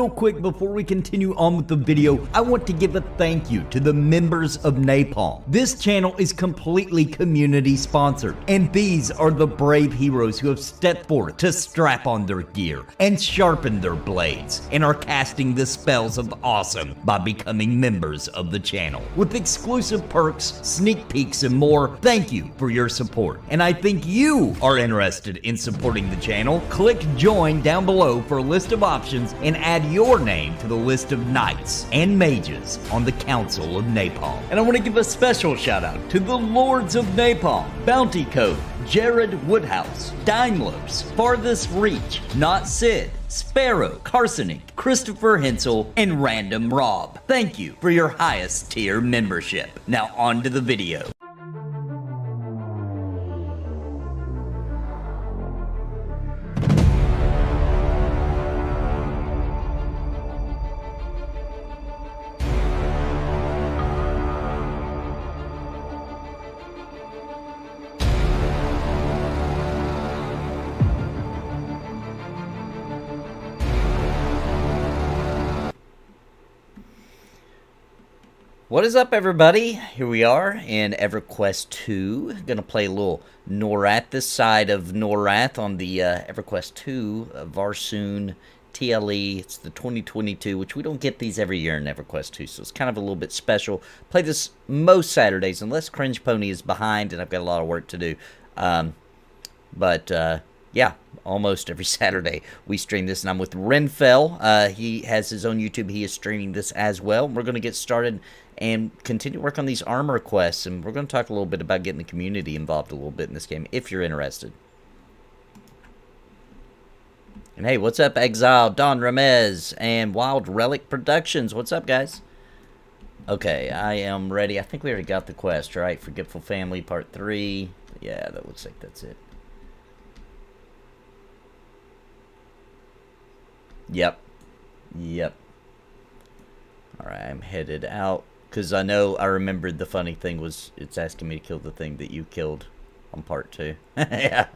real quick before we continue on with the video, I want to give a thank you to the members of Napalm. This channel is completely community sponsored, and these are the brave heroes who have stepped forth to strap on their gear and sharpen their blades, and are casting the spells of awesome by becoming members of the channel. With exclusive perks, sneak peeks, and more, thank you for your support. And I think you are interested in supporting the channel. Click join down below for a list of options and add your name to the list of knights and mages on the Council of Napalm. And I want to give a special shout out to the Lords of Napalm, Bounty Code, Jared Woodhouse, Daimlos, Farthest Reach, Not Sid, Sparrow, Carsoning, Christopher Hensel, and Random Rob. Thank you for your highest tier membership. Now on to the video. What is up, everybody? Here we are in EverQuest 2. Gonna play a little Norath, this side of Norath on the EverQuest 2 Varsoon TLE. It's the 2022, which we don't get these every year in EverQuest 2, so it's kind of a little bit special. Play this most Saturdays, unless Cringe Pony is behind and I've got a lot of work to do. Yeah, almost every Saturday we stream this, and I'm with Renfail. He has his own YouTube. He is streaming this as well. We're going to get started and continue work on these armor quests, and we're going to talk a little bit about getting the community involved a little bit in this game, if you're interested. And hey, what's up, Exile, Don Ramez, and Wild Relic Productions? What's up, guys? Okay, I am ready. I think we already got the quest, right? Forgetful Family Part 3. Yeah, that looks like that's it. Yep. Alright, I'm headed out. Because I remembered the funny thing was it's asking me to kill the thing that you killed on Part 2. Yeah.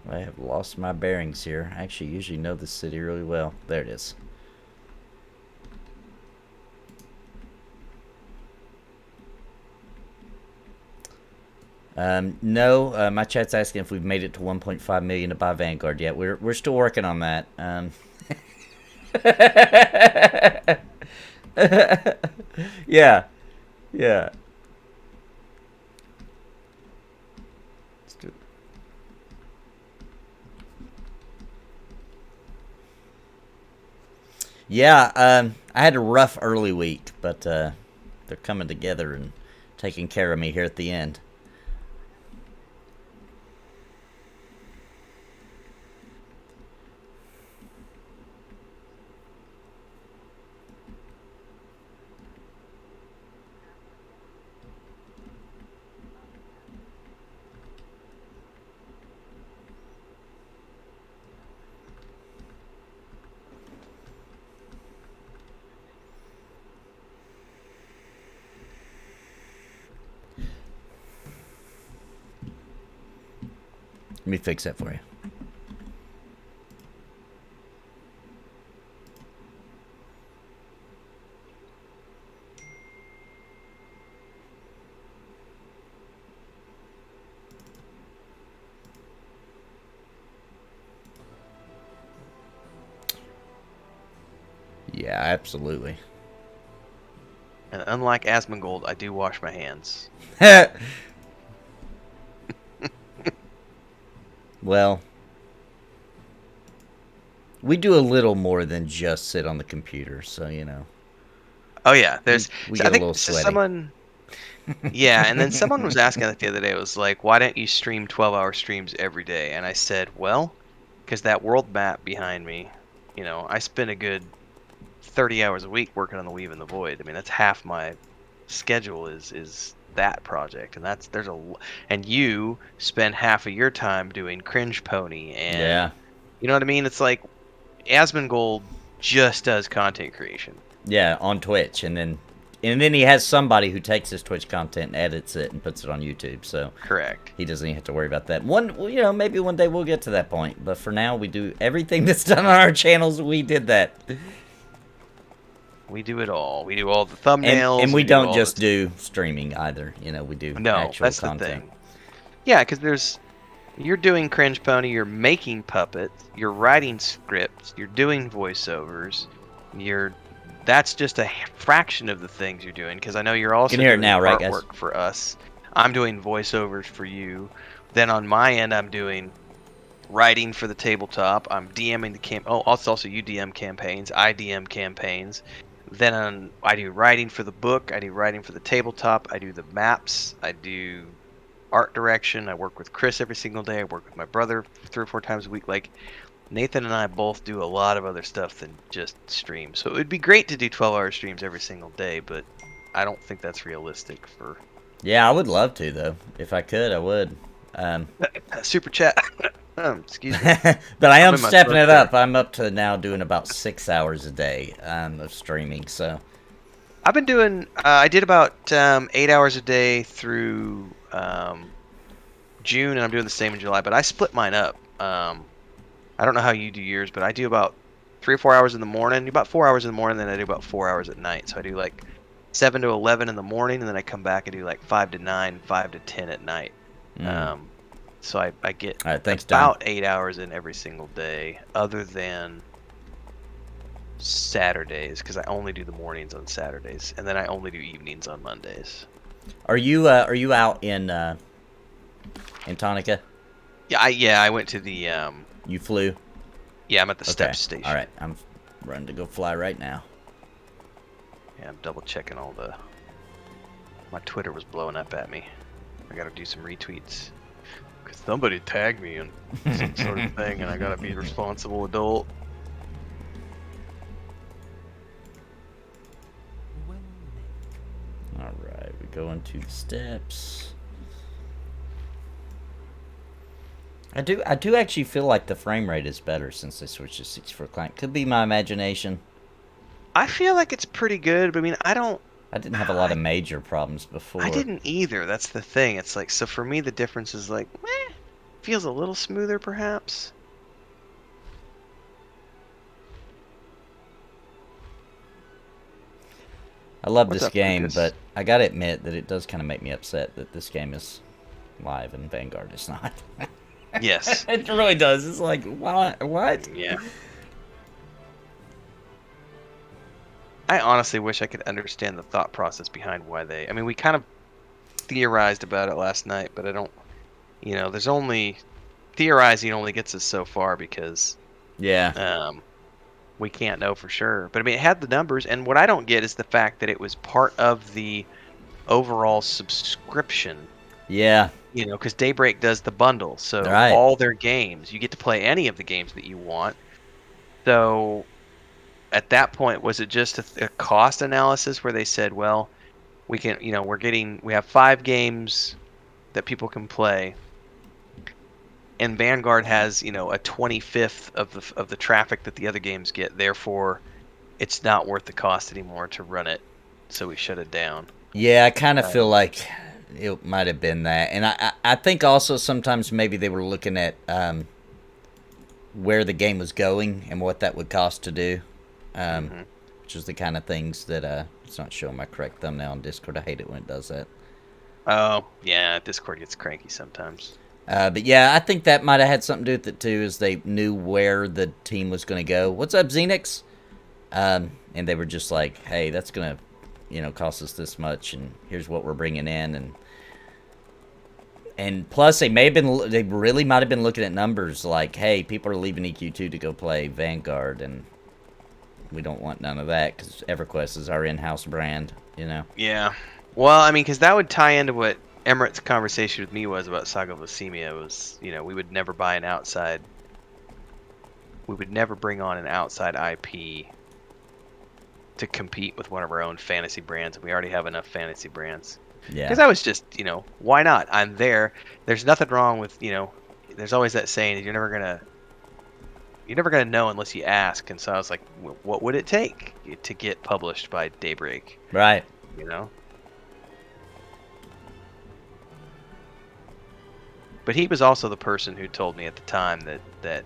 I have lost my bearings here. I actually usually know this city really well. There it is. No, my chat's asking if we've made it to 1.5 million to buy Vanguard yet. We're still working on that. Yeah. Yeah, I had a rough early week, but they're coming together and taking care of me here at the end. Let me fix that for you. Yeah, absolutely. And unlike Asmongold, I do wash my hands. Well, we do a little more than just sit on the computer, so you know. Oh yeah, there's. We So get I think a little sweaty. someone. Yeah, and then someone was asking that the other day. It was like, why don't you stream 12-hour streams every day? And I said, well, because that world map behind me, you know, I spend a good 30 hours a week working on the Weave and the Void. I mean, that's half my schedule is that project, and and you spend half of your time doing Cringe Pony, and Yeah. you know what I mean. It's like Asmongold just does content creation. Yeah, on Twitch, and then he has somebody who takes his Twitch content and edits it and puts it on YouTube. So correct. He doesn't even have to worry about that. Maybe one day we'll get to that point. But for now, we do everything that's done on our channels. We did that. We do it all. We do all the thumbnails. And we don't just do streaming either. We do actual content. The thing. Yeah, because you're doing Cringe Pony, you're making puppets, you're writing scripts, you're doing voiceovers, that's just a fraction of the things you're doing. Because I know you're also doing artwork for us. I'm doing voiceovers for you. Then on my end, I'm doing writing for the tabletop. I'm DMing the also you DM campaigns. I DM campaigns. Then I do writing for the book. I do writing for the tabletop. I do the maps. I do art direction. I work with Chris every single day. I work with my brother 3 or 4 times a week. Like, Nathan and I both do a lot of other stuff than just stream. So it would be great to do 12-hour streams every single day, but I don't think that's realistic for... Yeah, I would love to, though. If I could, I would. Super chat. Excuse me. But I am stepping it up. I'm up to now doing about 6 hours a day of streaming. So I've been doing. I did about 8 hours a day through June, and I'm doing the same in July. But I split mine up. I don't know how you do yours, but I do about 3 or 4 hours in the morning. About 4 hours in the morning, then I do about 4 hours at night. So I do like 7 to 11 in the morning, and then I come back and do like 5 to 9, 5 to 10 at night. So I get about 8 hours in every single day, other than Saturdays, because I only do the mornings on Saturdays, and then I only do evenings on Mondays. Are you out in Tonica? Yeah, I went to the. You flew? Yeah, I'm at the steps station. All right, I'm running to go fly right now. Yeah, I'm double checking all the. My Twitter was blowing up at me. I gotta do some retweets. Cause somebody tagged me in some sort of thing, and I gotta be a responsible adult. All right, we go into the steps. I do actually feel like the frame rate is better since they switched to 64 client. Could be my imagination. I feel like it's pretty good, but I mean, I didn't have a lot of major problems before. I didn't either. That's the thing. It's like, so for me, the difference is like, feels a little smoother, perhaps. I love this game, but I gotta admit that it does kind of make me upset that this game is live and Vanguard is not. Yes. It really does. It's like, what? Yeah. I honestly wish I could understand the thought process behind why they... I mean, we kind of theorized about it last night, but I don't... there's only... Theorizing only gets us so far because... Yeah. We can't know for sure. But, I mean, it had the numbers, and what I don't get is the fact that it was part of the overall subscription. Yeah. Because Daybreak does the bundle, so all their games, you get to play any of the games that you want. So... At that point, was it just a cost analysis where they said, well, we can, we have 5 games that people can play, and Vanguard has, a 25th of the traffic that the other games get. Therefore, it's not worth the cost anymore to run it, so we shut it down. Yeah, I kind of feel like it might have been that, and I think also sometimes maybe they were looking at where the game was going and what that would cost to do. Which is the kind of things that it's not showing my correct thumbnail on Discord. I hate it when it does that. Oh yeah, Discord gets cranky sometimes. But yeah, I think that might have had something to do with it too, is they knew where the team was going to go. What's up, Xenix? And they were just like, hey, that's going to, cost us this much, and here's what we're bringing in, and plus they really might have been looking at numbers like, hey, people are leaving EQ2 to go play Vanguard, and we don't want none of that because EverQuest is our in-house brand, Yeah. Well, I mean, because that would tie into what Emirett's conversation with me was about Saga of Leucemia. Was, we would never buy an outside... We would never bring on an outside IP to compete with one of our own fantasy brands. We already have enough fantasy brands. Yeah. Because I was just, why not? I'm there. There's nothing wrong with, there's always that saying, you're never going to... you're never gonna know unless you ask. And so I was like, what would it take to get published by Daybreak? Right. You know. But he was also the person who told me at the time that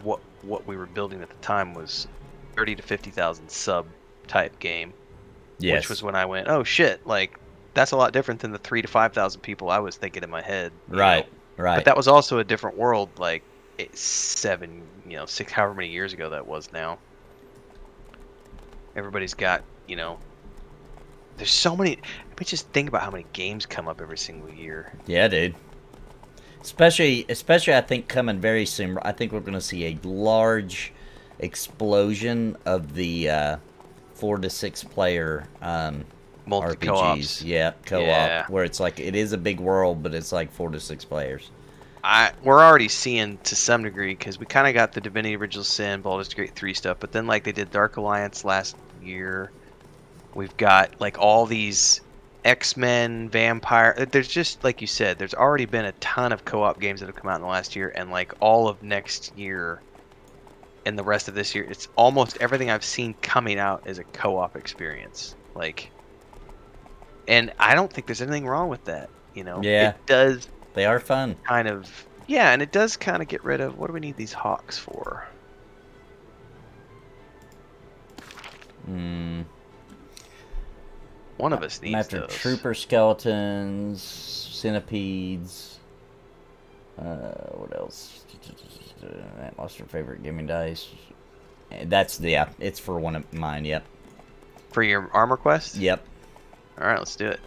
what we were building at the time was 30 to 50,000 sub type game. Yes. Which was when I went, oh shit, like that's a lot different than the 3,000 to 5,000 people I was thinking in my head. Right. Know? Right. But that was also a different world, like 7, 6, however many years ago that was now. Everybody's got, there's so many. I mean, just think about how many games come up every single year. Yeah, dude. Especially, I think coming very soon. I think we're going to see a large explosion of the 4 to 6 player RPGs. Yeah, co-op. Yeah. Where it's like it is a big world, but it's like 4 to 6 players. We're already seeing to some degree because we kind of got the Divinity Original Sin, Baldur's Gate 3 stuff, but then like they did Dark Alliance last year. We've got like all these X-Men, Vampire. There's just, like you said, there's already been a ton of co-op games that have come out in the last year, and like all of next year and the rest of this year, it's almost everything I've seen coming out is a co-op experience. Like, and I don't think there's anything wrong with that. Yeah. It does. They are fun. Kind of. Yeah, and it does kind of get rid of, what do we need these hawks for? One of us needs after those. Trooper skeletons, centipedes. What else? That lost your favorite gaming dice. That's it's for one of mine. Yep. For your armor quest? Yep. All right, let's do it.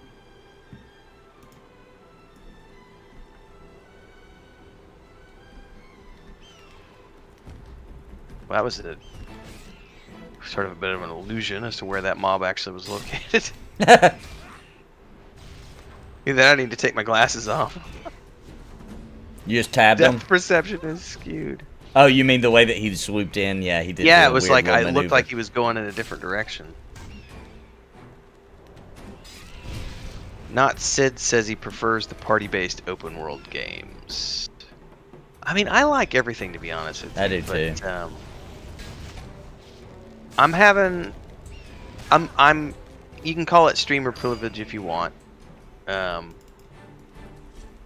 Well, that was sort of a bit of an illusion as to where that mob actually was located. Either I need to take my glasses off. You just tabbed them? Depth perception is skewed. Oh, you mean the way that he swooped in? Yeah, he did. Yeah, it was like I looked like he was going in a different direction. Not Sid says he prefers the party-based open world games. I mean, I like everything, to be honest with you. I do too. You can call it streamer privilege if you want.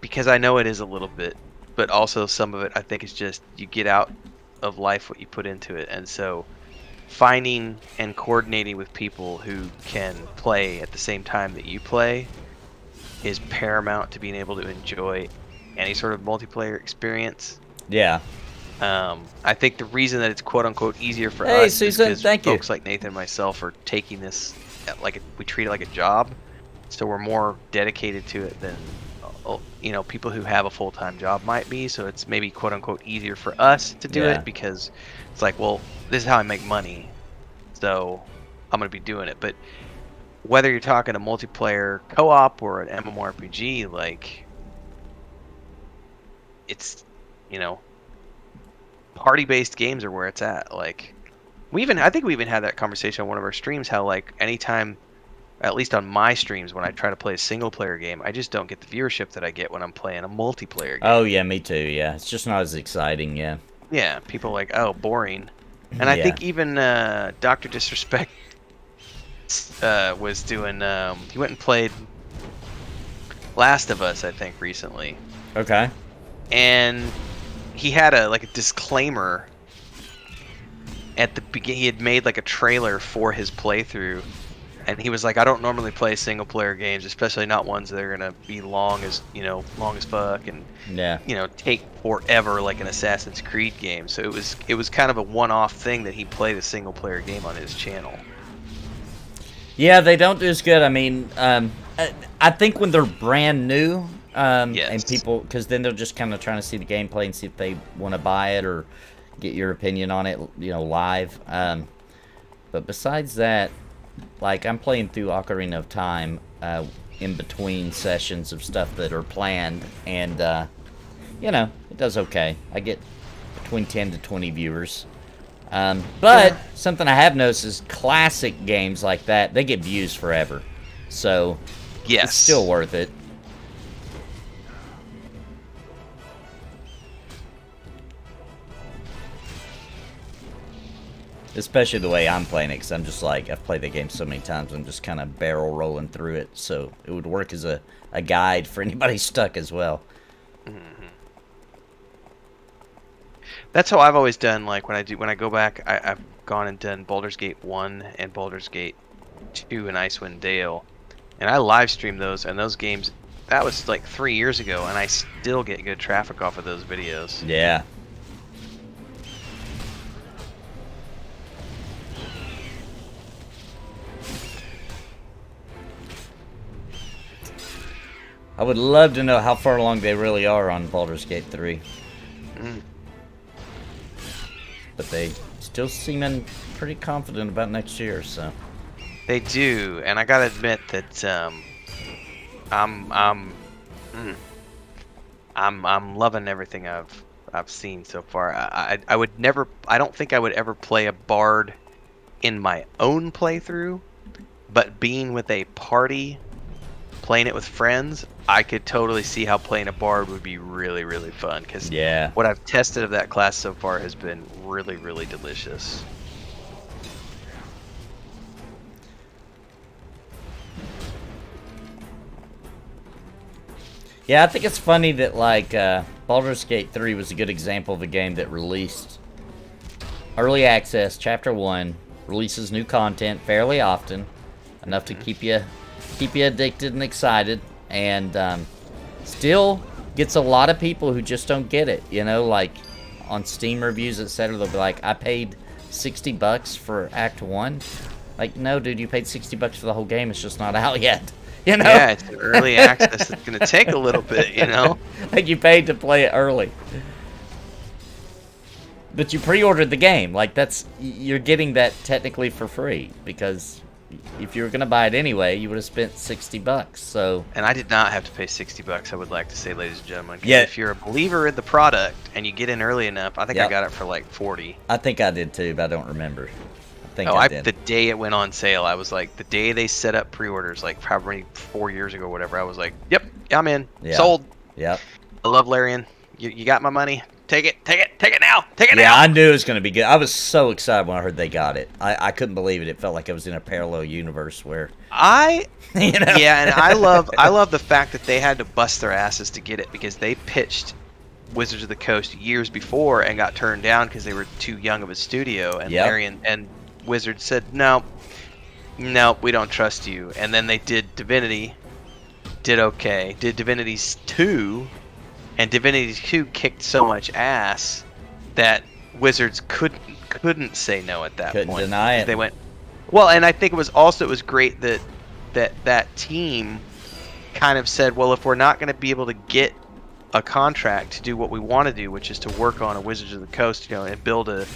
Because I know it is a little bit, but also some of it I think is just you get out of life what you put into it. And so finding and coordinating with people who can play at the same time that you play is paramount to being able to enjoy any sort of multiplayer experience. Yeah. I think the reason that it's quote unquote easier for us Susan, is because folks like Nathan and myself are taking this like we treat it like a job, so we're more dedicated to it than people who have a full-time job might be. So it's maybe quote unquote easier for us to do it because it's like, well, this is how I make money, so I'm gonna be doing it. But whether you're talking a multiplayer co-op or an MMORPG, like it's party-based games are where it's at. Like I think we even had that conversation on one of our streams, how like anytime, at least on my streams, when I try to play a single-player game, I just don't get the viewership that I get when I'm playing a multiplayer game. Oh yeah, me too. Yeah, it's just not as exciting. Yeah. Yeah, people are like, oh, boring. And I think even Dr. Disrespect was doing. He went and played Last of Us, I think, recently. Okay. And he had a disclaimer at the beginning. He had made like a trailer for his playthrough, and he was like, I don't normally play single player games, especially not ones that are gonna be long as fuck and take forever like an Assassin's Creed game. So it was kind of a one-off thing that he played a single player game on his channel. Yeah, they don't do as good. I mean, I think when they're brand new, and people, because then they're just kind of trying to see the gameplay and see if they want to buy it or get your opinion on it, live. But besides that, like I'm playing through Ocarina of Time in between sessions of stuff that are planned, and it does okay. I get between 10 to 20 viewers. But something I have noticed is classic games like that, they get views forever. So it's still worth it. Especially the way I'm playing it, because I'm just like, I've played the game so many times, I'm just kind of barrel rolling through it, so it would work as a guide for anybody stuck as well. That's how I've always done. Like when I go back, I've gone and done Baldur's Gate 1 and Baldur's Gate 2 and Icewind Dale, and I live stream those. And those games, that was like 3 years ago, and I still get good traffic off of those videos. Yeah. I would love to know how far along they really are on Baldur's Gate 3. But they still seeming pretty confident about next year, so. They do, and I gotta admit that I'm loving everything I've seen so far. I would never, I don't think I would ever play a bard in my own playthrough, but being with a party, playing it with friends, I could totally see how playing a bard would be really, really fun. Because what I've tested of that class so far has been really, really delicious. Yeah, I think it's funny that, like, Baldur's Gate 3 was a good example of a game that released early access, Chapter 1, releases new content fairly often, enough to keep you addicted and excited, and still gets a lot of people who just don't get it, you know, like on Steam reviews, etc. They'll be like, I paid $60 for Act 1. Like, no, dude, you paid $60 for the whole game. It's just not out yet. You know? Yeah, it's early access. It's going to take a little bit, you know? Like, you paid to play it early. But you pre-ordered the game. Like, you're getting that technically for free, because if you were going to buy it anyway, you would have spent $60, so. And I did not have to pay $60, I would like to say, ladies and gentlemen. Yeah. If you're a believer in the product and you get in early enough, I think I got it for like $40. I think I did too, but I don't remember. I did. The day it went on sale, I was like, the day they set up pre-orders, like probably 4 years ago or whatever, I was like, yep, I'm in. Yeah. Sold. Yep. I love Larian. You got my money. Take it now. Take it now. Yeah, I knew it was going to be good. I was so excited when I heard they got it. I couldn't believe it. It felt like I was in a parallel universe where you know? Yeah, and I love the fact that they had to bust their asses to get it, because they pitched Wizards of the Coast years before and got turned down because they were too young of a studio, and Larian and Wizards said, no, we don't trust you. And then they did Divinity, did okay, did Divinity's 2, and Divinity 2 kicked so much ass that Wizards couldn't say no at that point. Couldn't deny it. They went, well, and I think it was great that team kind of said, well, if we're not going to be able to get a contract to do what we want to do, which is to work on a Wizards of the Coast, you know, and build a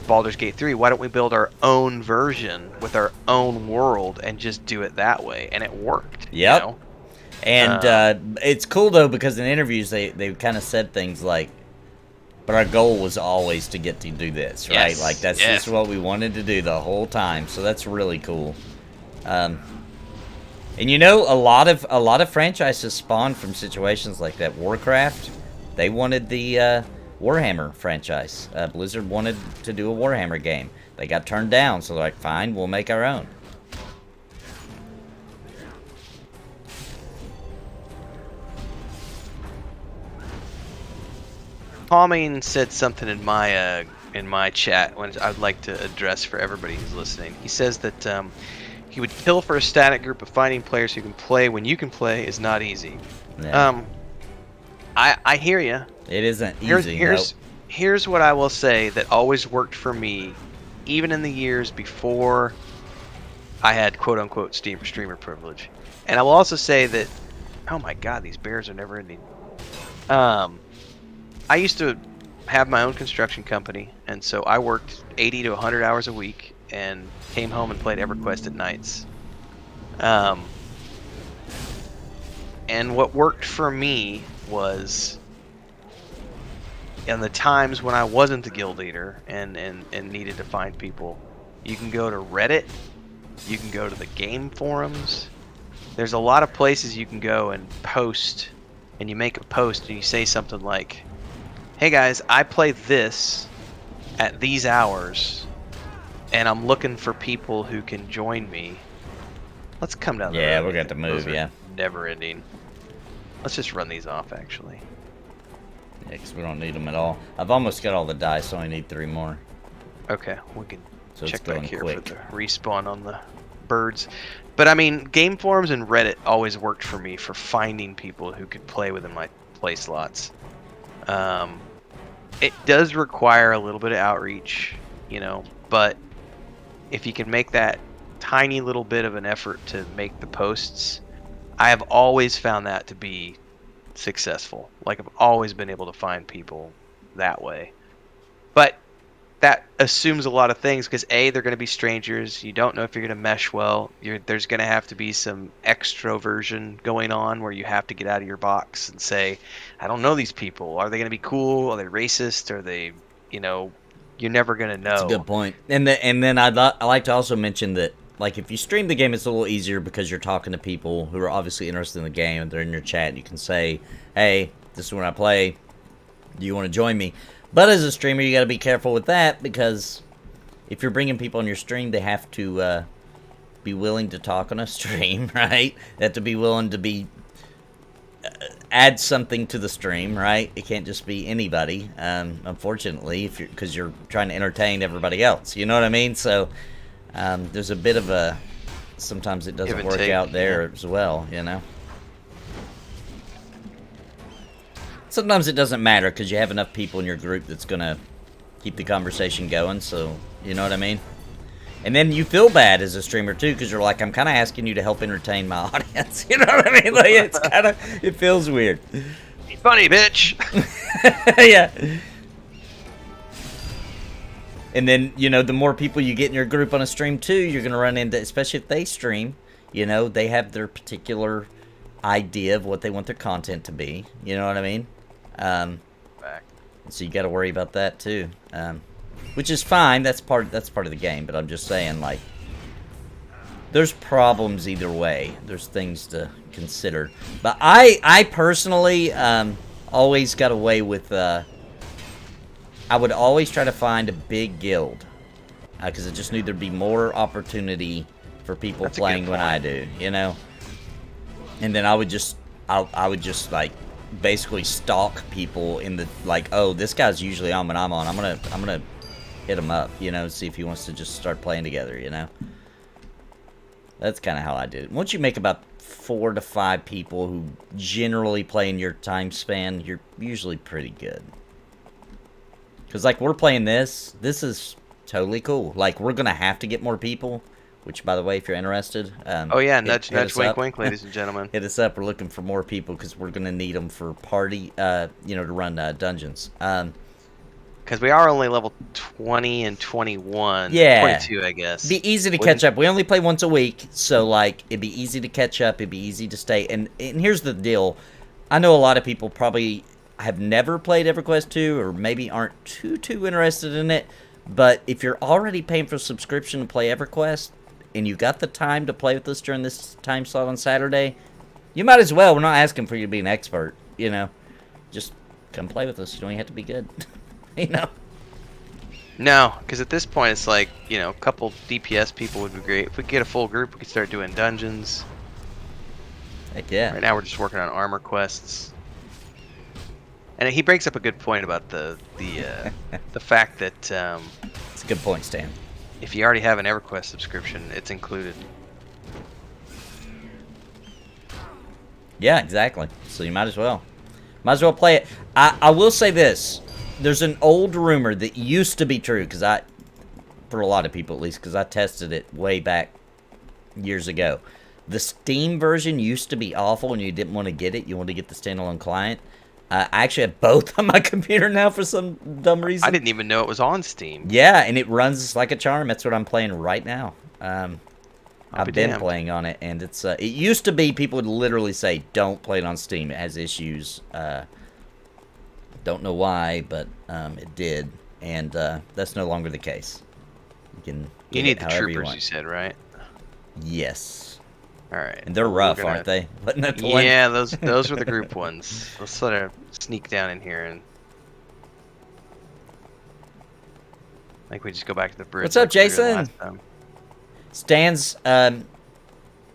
Baldur's Gate 3, why don't we build our own version with our own world and just do it that way? And it worked. Yep. You know? And it's cool, though, because in interviews they kind of said things like, but our goal was always to get to do this, right? Yes. Like, that's just what we wanted to do the whole time. So that's really cool. And you know, a lot of franchises spawn from situations like that. Warcraft, they wanted the Warhammer franchise. Blizzard wanted to do a Warhammer game. They got turned down, so they're like, fine, we'll make our own. Palming said something in my chat, which I'd like to address for everybody who's listening. He says that he would kill for a static group of fighting players who can play when you can play is not easy. Yeah. I hear you. It isn't easy. Here's what I will say that always worked for me, even in the years before I had quote-unquote streamer privilege. And I will also say that, oh my god, these bears are never ending. I used to have my own construction company, and so I worked 80 to 100 hours a week and came home and played EverQuest at nights. And what worked for me was, in the times when I wasn't the guild leader and needed to find people, you can go to Reddit, you can go to the game forums. There's a lot of places you can go and post, and you make a post and you say something like, hey guys, I play this at these hours. and I'm looking for people who can join me. Let's come down the road. Yeah, we're going to move, yeah. Never ending. Let's just run these off, actually. Yeah, because we don't need them at all. I've almost got all the dice, so I need 3 more. Okay, we can So check back here quick. for the respawn on the birds. But I mean, game forums and Reddit always worked for me for finding people who could play within my play slots. It does require a little bit of outreach, you know, but if you can make that tiny little bit of an effort to make the posts, I have always found that to be successful. Like, I've always been able to find people that way. But that assumes a lot of things, because A, they're going to be strangers. You don't know if you're going to mesh well. There's going to have to be some extroversion going on where you have to get out of your box and say, I don't know these people. Are they going to be cool? Are they racist? Are they, you know, you're never going to know. That's a good point. And then I like to also mention that, like, if you stream the game, it's a little easier because you're talking to people who are obviously interested in the game, and they're in your chat, and you can say, hey, this is when I play. Do you want to join me? But as a streamer, you got to be careful with that, because if you're bringing people on your stream, they have to be willing to talk on a stream, right? They have to be willing to be add something to the stream, right? It can't just be anybody, unfortunately, because you're trying to entertain everybody else. You know what I mean? So there's a bit of a, sometimes it doesn't work out there as well, you know? Sometimes it doesn't matter because you have enough people in your group that's going to keep the conversation going, so you know what I mean? And then you feel bad as a streamer too, because you're like, I'm kind of asking you to help entertain my audience. You know what I mean? Like, it's kind of, it feels weird. Be funny, bitch. Yeah. And then, you know, the more people you get in your group on a stream too, you're going to run into, especially if they stream, you know, they have their particular idea of what they want their content to be. You know what I mean? So you got to worry about that too, which is fine. That's part of the game. But I'm just saying, like, there's problems either way. There's things to consider. But I personally always got away with. I would always try to find a big guild because I just knew there'd be more opportunity for people playing when I do. You know, and then I would just like basically stalk people in the, like, oh, this guy's usually on when I'm on. I'm gonna hit him up, you know, see if he wants to just start playing together, you know. That's kind of how I did it. Once you make about 4 to 5 people who generally play in your time span, you're usually pretty good. Because, like, we're playing this is totally cool. Like, we're gonna have to get more people. Which, by the way, if you're interested, oh yeah, nudge, wink, wink, ladies and gentlemen. Hit us up. We're looking for more people because we're gonna need them for party, you know, to run dungeons. Because we are only level 20 and 21. Yeah, 22, I guess. It'd be easy to catch up. We only play once a week, so like it'd be easy to catch up. It'd be easy to stay. And here's the deal: I know a lot of people probably have never played EverQuest 2, or maybe aren't too interested in it. But if you're already paying for a subscription to play EverQuest, and you got the time to play with us during this time slot on Saturday, you might as well. We're not asking for you to be an expert, you know. Just come play with us. You don't even have to be good, you know. No, because at this point it's like, you know, a couple DPS people would be great. If we could get a full group, we could start doing dungeons. Heck yeah. Right now we're just working on armor quests. And he brings up a good point about the fact that it's a good point, Stan. If you already have an EverQuest subscription, it's included. Yeah, exactly. So you might as well. Might as well play it. I will say this. There's an old rumor that used to be true, because for a lot of people at least, because I tested it way back years ago. The Steam version used to be awful and you didn't want to get it. You wanted to get the standalone client. I actually have both on my computer now for some dumb reason. I didn't even know it was on Steam. Yeah, and it runs like a charm. That's what I'm playing right now. I've been playing on it, and it's. It used to be people would literally say, "Don't play it on Steam. It has issues." Don't know why, but it did, and that's no longer the case. You need the troopers, you said, right? Yes. All right. And they're rough, aren't they? Yeah, those were the group ones. Let's sort of sneak down in here and. I think we just go back to the bridge. What's up, like we were doing Jason? last time. Stan's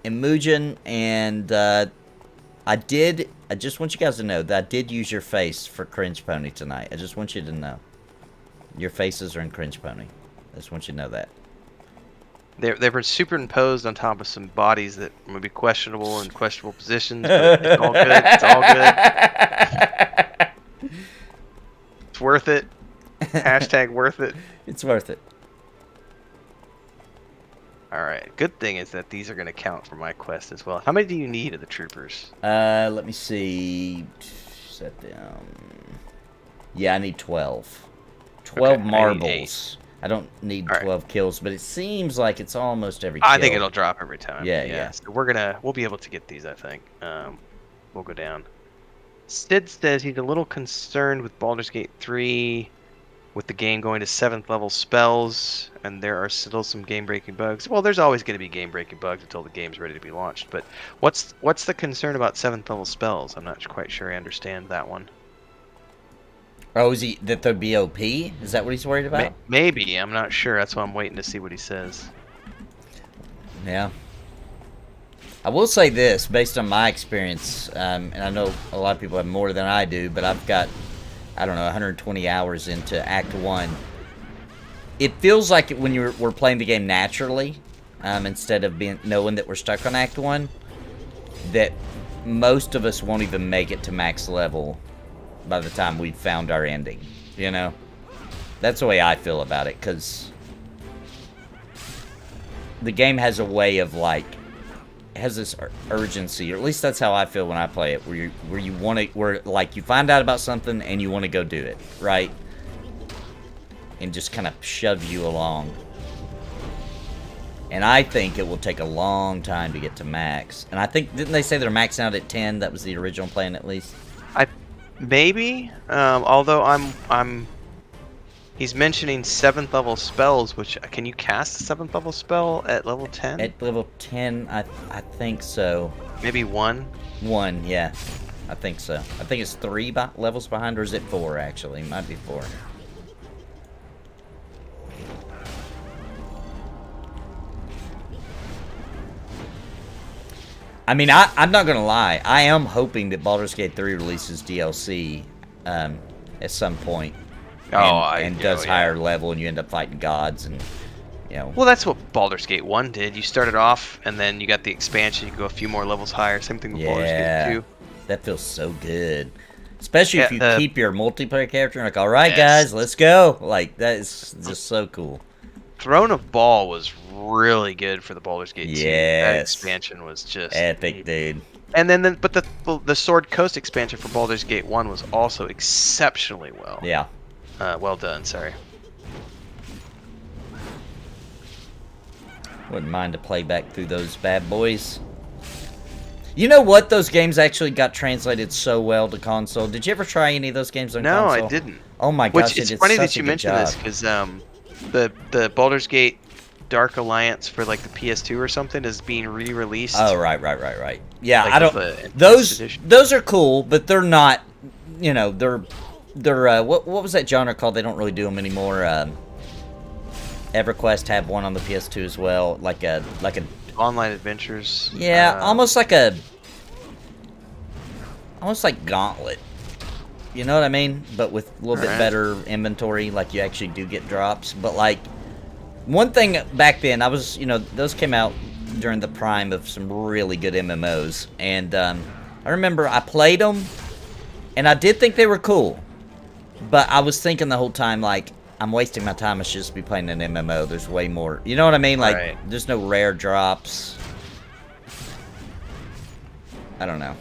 Imujin, and I just want you guys to know that I did use your face for Cringe Pony tonight. I just want you to know. Your faces are in Cringe Pony. I just want you to know that. They were superimposed on top of some bodies that would be questionable in questionable positions, but it's all good. It's all good. It's worth it. Hashtag worth it. It's worth it. All right. Good thing is that these are going to count for my quest as well. How many do you need of the troopers? Let me see. Set down. Yeah, I need 12. 12 Okay, marbles. I don't need All 12 kills, but it seems like it's almost every kill. I think it'll drop every time. Yeah. So we'll be able to get these, I think. We'll go down. Sid says he's a little concerned with Baldur's Gate 3, with the game going to 7th level spells, and there are still some game-breaking bugs. Well, there's always going to be game-breaking bugs until the game's ready to be launched. But what's the concern about 7th level spells? I'm not quite sure I understand that one. Oh, is he that they'd be OP? Is that what he's worried about? Maybe. I'm not sure. That's why I'm waiting to see what he says. Yeah. I will say this, based on my experience, and I know a lot of people have more than I do, but I've got, I don't know, 120 hours into Act 1. It feels like when we're playing the game naturally, instead of knowing that we're stuck on Act 1, that most of us won't even make it to max level by the time we've found our ending, you know? That's the way I feel about it, because the game has a way of, like, it has this urgency, or at least that's how I feel when I play it, where you want to, where, like, you find out about something and you want to go do it, right? And just kind of shove you along. And I think it will take a long time to get to max. And I think, didn't they say they're maxing out at 10? That was the original plan, at least. Maybe, although he's mentioning 7th level spells, which, can you cast a 7th level spell at level 10? At level 10, I think so. Maybe 1? 1, yeah. I think so. I think it's 3 levels behind, or is it 4, actually? It might be 4. I mean, I'm not gonna lie. I am hoping that Baldur's Gate 3 releases DLC at some point. And does higher level, and you end up fighting gods, and, you know. Well, that's what Baldur's Gate 1 did. You started off, and then you got the expansion. You go a few more levels higher. Same thing with Baldur's Gate 2. That feels so good. Especially if you keep your multiplayer character, like, alright, guys, let's go. Like, that is just so cool. Throne of Ball was really good for the Baldur's Gate 2. Yes. That expansion was just epic, dude. And then but the Sword Coast expansion for Baldur's Gate 1 was also exceptionally well. Yeah. Well done, sorry. Wouldn't mind to play back through those bad boys. You know what? Those games actually got translated so well to console. Did you ever try any of those games on console? No, I didn't. Oh my gosh, it's funny that you mentioned this, because the Baldur's Gate Dark Alliance for, like, the PS2 or something is being re-released. Oh, right. Yeah, like, I don't... Those are cool, but they're not, you know, they're what was that genre called? They don't really do them anymore. EverQuest had one on the PS2 as well, like a Online Adventures. Yeah, almost like Gauntlet. You know what I mean? But with a little bit better inventory, like you actually do get drops. But like, one thing back then, I was, you know, those came out during the prime of some really good MMOs, and I remember I played them, and I did think they were cool. But I was thinking the whole time, like, I'm wasting my time. I should just be playing an MMO. There's way more. You know what I mean? Like, there's no rare drops. I don't know.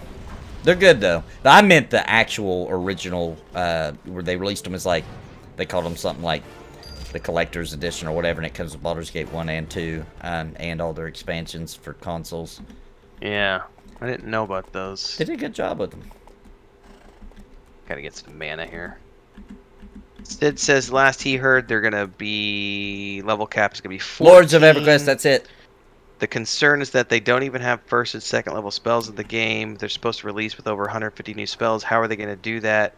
They're good, though. But I meant the actual original, where they released them as, like, they called them something like the Collector's Edition or whatever, and it comes with Baldur's Gate 1 and 2, and all their expansions for consoles. Yeah, I didn't know about those. They did a good job with them. Gotta get some mana here. Sid says last he heard they're gonna be level cap is gonna be 14. Lords of EverQuest, that's it. The concern is that they don't even have first and second level spells in the game. They're supposed to release with over 150 new spells. How are they gonna do that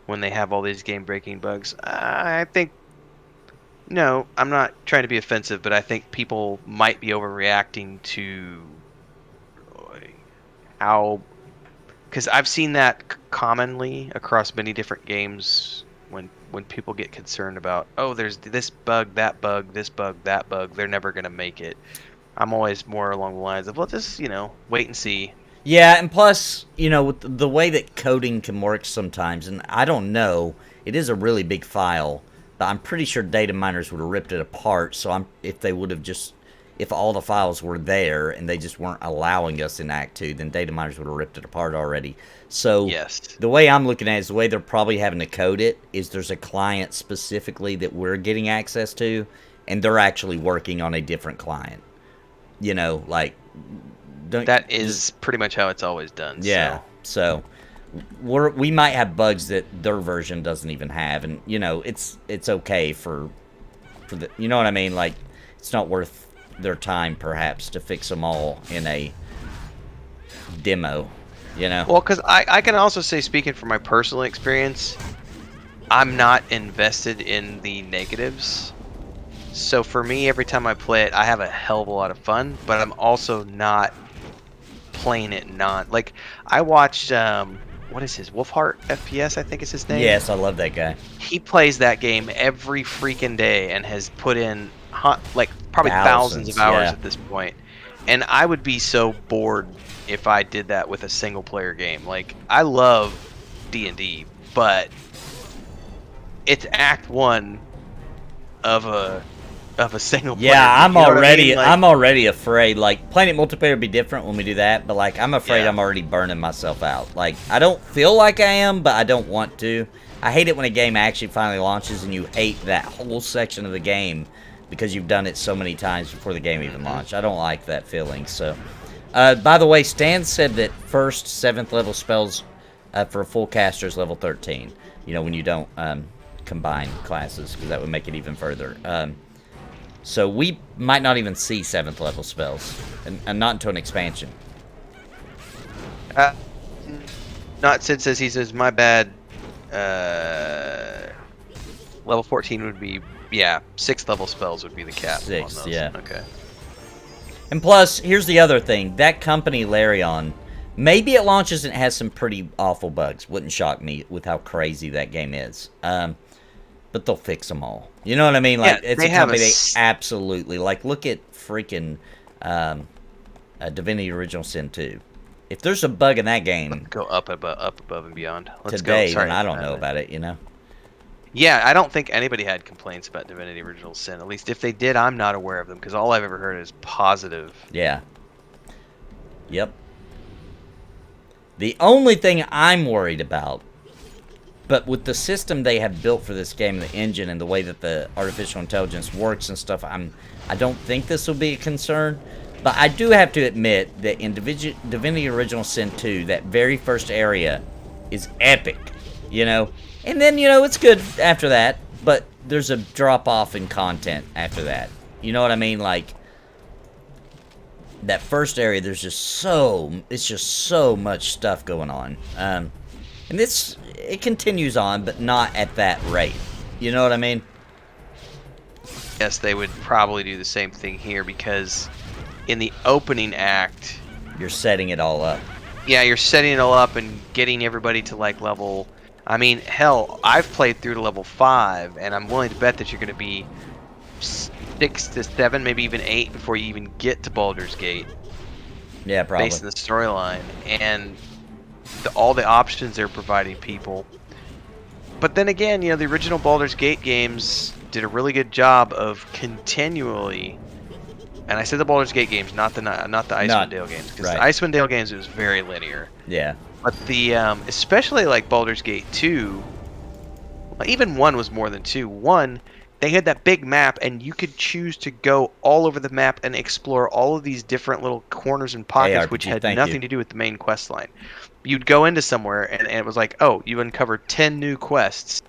when they have all these game breaking bugs? I think No, I'm not trying to be offensive, but I think people might be overreacting to how, because I've seen that commonly across many different games when people get concerned about, oh, there's this bug, that bug, this bug, that bug, they're never going to make it. I'm always more along the lines of, well, just, wait and see. Yeah, and plus, with the way that coding can work sometimes, and I don't know, it is a really big file, but I'm pretty sure data miners would have ripped it apart. So if all the files were there and they just weren't allowing us in Act 2, then data miners would have ripped it apart already. So Yes. the way I'm looking at it is the way they're probably having to code it is there's a client specifically that we're getting access to, and they're actually working on a different client. That is pretty much how it's always done. Yeah. So we might have bugs that their version doesn't even have, and it's okay for the, you know what I mean? Like, it's not worth their time perhaps to fix them all in a demo. Well, because I can also say, speaking from my personal experience, I'm not invested in the negatives. So for me, every time I play it, I have a hell of a lot of fun, but I'm also not playing it like I watched what is his Wolfheart FPS, I think is his name. Yes, I love that guy. He plays that game every freaking day and has put in probably thousands of hours at this point. And I would be so bored if I did that with a single player game. Like, I love D&D, but it's Act 1 of a single player. Yeah, I'm already afraid. Like, playing it multiplayer would be different when we do that, but like, I'm afraid I'm already burning myself out. Like, I don't feel like I am, but I don't want to. I hate it when a game actually finally launches and you hate that whole section of the game because you've done it so many times before the game even launched. I don't like that feeling. So, by the way, Stan said that first 7th level spells for a full caster is level 13. When you don't combine classes, because that would make it even further. So we might not even see 7th level spells, and not until an expansion. Not Sid says, he says, my bad. Level 14 would be, 6th level spells would be the cap. 6, on those. yeah. Okay. And plus, here's the other thing. That company, Larion, maybe it launches and it has some pretty awful bugs. Wouldn't shock me with how crazy that game is. But they'll fix them all. You know what I mean? Like, it's a company they absolutely... Like, look at freaking Divinity Original Sin 2. If there's a bug in that game... Let's go up above and beyond. Let's today, go. Sorry, then I don't know about it, Yeah, I don't think anybody had complaints about Divinity Original Sin. At least if they did, I'm not aware of them, because all I've ever heard is positive. Yeah. Yep. The only thing I'm worried about, but with the system they have built for this game, the engine, and the way that the artificial intelligence works and stuff, I don't think this will be a concern. But I do have to admit that in Divinity Original Sin 2, that very first area is epic, And then, it's good after that, but there's a drop-off in content after that. You know what I mean? Like, that first area, it's just so much stuff going on. And it continues on, but not at that rate. You know what I mean? Yes, they would probably do the same thing here, because in the opening act... You're setting it all up. Yeah, you're setting it all up and getting everybody to, like, level... I mean, hell, I've played through to level 5, and I'm willing to bet that you're going to be 6 to 7, maybe even 8 before you even get to Baldur's Gate. Yeah, probably. Based on the storyline. And all the options they're providing people. But then again, the original Baldur's Gate games did a really good job of continually... And I said the Baldur's Gate games, not the Icewind Dale games. Because the Icewind Dale games, it was very linear. Yeah. But the, especially like Baldur's Gate 2, even 1 was more than 2. 1, they had that big map, and you could choose to go all over the map and explore all of these different little corners and pockets, which had nothing to do with the main quest line. You'd go into somewhere, and it was like, oh, you uncovered 10 new quests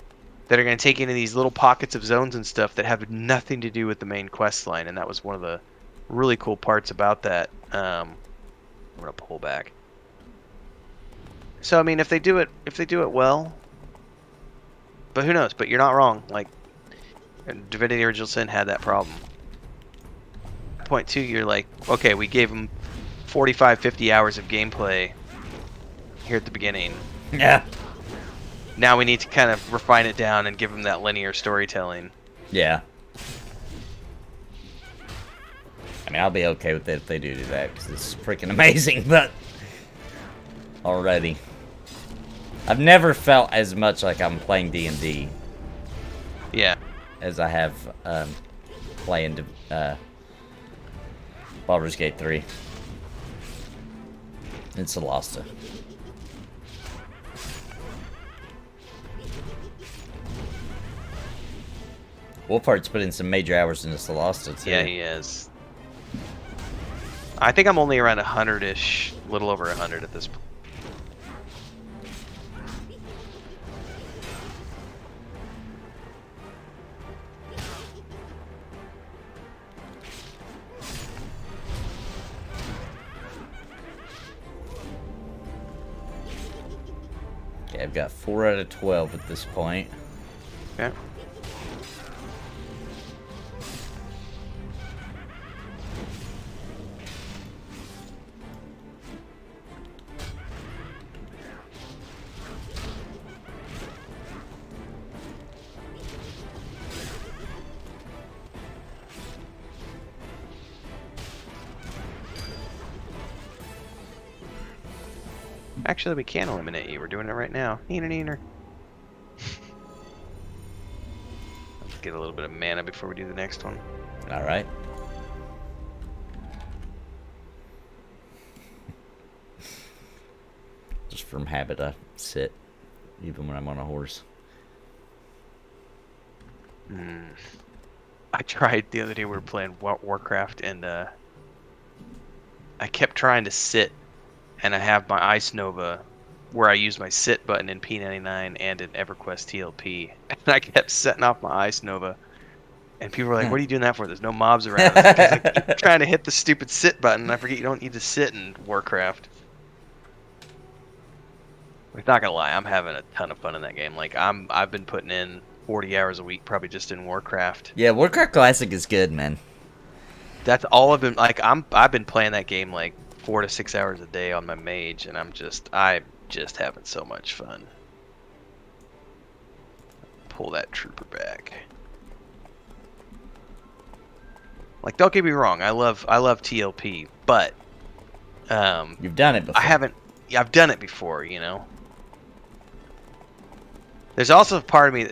that are going to take you into these little pockets of zones and stuff that have nothing to do with the main quest line, and that was one of the really cool parts about that. I'm going to pull back. So I mean, if they do it well, but who knows? But you're not wrong. Like, And Divinity Original Sin had that problem. Point two, you're like, okay, we gave them 45, 50 hours of gameplay here at the beginning. Yeah. Now we need to kind of refine it down and give them that linear storytelling. Yeah. I mean, I'll be okay with it if they do that, because it's freaking amazing, but... already. I've never felt as much like I'm playing D&D. Yeah. As I have, playing, Baldur's Gate 3. It's a Solasta. Wolfheart's put in some major hours into Solasta, too. Yeah, he is. I think I'm only around 100-ish, a little over 100 at this point. Okay, I've got 4 out of 12 at this point. Okay. Actually, we can eliminate you. We're doing it right now. Neener. Let's get a little bit of mana before we do the next one. Alright. Just from habit, I sit, even when I'm on a horse. I tried the other day, we were playing Warcraft, and I kept trying to sit, and I have my Ice Nova where I use my sit button in P99 and in EverQuest TLP, and I kept setting off my Ice Nova, and people were like, what are you doing that for? There's no mobs around. I keep trying to hit the stupid sit button, and I forget you don't need to sit in Warcraft. I'm not gonna lie, I'm having a ton of fun in that game. Like, I've been putting in 40 hours a week, probably just in Warcraft. Yeah, Warcraft Classic is good, man. That's all I've been like. I've been playing that game like 4 to 6 hours a day on my mage, and I'm just having so much fun. Pull that trooper back. Like, don't get me wrong, I love TLP, but you've done it before. I've done it before, you know. There's also a part of me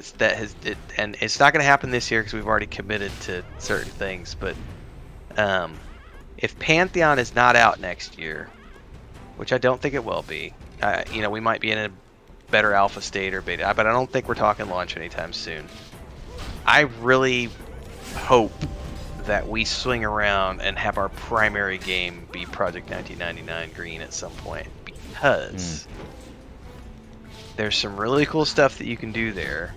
and it's not going to happen this year because we've already committed to certain things, but if Pantheon is not out next year, which I don't think it will be, you know, we might be in a better alpha state or beta, but I don't think we're talking launch anytime soon. I really hope that we swing around and have our primary game be Project 1999 Green at some point, because there's some really cool stuff that you can do there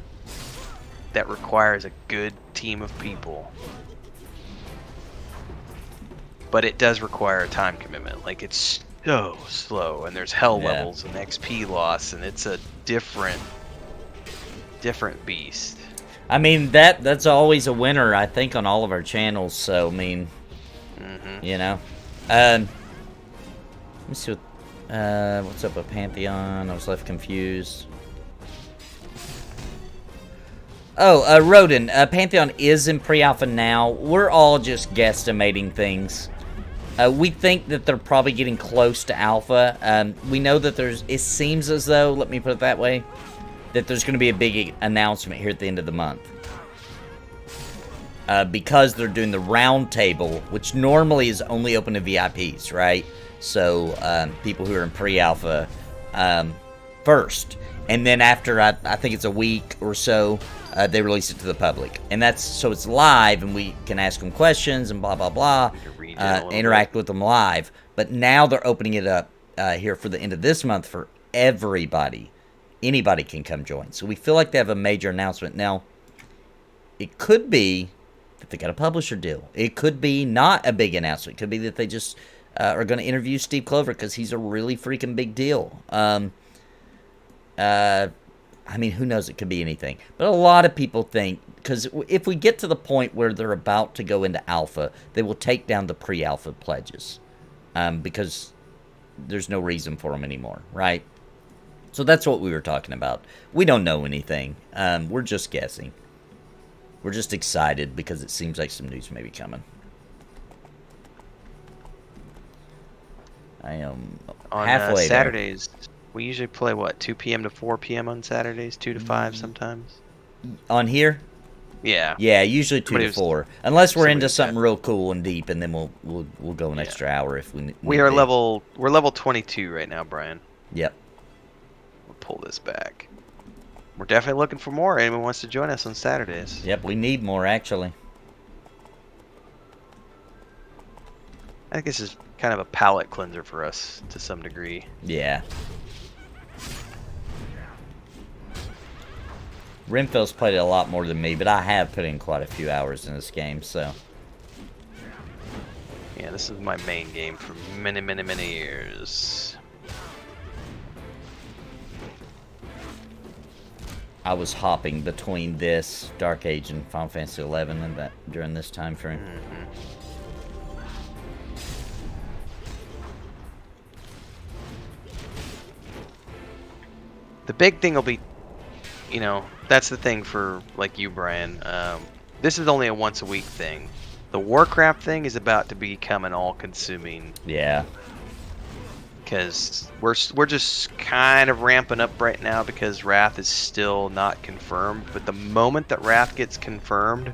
that requires a good team of people. But it does require a time commitment. Like, it's so slow, and there's hell levels and XP loss, and it's a different beast. I mean, that's always a winner, I think, on all of our channels, so, I mean, you know. Let me see what's up with Pantheon. I was left confused. Oh, Rodin, Pantheon is in pre-alpha now. We're all just guesstimating things. We think that they're probably getting close to alpha. We know that it seems as though, let me put it that way, that there's going to be a big announcement here at the end of the month. Because they're doing the round table, which normally is only open to VIPs, right? So, people who are in pre-alpha first. And then after, I think it's a week or so, they release it to the public. And so it's live, and we can ask them questions and blah, blah, blah. Interact with them live. But now they're opening it up here for the end of this month for everybody. Anybody can come join. So we feel like they have a major announcement. Now, it could be that they got a publisher deal. It could be not a big announcement. It could be that they just are going to interview Steve Clover because he's a really freaking big deal. I mean, who knows? It could be anything. But a lot of people think because if we get to the point where they're about to go into alpha, they will take down the pre-alpha pledges, because there's no reason for them anymore, right? So that's what we were talking about. We don't know anything. We're just guessing. We're just excited because it seems like some news may be coming. I am On halfway Saturdays, we usually play, what, 2 p.m. to 4 p.m. on Saturdays? 2 to 5 sometimes? there. On here? Yeah. Yeah, usually 2 to 4. Unless we're into something real cool and deep, and then we'll go an extra hour if we need We're to. level 22 right now, Brian. Yep. We'll pull this back. We're definitely looking for more. Anyone wants to join us on Saturdays? Yep, we need more, actually. I think this is kind of a palate cleanser for us to some degree. Yeah. Renfail's played it a lot more than me, but I have put in quite a few hours in this game, so. Yeah, this is my main game for many, many, many years. I was hopping between this, Dark Age, and Final Fantasy 11 and that during this time frame. Mm-hmm. The big thing will be, you know, that's the thing for, like you, Brian. This is only a once a week thing. The Warcraft thing is about to become an all-consuming. Yeah. Because we're just kind of ramping up right now because Wrath is still not confirmed. But the moment that Wrath gets confirmed,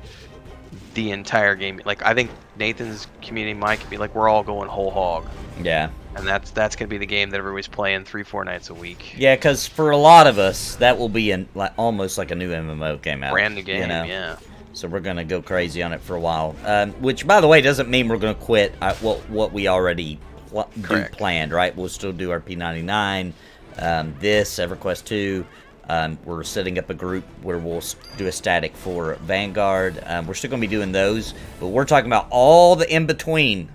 the entire game, like I think Nathan's community, my community, like we're all going whole hog. Yeah. And that's gonna be the game that everybody's playing 3-4 nights a week. Yeah, because for a lot of us, that will be almost like a new MMO came out. Brand new game, you know? yeah. So we're gonna go crazy on it for a while. Which, by the way, doesn't mean we're gonna quit what we already do planned, right? We'll still do our P99, this EverQuest 2. We're setting up a group where we'll do a static for Vanguard. We're still gonna be doing those, but we're talking about all the in between,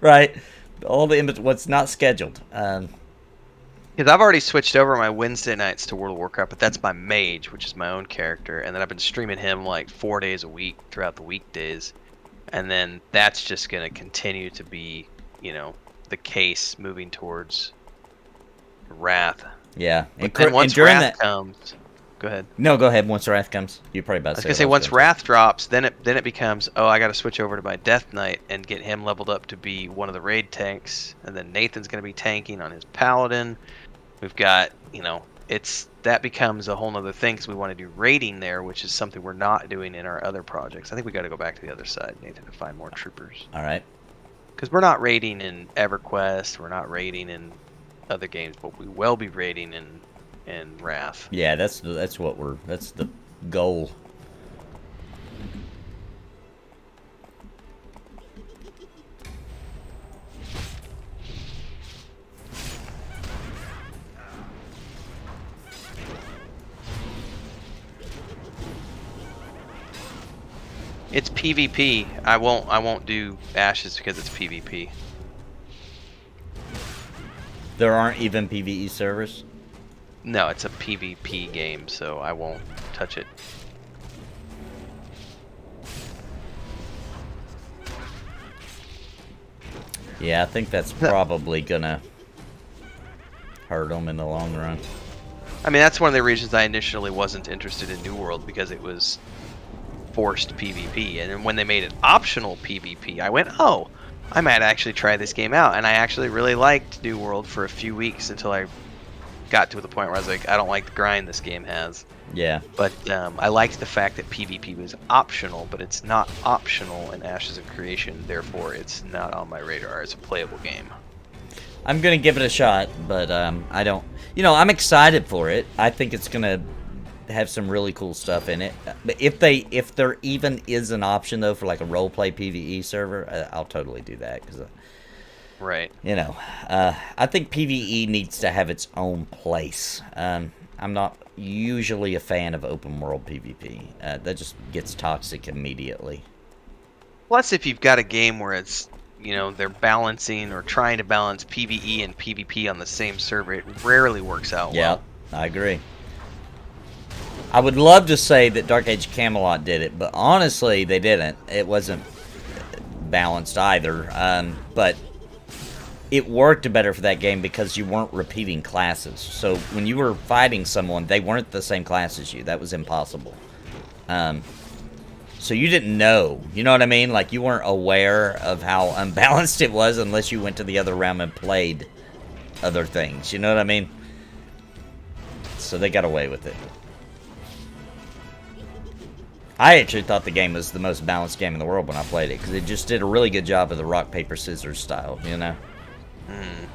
right? All the what's not scheduled. Because I've already switched over my Wednesday nights to World of Warcraft, but that's my mage, which is my own character, and then I've been streaming him like 4 days a week throughout the weekdays, and then that's just gonna continue to be, you know, the case moving towards Wrath. Yeah, But then once Wrath comes, go ahead. No, go ahead. Once Wrath comes, you're probably about to say. I was gonna say once Wrath drops, then it becomes, oh, I got to switch over to my Death Knight and get him leveled up to be one of the raid tanks, and then Nathan's gonna be tanking on his Paladin. We've got, you know, that becomes a whole nother thing because we want to do raiding there, which is something we're not doing in our other projects. I think we got to go back to the other side, Nathan, to find more troopers. All right. Because we're not raiding in EverQuest, we're not raiding in other games, but we will be raiding in Wrath. Yeah, that's the goal. It's PvP. I won't do Ashes because it's PvP. There aren't even PvE servers? No, it's a PvP game, so I won't touch it. Yeah, I think that's probably gonna hurt them in the long run. I mean, that's one of the reasons I initially wasn't interested in New World, because it was forced PvP, and then when they made it optional PvP, I went, oh, I might actually try this game out, and I actually really liked New World for a few weeks until I got to the point where I was like, I don't like the grind this game has. Yeah. But I liked the fact that PvP was optional, but it's not optional in Ashes of Creation, therefore it's not on my radar as a playable game. I'm gonna give it a shot, but I don't. You know, I'm excited for it. I think it's gonna have some really cool stuff in it. But if there even is an option though for like a roleplay PvE server, I'll totally do that because. Right. You know, I think PvE needs to have its own place. I'm not usually a fan of open world PvP. That just gets toxic immediately. Plus, if you've got a game where it's, you know, they're balancing or trying to balance PvE and PvP on the same server, it rarely works out well. Yeah, I agree. I would love to say that Dark Age Camelot did it, but honestly, they didn't. It wasn't balanced either. But it worked better for that game because you weren't repeating classes. So when you were fighting someone, they weren't the same class as you. That was impossible. So you didn't know. You know what I mean? Like, you weren't aware of how unbalanced it was unless you went to the other realm and played other things. You know what I mean? So they got away with it. I actually thought the game was the most balanced game in the world when I played it, because it just did a really good job of the rock, paper, scissors style, you know?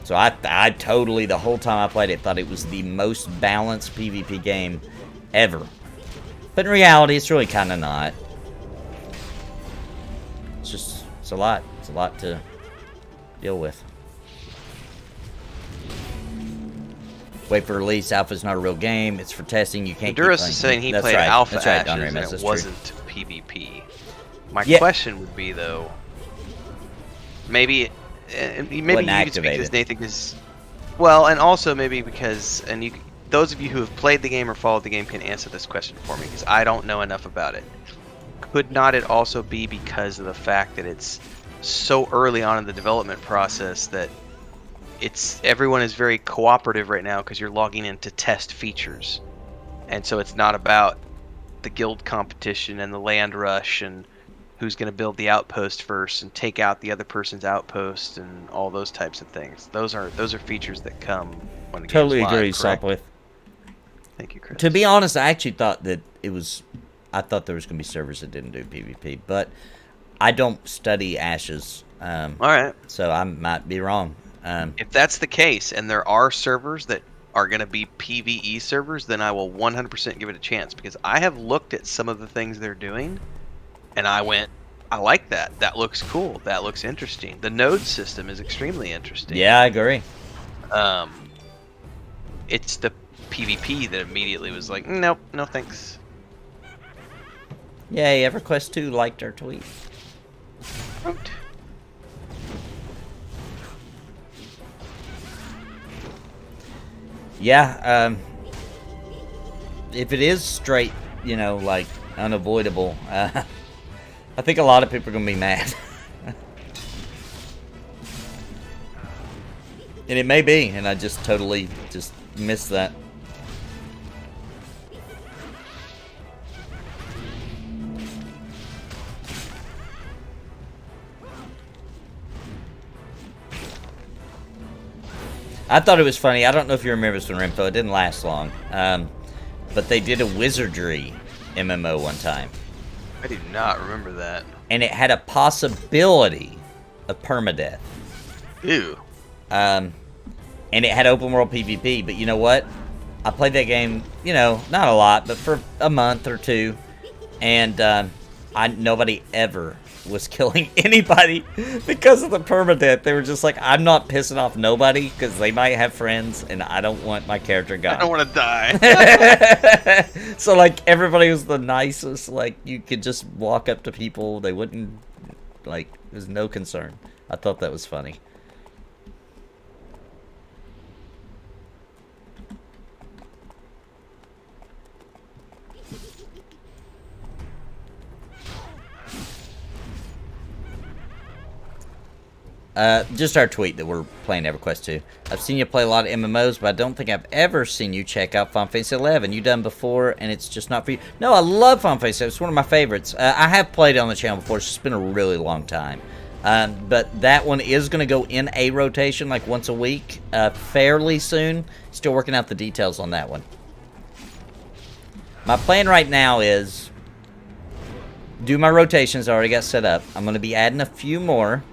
So I totally, the whole time I played it, thought it was the most balanced PvP game ever. But in reality, it's really kind of not. It's a lot. It's a lot to deal with. Wait for release. Alpha's not a real game. It's for testing. You can't. Duras is saying he played Alpha Ashes and it wasn't PvP. My question would be, though, maybe you can speak to this, Nathan, because, well, and also maybe because, and you, those of you who have played the game or followed the game can answer this question for me, because I don't know enough about it. Could not it also be because of the fact that it's so early on in the development process that everyone is very cooperative right now because you're logging in to test features, and so it's not about the guild competition and the land rush and who's going to build the outpost first and take out the other person's outpost and all those types of things. Those are features that come when the totally game's live, agree, correct? Sopwith. Thank you, Chris. To be honest, I actually thought that it was. I thought there was going to be servers that didn't do PvP, but I don't study Ashes. All right. So I might be wrong. If that's the case, and there are servers that are going to be PvE servers, then I will 100% give it a chance, because I have looked at some of the things they're doing, and I went, I like that. That looks cool. That looks interesting. The node system is extremely interesting. Yeah, I agree. It's the PvP that immediately was like, nope, no thanks. Yay, EverQuest 2 liked our tweet. Right. Yeah, if it is straight, you know, like, unavoidable, I think a lot of people are going to be mad. And it may be, and I just totally just missed that. I thought it was funny. I don't know if you remember this one, Renfail. It didn't last long. But they did a wizardry MMO one time. I do not remember that. And it had a possibility of permadeath. Ew. And it had open world PvP. But you know what? I played that game, you know, not a lot, but for a month or two. And nobody ever was killing anybody because of the permadeath. They were just like, I'm not pissing off nobody because they might have friends and I don't want my character gone. I don't want to die. So like everybody was the nicest. Like you could just walk up to people. They wouldn't, like, there's no concern. I thought that was funny. Just our tweet that we're playing EverQuest 2. I've seen you play a lot of MMOs, but I don't think I've ever seen you check out Final Fantasy 11. You done before, and it's just not for you. No, I love Final Fantasy. It's one of my favorites. I have played it on the channel before. It's just been a really long time. But that one is going to go in a rotation, like once a week, fairly soon. Still working out the details on that one. My plan right now is do my rotations. I already got set up. I'm going to be adding a few more,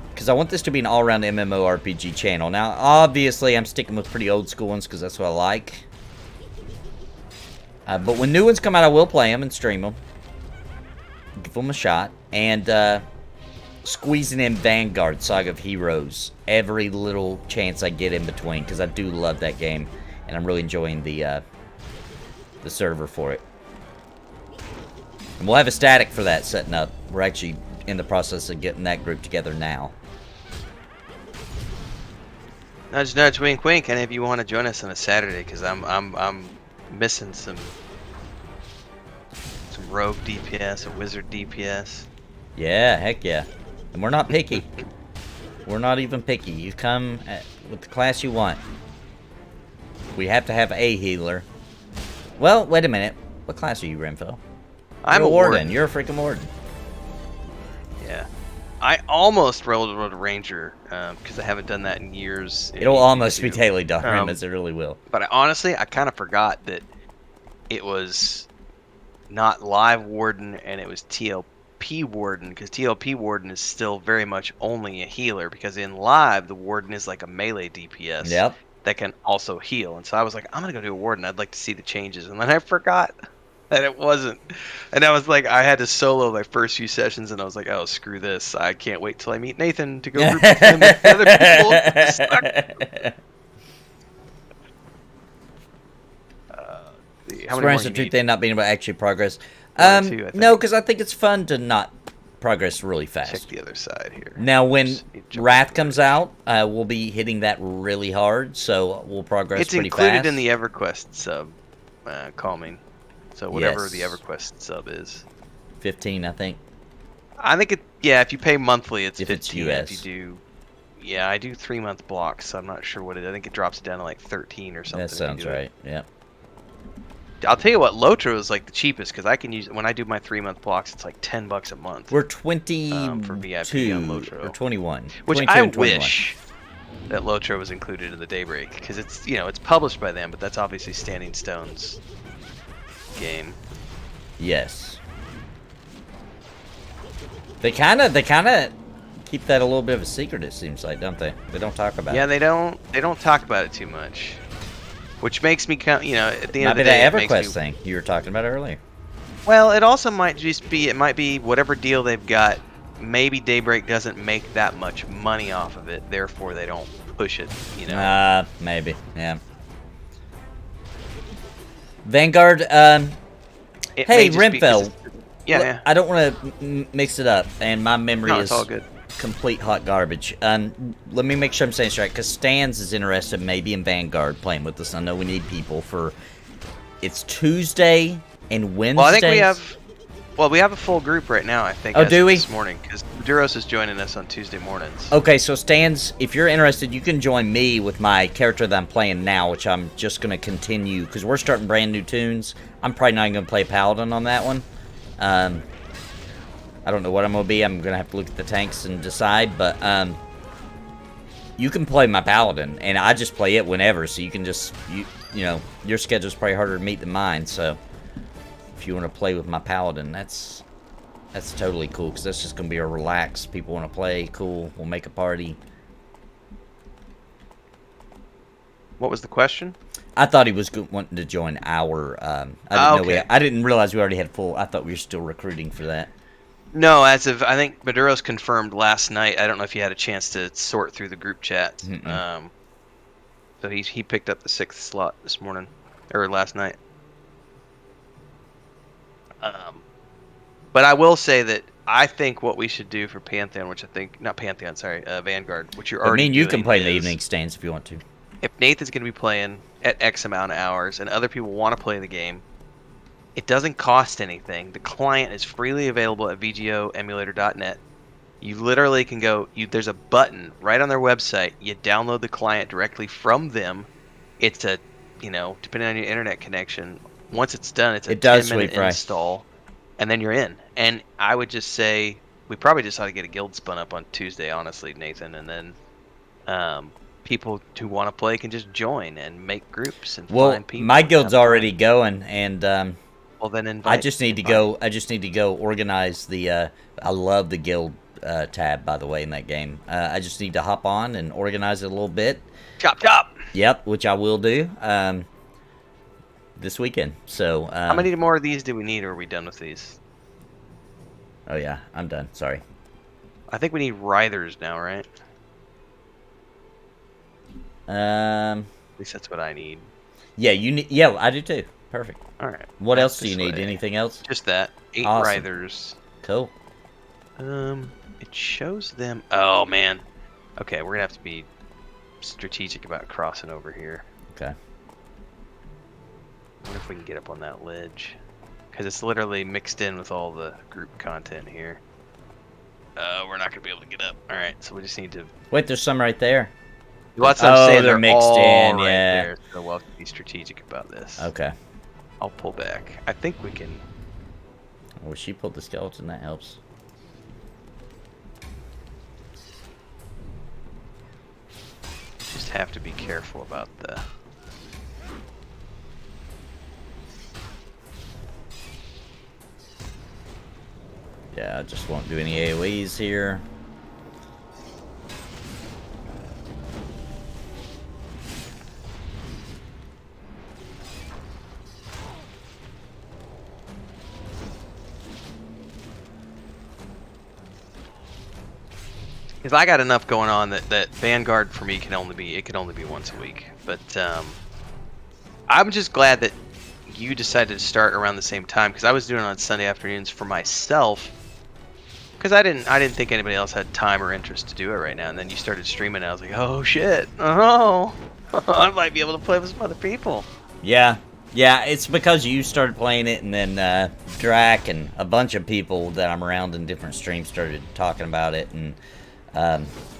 because I want this to be an all-around MMORPG channel. Now, obviously, I'm sticking with pretty old school ones because that's what I like. But when new ones come out, I will play them and stream them. Give them a shot. And squeezing in Vanguard, Saga of Heroes, every little chance I get in between, because I do love that game. And I'm really enjoying the server for it. And we'll have a static for that setting up. We're actually in the process of getting that group together now. Nudge, nudge, wink, wink. And if you want to join us on a Saturday, because I'm missing some rogue DPS, a wizard DPS. Yeah, heck yeah. And we're not picky. We're not even picky. You come with the class you want. We have to have a healer. Well, wait a minute. What class are you, Renfail? I'm You're a warden. You're a freaking warden. Yeah. I almost rolled a ranger because I haven't done that in years. It'll almost be TLE as it really will. But I kind of forgot that it was not live warden and it was TLP warden, because TLP warden is still very much only a healer, because in live the warden is like a melee DPS that can also heal. And so I was like, I'm gonna go do a warden. I'd like to see the changes, and then I forgot that it wasn't. And I was like, I had to solo my first few sessions, and I was like, oh, screw this. I can't wait till I meet Nathan to go group with him with other people. How many more you need? They're not being able to actually progress. Two, no, because I think it's fun to not progress really fast. Check the other side here. Now, when Wrath comes out, we'll be hitting that really hard, so we'll progress pretty fast. It's included in the EverQuest sub calming. So whatever the EverQuest sub is. 15, I think. I think it. Yeah, if you pay monthly, it's 15. It's US. If you do, yeah, I do 3-month blocks, so I'm not sure what it. I think it drops it down to like 13 or something. That sounds right. Yeah. I'll tell you what, Lotro is like the cheapest, because I can use, when I do my 3-month blocks, it's like $10 a month. We're 22 for VIP on Lotro, or 21. Which 22 I and 21. wish that Lotro was included in the Daybreak, because it's it's published by them, but that's obviously Standing Stone's game. Yes. They kind of keep that a little bit of a secret, it seems like, don't they? They don't talk about it. Yeah, they don't talk about it too much. Which makes me count, at the end of the day, day, that EverQuest thing you were talking about earlier. Well, it also might just be, it might be whatever deal they've got. Maybe Daybreak doesn't make that much money off of it, therefore they don't push it, Maybe, yeah. Vanguard, hey, Renfail. Yeah. I don't want to mix it up, and my memory is all good. Complete hot garbage. Let me make sure I'm saying this right, because Stans is interested maybe in Vanguard playing with us. I know we need people for. It's Tuesday and Wednesday. Well, I think we have a full group right now. I think. Oh, do we? This morning, because Maduros is joining us on Tuesday mornings. Okay, so Stans, if you're interested, you can join me with my character that I'm playing now, which I'm just going to continue because we're starting brand new tunes. I'm probably not going to play Paladin on that one. I don't know what I'm going to be. I'm going to have to look at the tanks and decide, but you can play my Paladin, and I just play it whenever, so you can just, your schedule's probably harder to meet than mine, so if you want to play with my Paladin, that's totally cool, because that's just going to be a relaxed, people want to play, cool, we'll make a party. What was the question? I thought he was wanting to join our, I didn't realize we already had full, I thought we were still recruiting for that. No, I think Maduros confirmed last night. I don't know if you had a chance to sort through the group chat. So he picked up the 6th slot this morning, or last night. But I will say that I think what we should do for Pantheon, Vanguard, which you're already doing. You can play in the evening stands if you want to. If Nathan's going to be playing at X amount of hours and other people want to play the game, it doesn't cost anything. The client is freely available at vgoemulator.net. You literally can go, there's a button right on their website. You download the client directly from them. It's a, depending on your internet connection, once it's done, it's a 10-minute install, and then you're in. And I would just say, we probably just ought to get a guild spun up on Tuesday, honestly, Nathan, and then people who want to play can just join and make groups and find people. My guild's already going, and well, then invite. I just need to go organize the. I love the guild tab, by the way, in that game. I just need to hop on and organize it a little bit. Chop chop. Yep, which I will do this weekend. So. How many more of these do we need, or are we done with these? Oh yeah, I'm done. Sorry. I think we need Writhers now, right? At least that's what I need. Yeah, you need. Yeah, I do too. Perfect. All right. What else do you need? Anything else? Just that. 8 awesome. Writhers. Cool. It shows them. Oh man. Okay, we're gonna have to be strategic about crossing over here. Okay. wonder if we can get up on that ledge. Because it's literally mixed in with all the group content here. We're not going to be able to get up. Alright, so we just need to... Wait, there's some right there. Well, that's what I'm saying. they're mixed all in, right yeah. there, so we'll have to be strategic about this. Okay. I'll pull back. I think we can... Well, she pulled the skeleton, that helps. Just have to be careful about the... Yeah, I just won't do any AoEs here. Because I got enough going on that Vanguard for me can only be once a week. But I'm just glad that you decided to start around the same time, because I was doing it on Sunday afternoons for myself. Because I didn't think anybody else had time or interest to do it right now, and then you started streaming, and I was like, oh shit, oh, I might be able to play with some other people. Yeah, it's because you started playing it, and then Drac and a bunch of people that I'm around in different streams started talking about it, and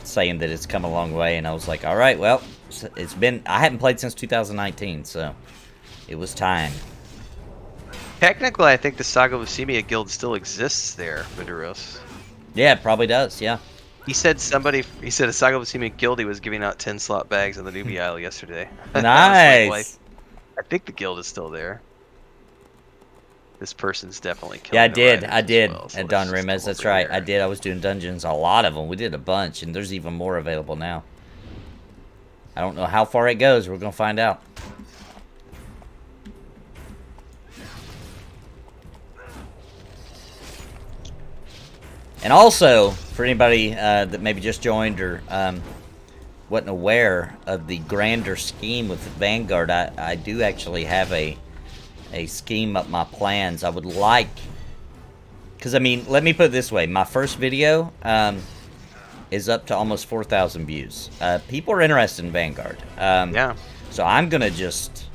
saying that it's come a long way, and I was like, all right, well, I haven't played since 2019, so it was time. Technically, I think the Saga of Lucimia guild still exists there, Vidaros. Yeah, it probably does, yeah. He said a Saga of Lucimia guild, he was giving out 10 slot bags on the newbie aisle yesterday. Nice! I think the guild is still there. This person's definitely killing. Yeah, I did. Well, so at Don Remez, that's right. I did. I was doing dungeons, a lot of them. We did a bunch, and there's even more available now. I don't know how far it goes. We're going to find out. And also, for anybody that maybe just joined or wasn't aware of the grander scheme with Vanguard, I do actually have a scheme up my plans. I would like, because I mean, let me put it this way: my first video is up to almost 4,000 views. People are interested in Vanguard. Yeah. So I'm gonna just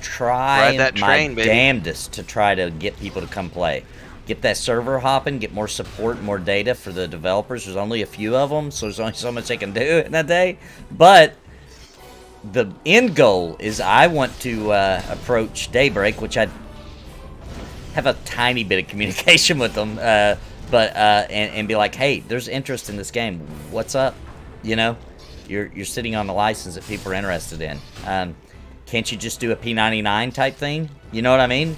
try that train, my damnedest to try to get people to come play. Get that server hopping, get more support, more data for the developers. There's only a few of them, so there's only so much they can do in a day. But the end goal is I want to approach Daybreak, which I have a tiny bit of communication with them, and be like, hey, there's interest in this game. What's up? You know, you're sitting on the license that people are interested in. Can't you just do a P99 type thing? You know what I mean?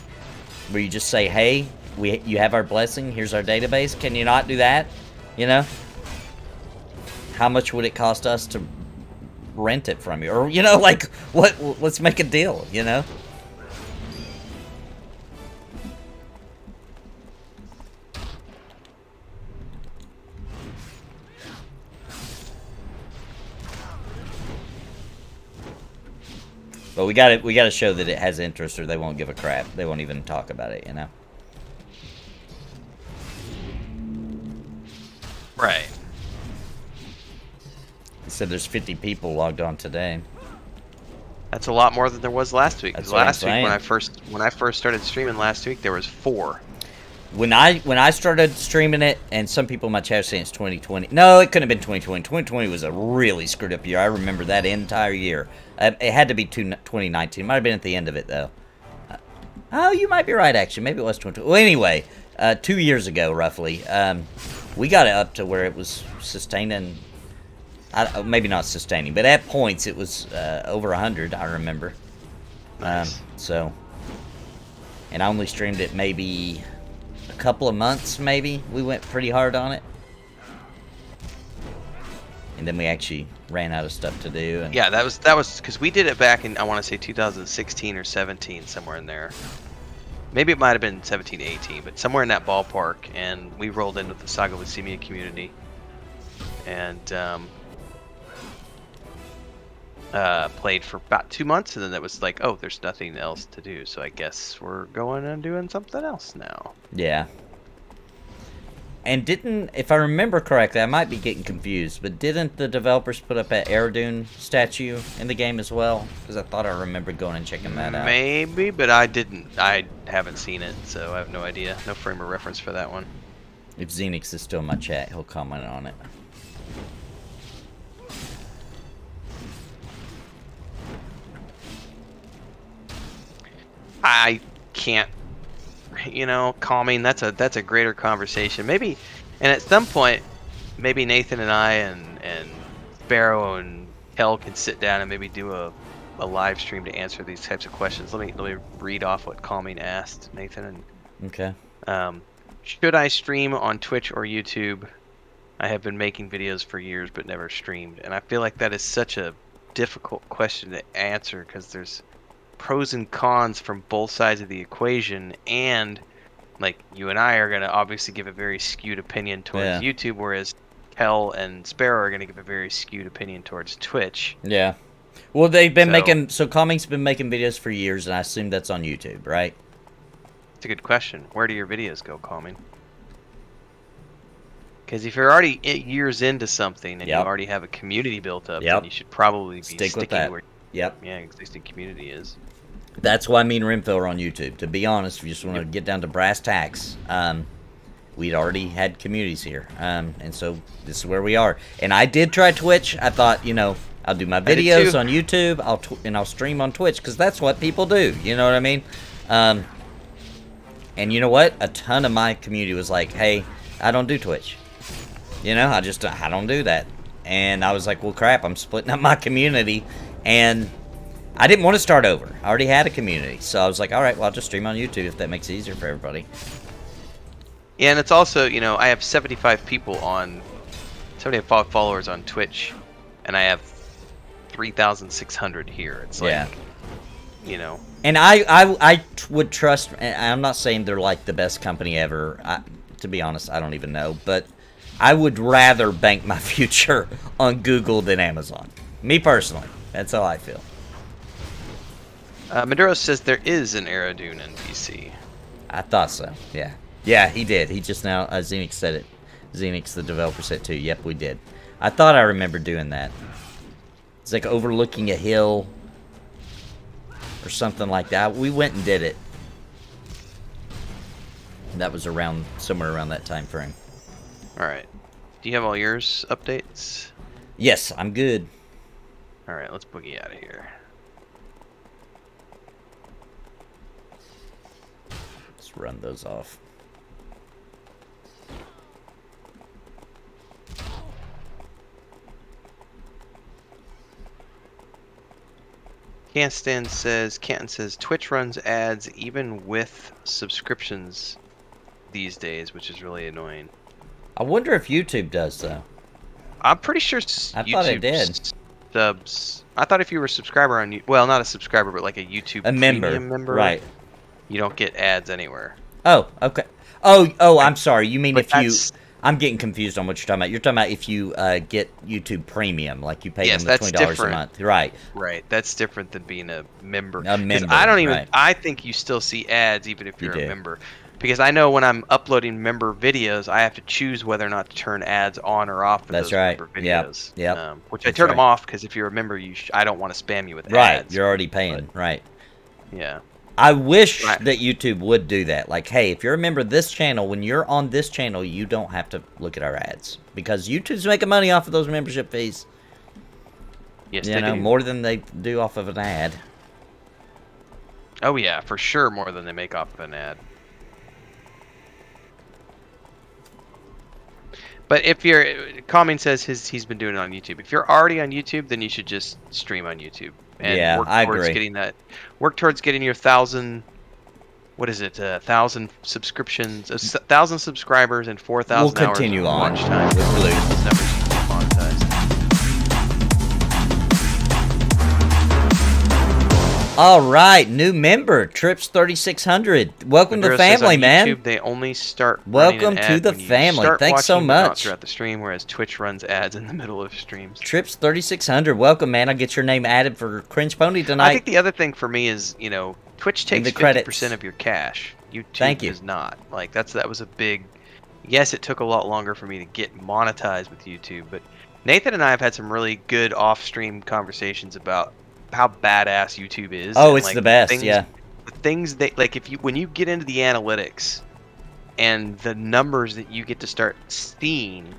Where you just say, hey, you have our blessing. Here's our database. Can you not do that? You know? How much would it cost us to rent it from you? Or, you know, like, what? Let's make a deal, you know? But we got to show that it has interest, or they won't give a crap. They won't even talk about it, you know? Right. He said there's 50 people logged on today. That's a lot more than there was last week. That's Last what I'm week when I first started streaming last week, there was 4. When I started streaming it, and some people in my chat are saying it's 2020. No, it couldn't have been 2020. 2020 was a really screwed up year. I remember that entire year. It had to be 2019. Might have been at the end of it, though. Oh, you might be right, actually. Maybe it was 2020. Well, anyway, 2 years ago, roughly, we got it up to where it was sustaining. Maybe not sustaining, but at points it was over 100, I remember. Nice. And I only streamed it maybe a couple of months, maybe. We went pretty hard on it. And then we actually ran out of stuff to do. And Yeah, that was because we did it back in, I want to say 2016 or 17, somewhere in there. Maybe it might have been 17, 18, but somewhere in that ballpark. And we rolled in with the Saga Lucimia community, and played for about 2 months, and then it was like, oh, there's nothing else to do, so I guess we're going and doing something else now. Yeah. And didn't, if I remember correctly, I might be getting confused, but didn't the developers put up an Aerodune statue in the game as well? Because I thought I remembered going and checking that out. Maybe, but I didn't. I haven't seen it, so I have no idea. No frame of reference for that one. If Xenix is still in my chat, he'll comment on it. I can't, calming, that's a greater conversation. Maybe, and at some point, maybe Nathan and I and Sparrow and Kel can sit down and maybe do a live stream to answer these types of questions. Let me read off what calming asked, Nathan. Okay. Should I stream on Twitch or YouTube? I have been making videos for years but never streamed. And I feel like that is such a difficult question to answer because there's pros and cons from both sides of the equation, and like you and I are going to obviously give a very skewed opinion towards YouTube, whereas Kel and Sparrow are going to give a very skewed opinion towards Twitch. Yeah. Well, they've been making, so Calming's been making videos for years, and I assume that's on YouTube, right? It's a good question. Where do your videos go, Calming? Because if you're already years into something and you already have a community built up, then you should probably be sticking where existing community is. That's why me and Renfail are on YouTube. To be honest, if you just want to get down to brass tacks, we'd already had communities here. And so this is where we are. And I did try Twitch. I thought, I'll do my videos on YouTube, I'll stream on Twitch, because that's what people do. You know what I mean? And you know what? A ton of my community was like, hey, I don't do Twitch. I don't do that. And I was like, well, crap, I'm splitting up my community. And I didn't want to start over. I already had a community. So I was like, all right, well, I'll just stream on YouTube if that makes it easier for everybody. Yeah, and it's also, I have 75 followers on Twitch, and I have 3,600 here. It's like, And I would trust, and I'm not saying they're like the best company ever. To be honest, I don't even know. But I would rather bank my future on Google than Amazon. Me personally. That's how I feel. Maduro says there is an Aerodune NPC. I thought so, yeah. Yeah, he did. He just now, Xenix said it. Xenix, the developer, said too. Yep, we did. I thought I remembered doing that. It's like overlooking a hill or something like that. We went and did it. And that was somewhere around that time frame. All right. Do you have all yours updates? Yes, I'm good. All right, let's boogie out of here. Let's run those off. Canton says Twitch runs ads even with subscriptions these days, which is really annoying. I wonder if YouTube does though. I'm pretty sure I thought it did. Subs. I thought if you were a subscriber on, well, not a subscriber, but like a YouTube premium member, right? You don't get ads anywhere. Oh, okay. Oh, I'm sorry. You mean if you? I'm getting confused on what you're talking about. You're talking about if you get YouTube Premium, like you pay them the $20 a month, right? Right. That's different than being a member. A member. I don't even. Right. I think you still see ads even if you're a member, because I know when I'm uploading member videos, I have to choose whether or not to turn ads on or off. For That's those right. Member videos. Yep. Which I turn them off because if you're a member, I don't want to spam you with ads. Right. You're already paying. Right. Yeah. I wish that YouTube would do that. Like, hey, if you're a member of this channel, when you're on this channel, you don't have to look at our ads. Because YouTube's making money off of those membership fees. Yes, they do. More than they do off of an ad. Oh, yeah, for sure more than they make off of an ad. But if you're, Calming says he's been doing it on YouTube. If you're already on YouTube, then you should just stream on YouTube. And work towards getting your 1,000. What is it? 1,000 subscriptions, 1,000 subscribers, and 4,000 hours. We'll continue on watch time. with Blue. Those numbers should be monetized. All right, new member, Trips 3600. Welcome to the family, man. YouTube, they only start. Welcome to the family. Thanks so much. Throughout the stream, whereas Twitch runs ads in the middle of streams. Trips 3600. Welcome, man. I'll get your name added for Cringe Pony tonight. I think the other thing for me is, Twitch takes 50% of your cash. YouTube does not. Like that was a big yes, it took a lot longer for me to get monetized with YouTube, but Nathan and I have had some really good off-stream conversations about how badass YouTube is. Oh, and, it's like, the best, things, yeah. The things that, like, when you get into the analytics and the numbers that you get to start seeing,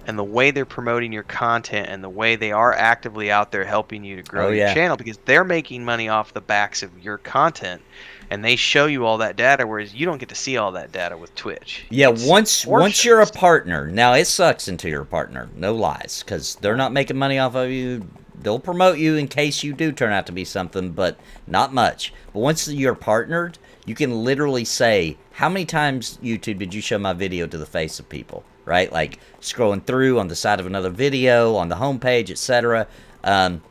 and the way they're promoting your content, and the way they are actively out there helping you to grow your channel, because they're making money off the backs of your content, and they show you all that data, whereas you don't get to see all that data with Twitch. Yeah, once you're a partner, now it sucks until you're a partner, no lies, because they're not making money off of you. They'll promote you in case you do turn out to be something, but not much. But once you're partnered, you can literally say, how many times, YouTube, did you show my video to the face of people, right? Like scrolling through on the side of another video, on the homepage, etc. And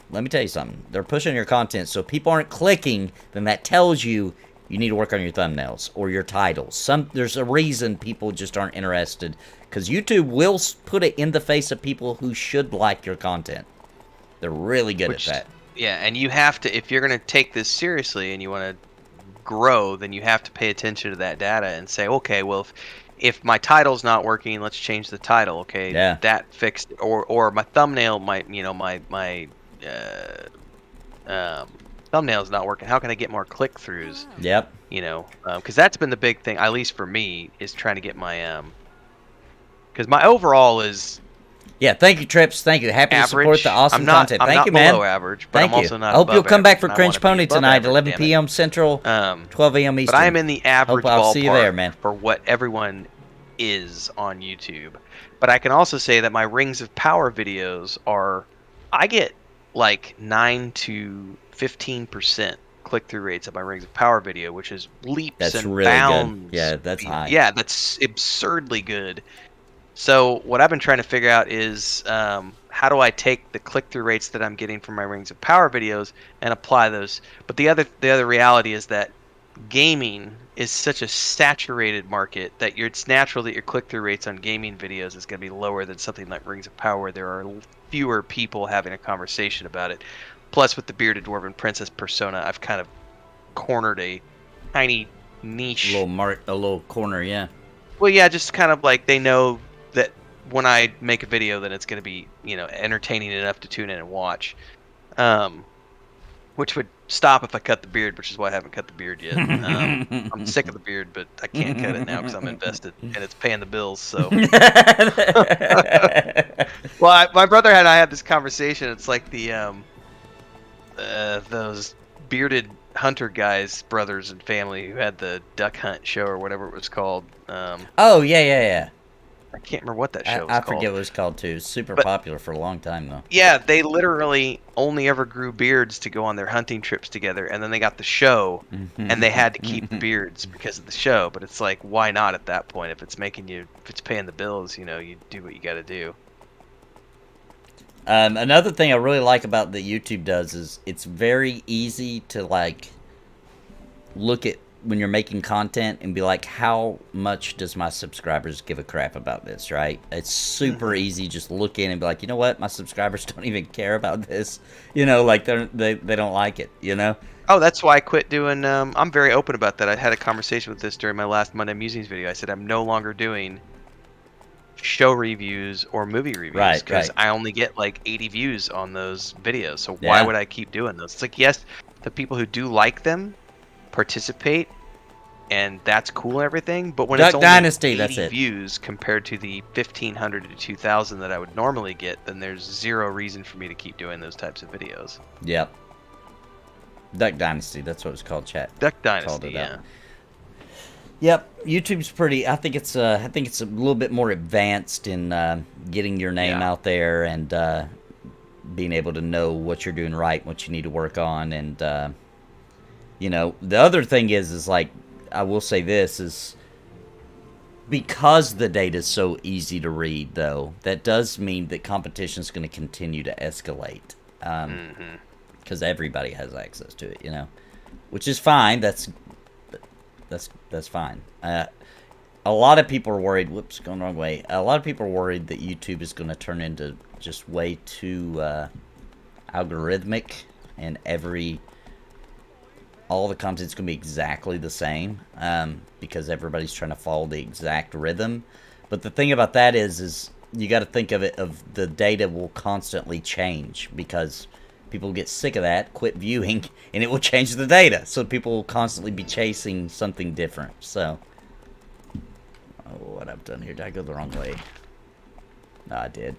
let me tell you something. They're pushing your content, so if people aren't clicking, then that tells you you need to work on your thumbnails or your titles. There's a reason people just aren't interested, because YouTube will put it in the face of people who should like your content. They're really good at that. Yeah, and you have to, if you're going to take this seriously and you want to grow, then you have to pay attention to that data and say, okay, well, if my title's not working, let's change the title. Okay, yeah, that fixed, or my thumbnail, my thumbnail's not working. How can I get more click-throughs? Yep. You know, because that's been the big thing, at least for me, is trying to get my because my overall is. Yeah, thank you, Trips. Thank you. Happy average. to support the awesome content. Thank you, man. I'm not below average, but Thank I'm you. also not I hope you'll come back for average, Cringe Pony tonight, 11 p.m. Central, 12 a.m. Eastern. But I am in the average I'll ballpark see you there, man. for what everyone is on YouTube. But I can also say that my Rings of Power videos are, I get like 9 to 15% click-through rates of my Rings of Power video, which is leaps and really bounds. Good. Yeah, that's high. Yeah, that's absurdly good. So what I've been trying to figure out is how do I take the click-through rates that I'm getting from my Rings of Power videos and apply those? But the other reality is that gaming is such a saturated market that it's natural that your click-through rates on gaming videos is going to be lower than something like Rings of Power, where there are fewer people having a conversation about it. Plus, with the bearded dwarven princess persona, I've kind of cornered a tiny niche. A little corner, yeah. Well, yeah, just kind of like they know that when I make a video, then it's going to be, you know, entertaining enough to tune in and watch. Which would stop if I cut the beard, which is why I haven't cut the beard yet. I'm sick of the beard, but I can't cut it now because I'm invested and it's paying the bills. So, well, my brother and I had this conversation. It's like the those bearded hunter guys, brothers and family, who had the duck hunt show or whatever it was called. Oh yeah. I can't remember what that show was called. I forget what it was called too. It's super popular for a long time though. Yeah, they literally only ever grew beards to go on their hunting trips together, and then they got the show, and they had to keep the beards because of the show. But it's like, why not at that point? If it's paying the bills, you know, you do what you got to do. Another thing I really like about that YouTube does is it's very easy to like look at when you're making content and be like, how much does my subscribers give a crap about this, right? It's super easy just look in and be like, you know what, my subscribers don't even care about this, you know, like they don't like it, you know. Oh, that's why I quit doing I'm very open about that. I had a conversation with this during my last Monday Musings video. I said I'm no longer doing show reviews or movie reviews because I only get like 80 views on those videos, so why would I keep doing those? It's like, yes, the people who do like them participate, and that's cool and everything, but when Duck it's only Dynasty, 80 that's it. views compared to the 1,500 to 2,000 that I would normally get, then there's zero reason for me to keep doing those types of videos. Yep. Duck Dynasty, that's what it's called, chat. Duck Dynasty, yeah. Yep, YouTube's pretty. I think it's a little bit more advanced in getting your name out there and being able to know what you're doing right, what you need to work on, and you know, the other thing is like, I will say this is, because the data is so easy to read, though, that does mean that competition is going to continue to escalate, because everybody has access to it, you know, which is fine. That's fine. A lot of people are worried. Whoops, going the wrong way. A lot of people are worried that YouTube is going to turn into just way too algorithmic, and all the content's going to be exactly the same because everybody's trying to follow the exact rhythm. But the thing about that is you got to think of it of the data will constantly change because people get sick of that, quit viewing, and it will change the data. So people will constantly be chasing something different. So, what I've done here, did I go the wrong way? No, I did.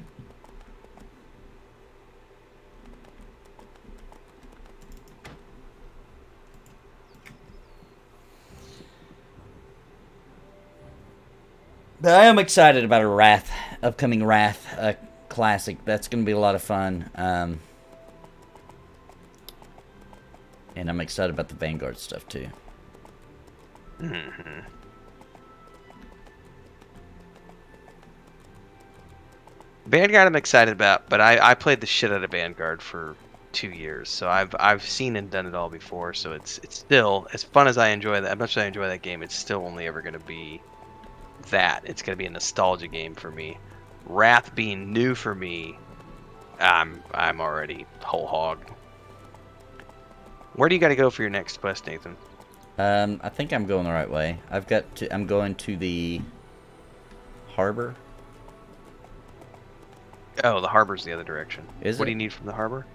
But I am excited about a upcoming Wrath Classic. That's going to be a lot of fun. And I'm excited about the Vanguard stuff, too. Mm-hmm. Vanguard I'm excited about, but I played the shit out of Vanguard for 2 years, so I've seen and done it all before, so it's still, as fun as I enjoy that, as much as I enjoy that game, it's still only ever going to be that. It's going to be a nostalgia game for me. Wrath being new for me, I'm already whole hog. Where do you got to go for your next quest, Nathan? I think I'm going the right way. I'm going to the harbor. Oh, the harbor's the other direction. Is what it? do you need from the harbor?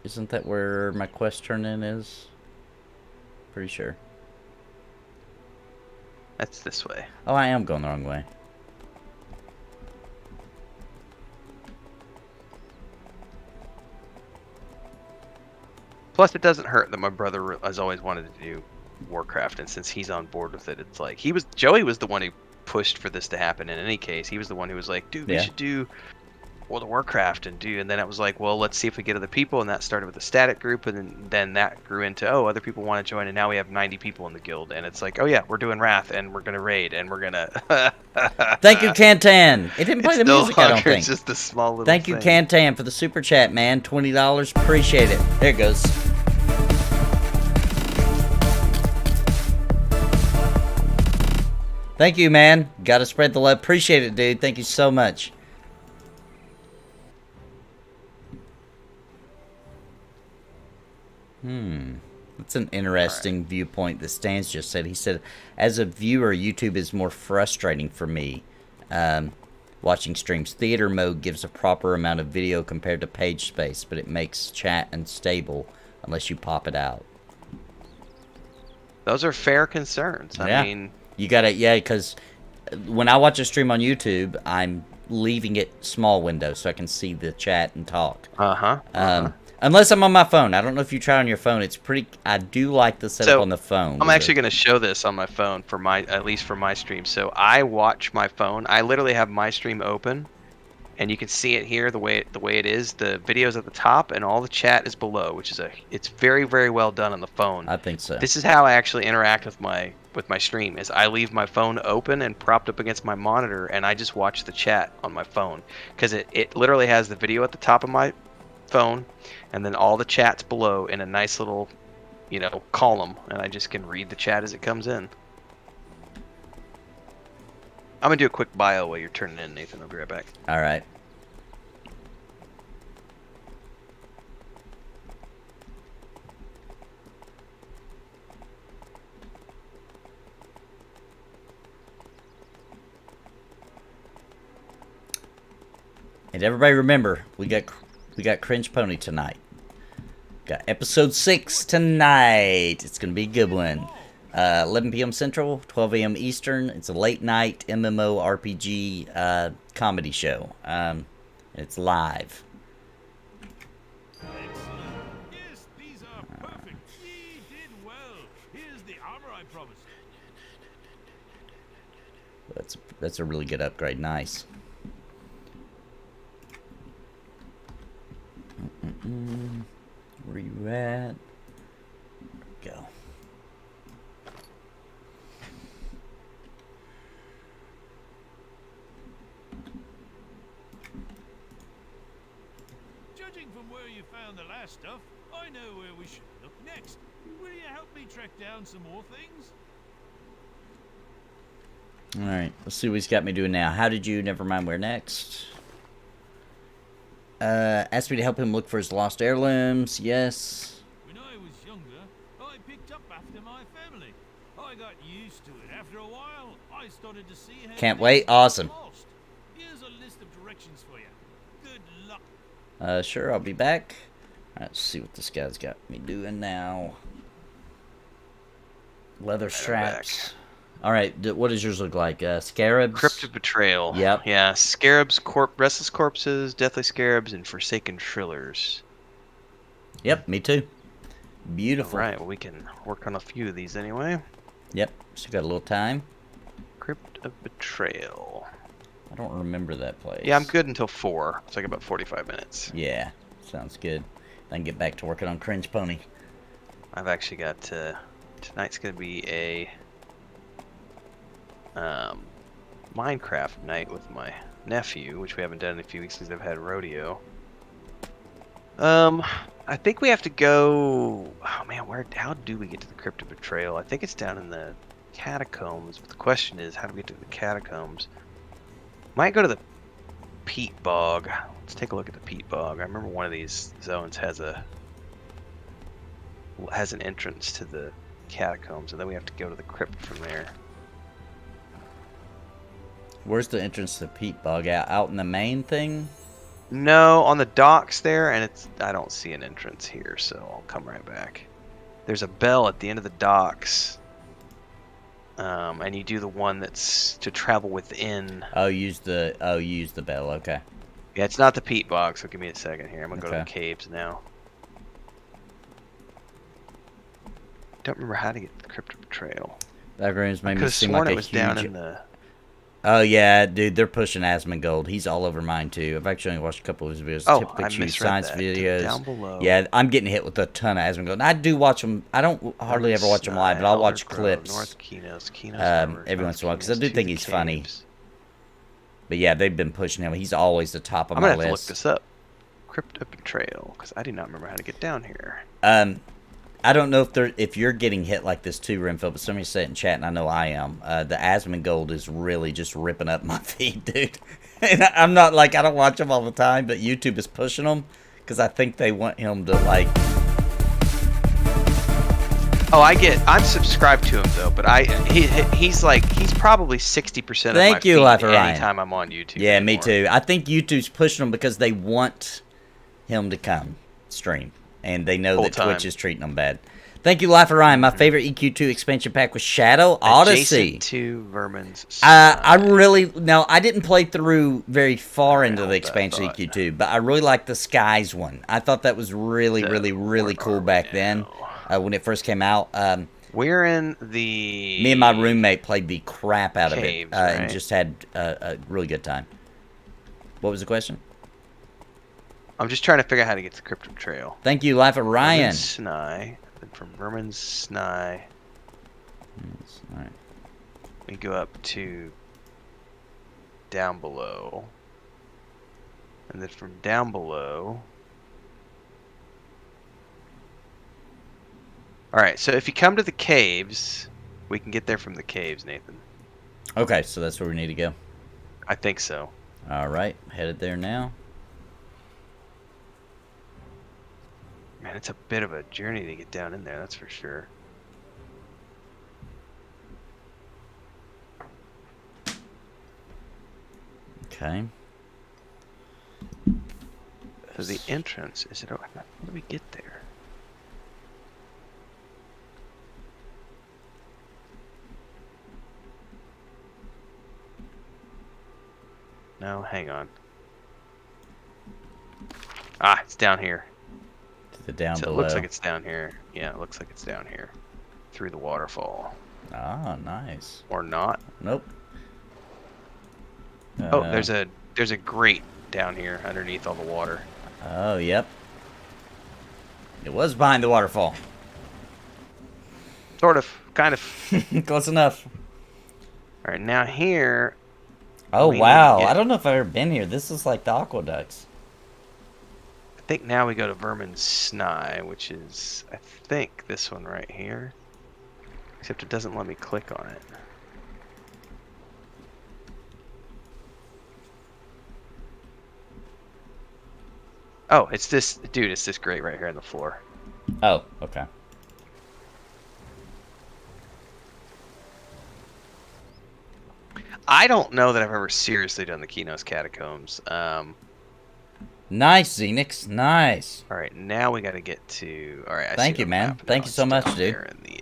Isn't that where my quest turn in is? Pretty sure. That's this way. Oh, I am going the wrong way. Plus, it doesn't hurt that my brother has always wanted to do Warcraft, and since he's on board with it, it's like Joey was the one who pushed for this to happen. In any case, he was the one who was like, "Dude, we should do World of Warcraft and then it was like, well, let's see if we get other people," and that started with the static group, and then that grew into, oh, other people want to join, and now we have 90 people in the guild, and it's like, oh yeah, we're doing Wrath, and we're gonna raid, and we're gonna. Thank you, Cantan. It didn't play the music, I don't think. It's just a small little. Thank you, Cantan, for the super chat, man. $20, appreciate it. There it goes. Thank you, man. Gotta spread the love. Appreciate it, dude. Thank you so much. That's an interesting viewpoint that Stans just said. He said, as a viewer, YouTube is more frustrating for me. Watching streams. Theater mode gives a proper amount of video compared to page space, but it makes chat unstable unless you pop it out. Those are fair concerns. I mean, you gotta, because when I watch a stream on YouTube, I'm leaving it small window so I can see the chat and talk. Unless I'm on my phone. I don't know if you try on your phone. It's pretty. I do like the setup on the phone. I'm actually going to show this on my phone for at least for my stream. So I watch my phone. I literally have my stream open, and you can see it here the way it is. The video's at the top, and all the chat is below, which is it's very, very well done on the phone. I think so. This is how I actually interact with my stream. Is I leave my phone open and propped up against my monitor, and I just watch the chat on my phone because it literally has the video at the top of my phone, and then all the chats below in a nice little, column, and I just can read the chat as it comes in. I'm gonna do a quick bio while you're turning in, Nathan. I'll be right back. All right. And everybody remember, we got Cringe Pony tonight. Got episode 6 tonight. It's gonna be a good one. 11 p.m. Central, 12 a.m. Eastern. It's a late night MMORPG comedy show. It's live. Excellent. Yes, these are perfect. Ye did well. Here's the armor I promised. That's a really good upgrade. Nice. Where you at? Go. Judging from where you found the last stuff, I know where we should look next. Will you help me track down some more things? Alright, let's see what he's got me doing now. How did you? Never mind, where next? Asked me to help him look for his lost heirlooms. Yes. When I was younger, I picked after my family. I got used to it. After a while, I started to see how Can't things wait. got Awesome. lost. Here's a list of directions for you. Good luck. Sure, I'll be back. Let's see what this guy's got me doing now. Leather straps. All right, what does yours look like? Scarabs? Cryptic Betrayal. Yep. Yeah, Scarabs, Restless Corpses, Deathly Scarabs, and Forsaken Trillers. Yep, me too. Beautiful. All right, well, we can work on a few of these anyway. Yep, still got a little time. Crypt of Betrayal. I don't remember that place. Yeah, I'm good until 4. It's like about 45 minutes. Yeah, sounds good. Then get back to working on Cringe Pony. I've actually got tonight's going to be a Minecraft night with my nephew, which we haven't done in a few weeks because I've had rodeo. I think we have to go. Oh man, how do we get to the Crypt of Betrayal? I think it's down in the catacombs. But the question is, how do we get to the catacombs? Might go to the peat bog. Let's take a look at the peat bog. I remember one of these zones has an entrance to the catacombs, and then we have to go to the crypt from there. Where's the entrance to the peat bog? Out in the main thing? No, on the docks there, and I don't see an entrance here, so I'll come right back. There's a bell at the end of the docks, and you do the one that's to travel within. Oh, use the bell. Okay. Yeah, it's not the peat bog, so give me a second here. I'm gonna go to the Okay. caves now. Don't remember how to get to the Crypt of Betrayal. That room's made I me could have seem sworn like it a was huge... down in the. Oh yeah, dude, they're pushing Asmongold. He's all over mine too. I've actually only watched a couple of his videos. Oh, Typically I choose misread science that. videos. Down below. Yeah, I'm getting hit with a ton of Asmongold. And I do watch them. I don't hardly ever watch them live, but I'll watch clips North Kinos, every once in a while because I do think he's funny. But yeah, they've been pushing him. He's always the top of I'm my gonna have to look list. this up. Crypt of Betrayal, because I do not remember how to get down here. I don't know if you're getting hit like this too, Renfail, but somebody said it in chat, and I know I am. The Asmongold is really just ripping up my feed, dude. And I'm not like, I don't watch them all the time, but YouTube is pushing them because I think they want him to like. Oh, I'm subscribed to him though, but he's probably 60% of my Thank you, feed Life of Ryan. anytime I'm on YouTube. Yeah, me anymore. too. I think YouTube's pushing him because they want him to come stream. And they know that Twitch is treating them bad. Thank you, Life of Ryan. My favorite EQ2 expansion pack was Shadow Odyssey. Adjacent to Vermin's I didn't play through very far into the expansion of EQ2, but I really liked the Skies one. I thought that was really cool back then when it first came out. We're in the... Me and my roommate played the crap out caves, of it and just had a really good time. What was the question? I'm just trying to figure out how to get to Crypt of Betrayal. Thank you, Life of Ryan. Vermin's Snai. Then from Vermin's Snai, Alright. we go up to down below. And then from down below... Alright, so if you come to the caves, we can get there from the caves, Nathan. Okay, so that's where we need to go. I think so. Alright, headed there now. Man, it's a bit of a journey to get down in there, that's for sure. Okay. So the entrance, is it... How do we get there? No, hang on. Ah, it's down here. The down So below. it looks like it's down here. Yeah, it looks like it's down here. Through the waterfall. Ah, nice. Or not. Nope. Oh, there's a grate down here underneath all the water. Oh, yep. It was behind the waterfall. Sort of. Kind of. Close enough. Alright, now here... Oh, we need wow. to get- I don't know if I've ever been here. This is like the aqueducts. I think now we go to Vermin's Snai, which is, I think, this one right here. Except it doesn't let me click on it. Oh, it's this, dude, it's this grate right here on the floor. Oh, okay. I don't know that I've ever seriously done the Keynos Catacombs. Nice, Xenix. Nice. All right, now we got to get to. All right, I Thank see you, the man. map Thank now. you so It's much, down dude. there in the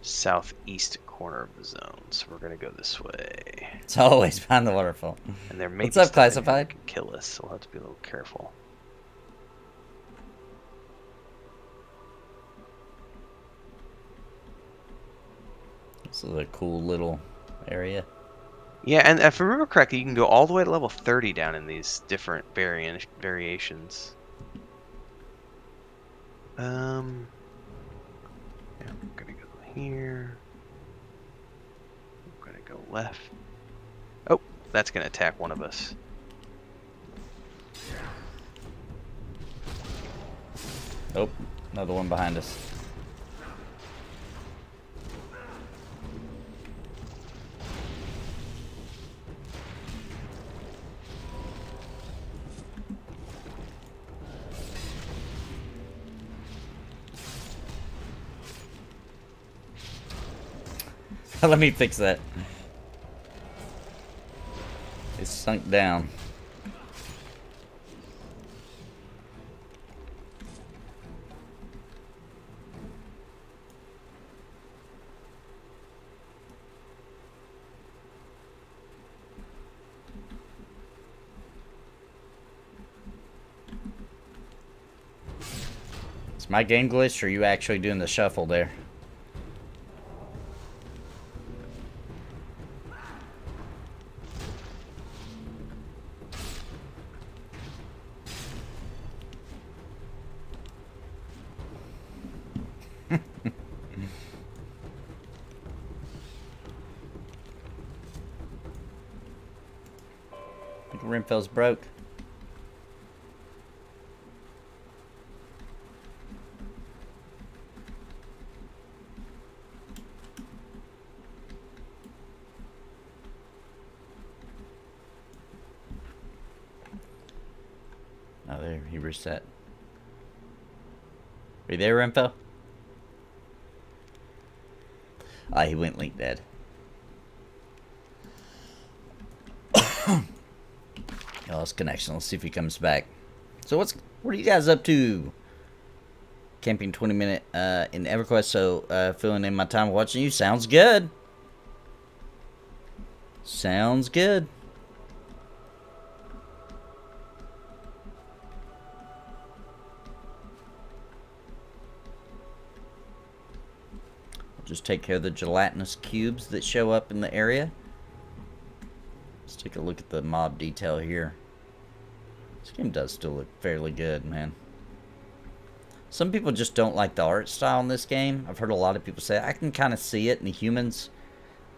southeast corner of the zone. So we're gonna go this way. It's always behind the waterfall. And there may What's be up, stuff in here that Classified? can kill us, so we'll have to be a little careful. This is a cool little area. Yeah, and if I remember correctly, you can go all the way to level 30 down in these different variations. Yeah, I'm gonna go here. I'm gonna go left. Oh, that's gonna attack one of us. Oh, another one behind us. Let me fix that. It's sunk down. Is my game glitch, or are you actually doing the shuffle there? I think Renfail's broke. Oh, there, he reset. Are you there, Renfail? Ah, he went link dead. He lost connection. Let's see if he comes back. So what are you guys up to? Camping 20-minute in EverQuest, so filling in my time watching you. Sounds good. Sounds good. Just take care of the gelatinous cubes that show up in the area. Let's take a look at the mob detail here. This game does still look fairly good, man. Some people just don't like the art style in this game. I've heard a lot of people say, I can kind of see it in the humans.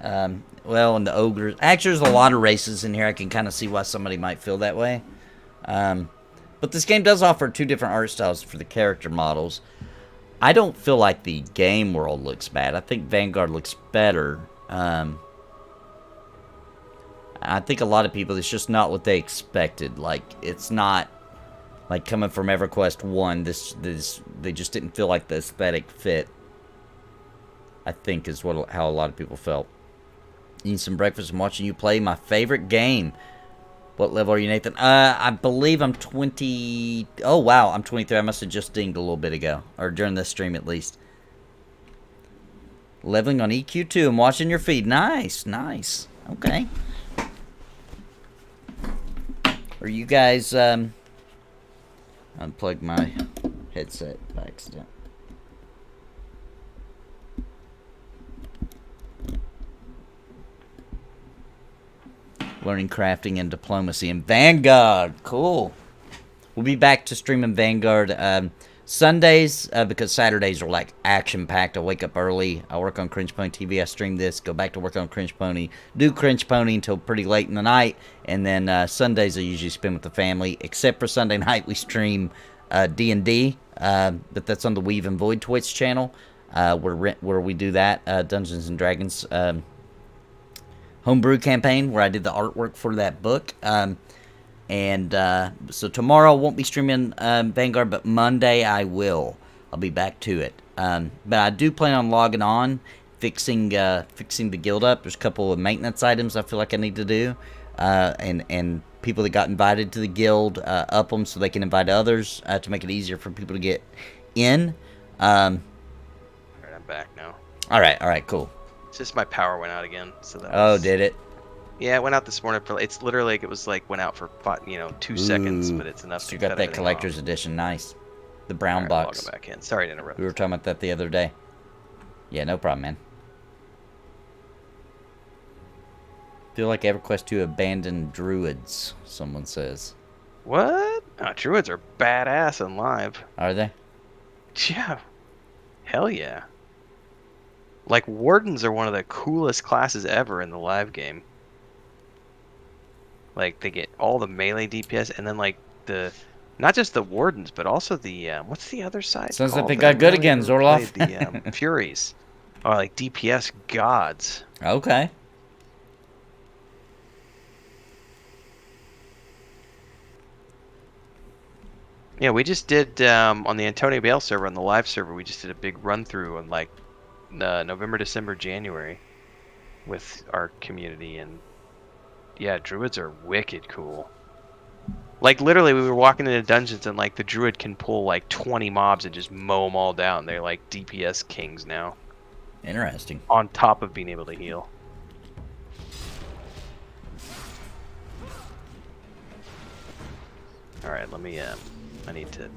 Well, in the ogres. Actually, there's a lot of races in here. I can kind of see why somebody might feel that way. But this game does offer two different art styles for the character models. I don't feel like the game world looks bad. I think Vanguard looks better. I think a lot of people, it's just not what they expected. Like, it's not like coming from EverQuest 1. They just didn't feel like the aesthetic fit. I think is how a lot of people felt. Eating some breakfast and watching you play my favorite game. What level are you, Nathan? I believe I'm 20. Oh, wow. I'm 23. I must have just dinged a little bit ago. Or during this stream, at least. Leveling on EQ2 and watching your feed. Nice. Nice. Okay. Are you guys, unplug my headset by accident. Learning crafting and diplomacy in Vanguard. Cool. We'll be back to streaming Vanguard Sundays because Saturdays are like action-packed. I wake up early. I work on Cringe Pony TV. I stream this. Go back to work on Cringe Pony. Do Cringe Pony until pretty late in the night. And then Sundays I usually spend with the family. Except for Sunday night we stream D&D. But that's on the Weave and Void Twitch channel where we do that. Dungeons and Dragons homebrew campaign where I did the artwork for that book. So tomorrow I won't be streaming Vanguard, but Monday I will. I'll be back to it. But I do plan on logging on fixing the guild up. There's a couple of maintenance items I feel like I need to do, and people that got invited to the guild, up them so they can invite others, to make it easier for people to get in. Alright, I'm back now. Alright, cool. It's just my power went out again. So that Oh, was, did it? Yeah, it went out this morning. It's literally like it was like went out for 2 seconds, but it's enough So to you cut got that everything collector's off. edition, nice. The brown Alright, box. log it back in. Sorry to interrupt. We were talking about that the other day. Yeah, no problem, man. Feel like EverQuest 2 abandoned druids, someone says. What? Oh, druids are badass in live. Are they? Yeah. Hell yeah. Like, wardens are one of the coolest classes ever in the live game. Like, they get all the melee DPS, and then, like, not just the wardens, but also the, what's the other side Sounds like called they that got I good really again, never Zorloff. played? The, Furies. Are, like, DPS gods. Okay. Yeah, we just did, on the Antonio Bale server, on the live server, we just did a big run-through on, like, November, December, January with our community, and yeah, druids are wicked cool. Like, literally, we were walking into dungeons, and, like, the druid can pull, like, 20 mobs and just mow them all down. They're, like, DPS kings now. Interesting. On top of being able to heal. Alright, let me, I need to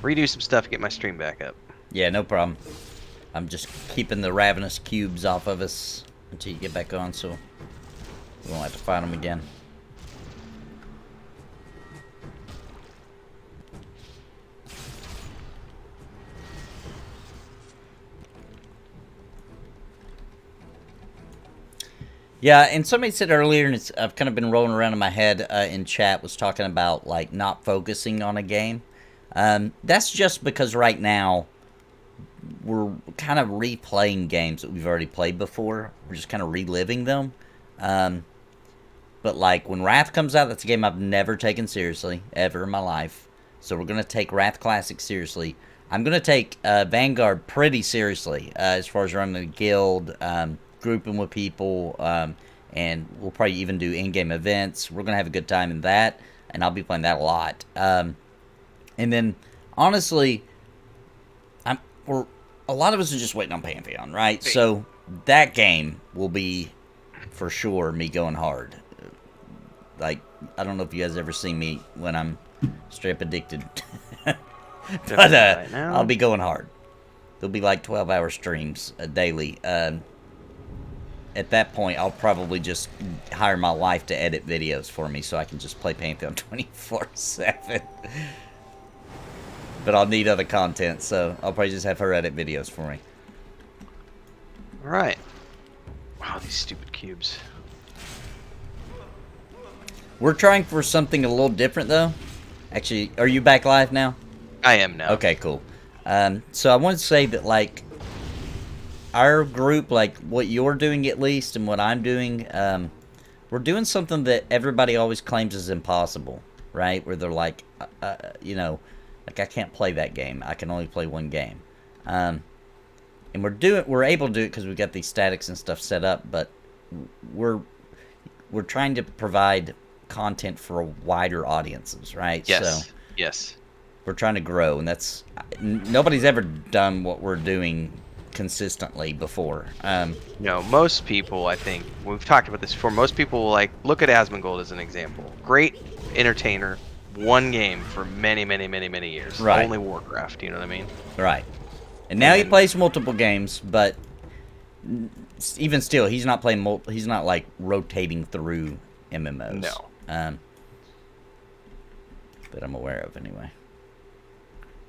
redo some stuff to get my stream back up. Yeah, no problem. I'm just keeping the ravenous cubes off of us until you get back on, so we won't have to fight them again. Yeah, and somebody said earlier, and I've kind of been rolling around in my head in chat, was talking about, like, not focusing on a game. That's just because right now we're kind of replaying games that we've already played before. We're just kind of reliving them. But, like, when Wrath comes out, that's a game I've never taken seriously, ever in my life. So we're going to take Wrath Classic seriously. I'm going to take Vanguard pretty seriously as far as running a guild, grouping with people, and we'll probably even do in-game events. We're going to have a good time in that, and I'll be playing that a lot. And then, honestly, a lot of us are just waiting on Pantheon, right? So that game will be, for sure, me going hard. Like, I don't know if you guys ever seen me when I'm straight up addicted. But Right now. I'll be going hard. There'll be like 12-hour streams daily. At that point, I'll probably just hire my wife to edit videos for me so I can just play Pantheon 24/7. But I'll need other content, so I'll probably just have her edit videos for me. Alright. Wow, these stupid cubes. We're trying for something a little different, though. Actually, are you back live now? I am now. Okay, cool. So I want to say that, like, our group, like what you're doing at least and what I'm doing, we're doing something that everybody always claims is impossible, right? Where they're like, you know, like, I can't play that game. I can only play one game. And we're able to do it because we've got these statics and stuff set up, but we're trying to provide content for wider audiences, right? Yes. So Yes. we're trying to grow, and nobody's ever done what we're doing consistently before. No, most people, I think, we've talked about this before, most people will, like, look at Asmongold as an example. Great entertainer, one game for many, many, many, many years. Right. Only Warcraft, you know what I mean? Right. And now he plays multiple games, but even still, he's not playing he's not, like, rotating through MMOs. No. That I'm aware of, anyway.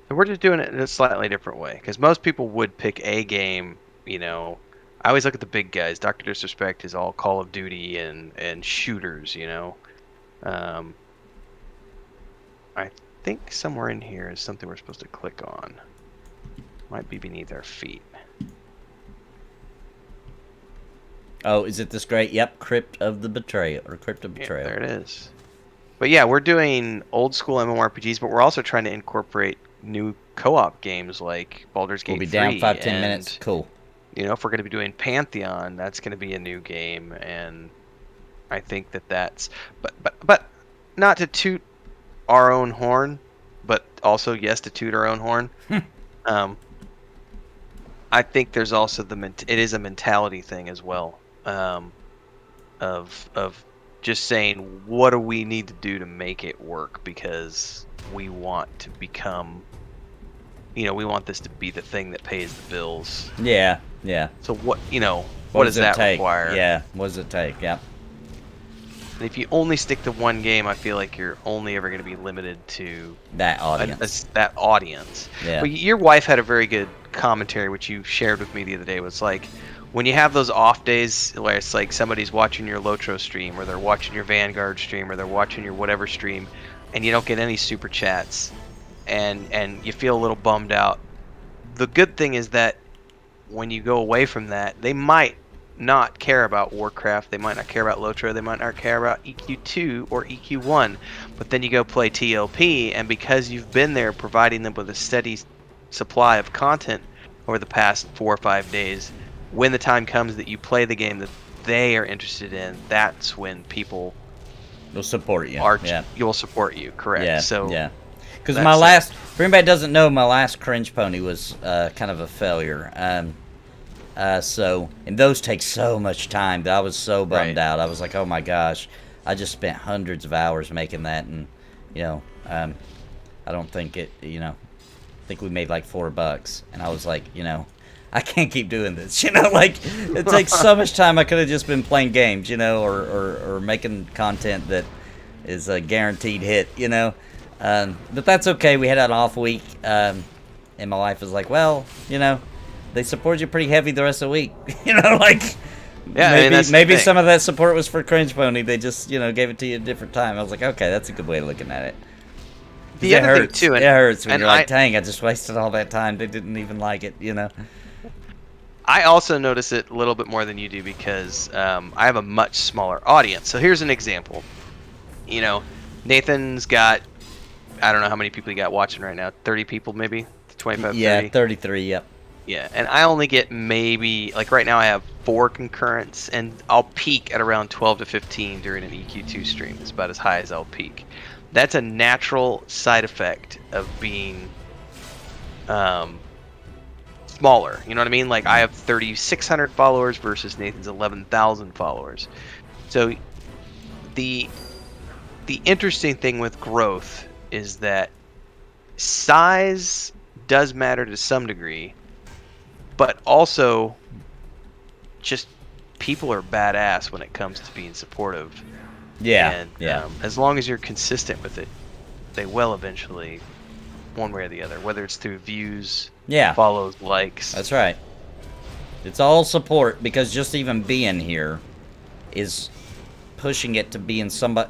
So we're just doing it in a slightly different way, because most people would pick a game, you know. I always look at the big guys. Dr. Disrespect is all Call of Duty and shooters, you know. I think somewhere in here is something we're supposed to click on. Might be beneath our feet. Oh, is it this great? Yep, Crypt of the Betrayal, or Crypt of Yeah, Betrayal. there it is. But yeah, we're doing old school MMORPGs, but we're also trying to incorporate new co-op games like Baldur's Gate 3. We'll be down 5-10 minutes. Cool. You know, if we're going to be doing Pantheon, that's going to be a new game, and I think that's but not to toot our own horn, but also yes to toot our own horn. I think there's also it is a mentality thing as well, of just saying what do we need to do to make it work, because we want to become, you know, we want this to be the thing that pays the bills. Yeah, yeah. So what, you know, what does that require? Yeah, what does it take? Yeah. And if you only stick to one game, I feel like you're only ever going to be limited to that audience. That audience. Yeah. But your wife had a very good commentary, which you shared with me the other day. Was like, when you have those off days where it's like somebody's watching your Lotro stream, or they're watching your Vanguard stream, or they're watching your whatever stream, and you don't get any super chats, and you feel a little bummed out. The good thing is that when you go away from that, they might not care about Warcraft, they might not care about Lotro, they might not care about EQ2 or EQ1, but then you go play TLP, and because you've been there providing them with a steady supply of content over the past 4 or 5 days, when the time comes that you play the game that they are interested in, that's when people will support you. You'll support you, correct? Yeah, so yeah. Because my last, for anybody that doesn't know, my last Cringe Pony was kind of a failure. So, and those take so much time that I was so bummed out. I was like, oh my gosh, I just spent hundreds of hours making that, and, you know, I don't think it, you know, I think we made like $4, and I was like, you know, I can't keep doing this, you know, like, it takes so much time. I could have just been playing games, you know, or making content that is a guaranteed hit, you know, but that's okay. We had an off week, and my wife was like, well, you know, they support you pretty heavy the rest of the week, you know, like, yeah, maybe some of that support was for Cringe Pony. They just, you know, gave it to you at a different time. I was like, okay, that's a good way of looking at it. The other thing too, it hurts when you're like, dang, I just wasted all that time. They didn't even like it, you know. I also notice it a little bit more than you do because I have a much smaller audience. So here's an example. You know, Nathan's got, I don't know how many people he got watching right now, 30 people maybe, 25, yeah, 30? 33, yep. Yeah, and I only get maybe, like right now I have 4 concurrents, and I'll peak at around 12 to 15 during an EQ2 stream. It's about as high as I'll peak. That's a natural side effect of being smaller. You know what I mean? Like I have 3,600 followers versus Nathan's 11,000 followers. So the interesting thing with growth is that size does matter to some degree, but also just people are badass when it comes to being supportive. Yeah, and, yeah. As long as you're consistent with it, they will eventually, one way or the other, whether it's through views, follows, likes. That's right. It's all support, because just even being here is pushing it to be in somebody,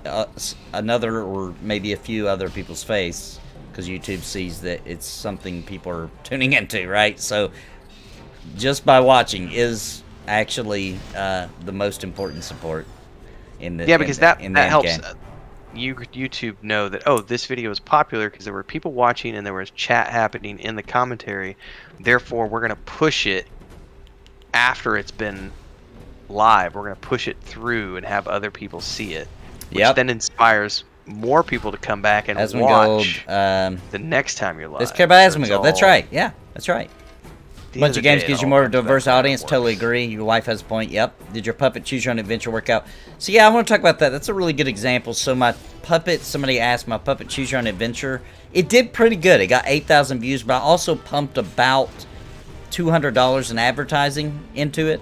another or maybe a few other people's face, because YouTube sees that it's something people are tuning into, right? So just by watching is actually the most important support in the because that helps game. YouTube know that, oh, this video is popular because there were people watching and there was chat happening in the commentary. Therefore, we're going to push it after it's been live. We're going to push it through and have other people see it, which then inspires more people to come back and watch the next time you're live. Let's care about Asmongold. That's right. Yeah, that's right. A bunch of games gives you more of a diverse audience. Totally agree. Your wife has a point. Yep. Did your puppet choose your own adventure work out? So yeah, I want to talk about that. That's a really good example. So my puppet, somebody asked, my puppet choose your own adventure. It did pretty good. It got 8,000 views, but I also pumped about $200 in advertising into it.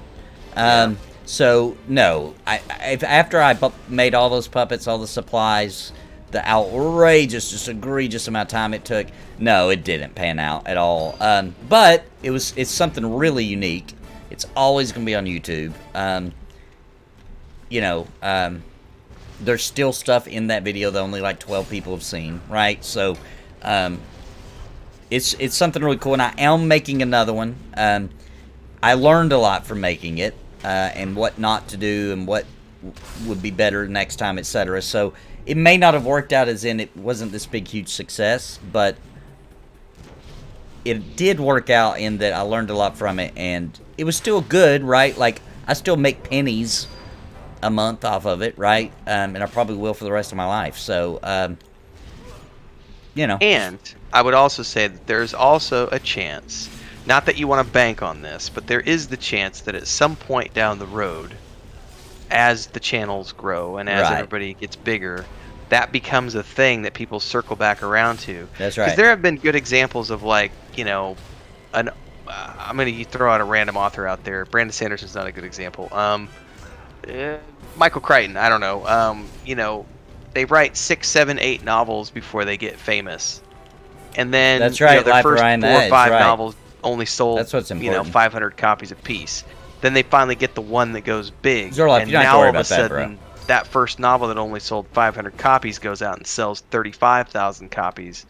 So no, after I made all those puppets, all the supplies, the outrageous, just egregious amount of time it took, no, it didn't pan out at all. But it's something really unique. It's always going to be on YouTube. You know, there's still stuff in that video that only like 12 people have seen, right? So it's something really cool, and I am making another one. I learned a lot from making it, and what not to do and what would be better next time, etc. So it may not have worked out as in it wasn't this big, huge success, but it did work out in that I learned a lot from it, and it was still good, right? Like, I still make pennies a month off of it, right? And I probably will for the rest of my life. So, you know. And I would also say that there's also a chance, not that you want to bank on this, but there is the chance that at some point down the road, as the channels grow and as everybody gets bigger, that becomes a thing that people circle back around to. That's right. Because there have been good examples of, like, you know, I'm going to throw out a random author out there. Brandon Sanderson's not a good example. Michael Crichton, I don't know. You know, they write 6, 7, 8 novels before they get famous, and then that's right. You know, their Life first Ryan 4 or 5 novels only sold, that's what's important. you know, 500 copies apiece. Then they finally get the one that goes big, Zorlop, and you don't have to now worry all of a about that, sudden, bro. that first novel that only sold 500 copies goes out and sells 35,000 copies.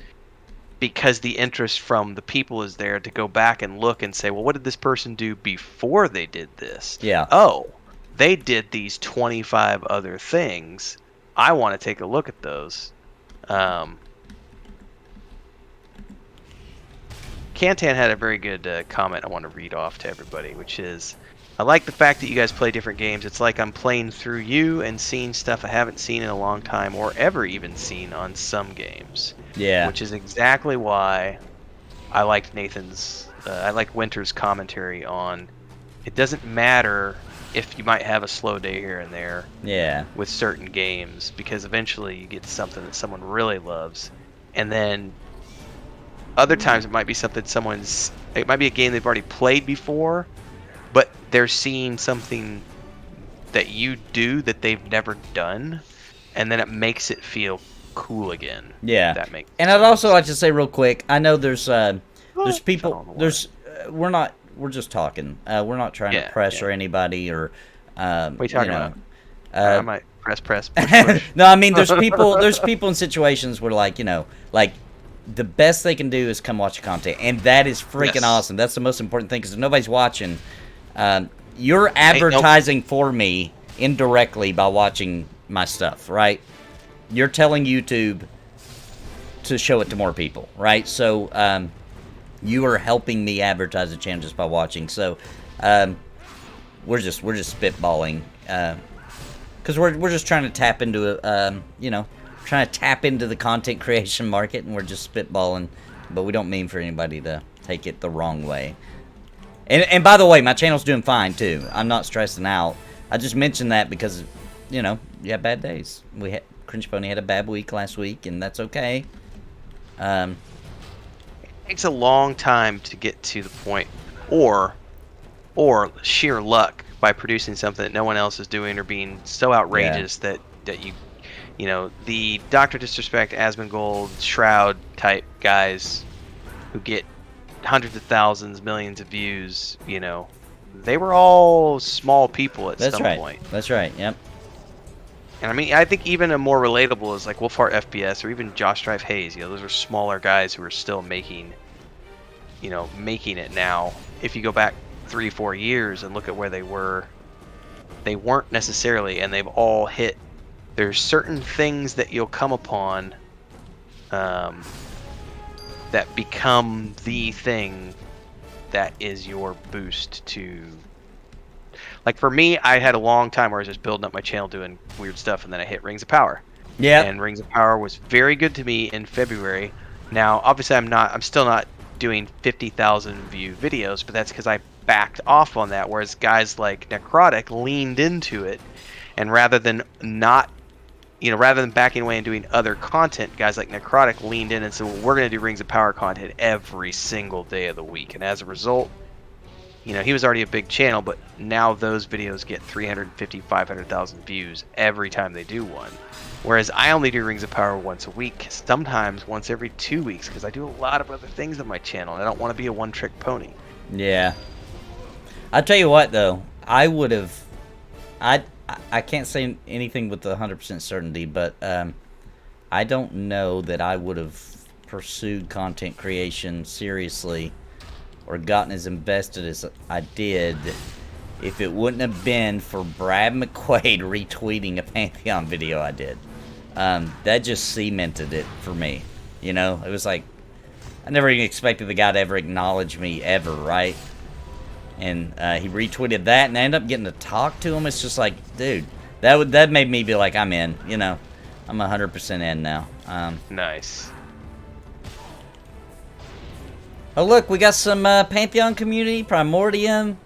Because the interest from the people is there to go back and look and say, well, what did this person do before they did this? Yeah. Oh, they did these 25 other things. I want to take a look at those. Kantan had a very good comment I want to read off to everybody, which is, I like the fact that you guys play different games. It's like I'm playing through you and seeing stuff I haven't seen in a long time or ever even seen on some games. Yeah. Which is exactly why I liked I like Winter's commentary on, it doesn't matter if you might have a slow day here and there. Yeah. With certain games, because eventually you get something that someone really loves, and then other times it might be something it might be a game they've already played before, but they're seeing something that you do that they've never done, and then it makes it feel cool again. Yeah. That makes and sense. I'd also like to say real quick, I know there's people, we're just talking. We're not trying to pressure anybody or, what are you talking about? I might press, push. No, I mean, there's people in situations where, like, you know, like, the best they can do is come watch the content, and that is freaking awesome. That's the most important thing, because if nobody's watching, you're advertising for me indirectly by watching my stuff, right? You're telling YouTube to show it to more people, right? So, you are helping me advertise the channel just by watching. So, we're just spitballing, because we're just trying to tap into trying to tap into the content creation market, and we're just spitballing, but we don't mean for anybody to take it the wrong way. And by the way, my channel's doing fine too. I'm not stressing out. I just mentioned that because, you know, you have bad days. Cringe Pony had a bad week last week, and that's okay. It takes a long time to get to the point, or sheer luck by producing something that no one else is doing or being so outrageous that you know, the Dr. Disrespect, Asmongold, Shroud type guys who get hundreds of thousands, millions of views, you know, they were all small people at some point. That's right, yep. And I mean, I think even a more relatable is like Wolfheart FPS or even Josh Drive Hayes. You know, those are smaller guys who are still making it now. If you go back 3-4 years and look at where they were, they weren't necessarily, and they've all hit. There's certain things that you'll come upon that become the thing that is your boost to... Like, for me, I had a long time where I was just building up my channel doing weird stuff, and then I hit Rings of Power. Yeah. And Rings of Power was very good to me in February. Now, obviously, I'm still not doing 50,000 view videos, but that's because I backed off on that, whereas guys like Necrotic leaned into it, and rather than backing away and doing other content, guys like Necrotic leaned in and said, well, we're going to do Rings of Power content every single day of the week. And as a result, you know, he was already a big channel, but now those videos get 350, 500,000 views every time they do one. Whereas I only do Rings of Power once a week, sometimes once every 2 weeks, because I do a lot of other things on my channel, and I don't want to be a one-trick pony. Yeah. I'll tell you what, though. I can't say anything with 100% certainty, but I don't know that I would have pursued content creation seriously or gotten as invested as I did if it wouldn't have been for Brad McQuaid retweeting a Pantheon video I did. That just cemented it for me. You know, it was like, I never even expected the guy to ever acknowledge me ever, right? And he retweeted that, and I ended up getting to talk to him. It's just like, dude, that made me be like, I'm in. You know, I'm 100% in now. Nice. Oh look, we got some Pantheon community, Primordium,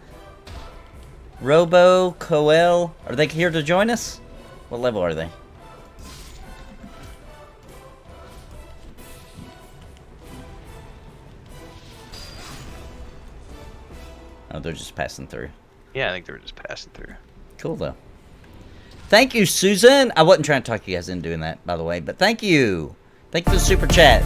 Robo, Coel. Are they here to join us? What level are they? Oh, they're just passing through. Yeah, I think they were just passing through. Cool, though. Thank you, Susan. I wasn't trying to talk you guys into doing that, by the way, but thank you. Thank you for the super chat.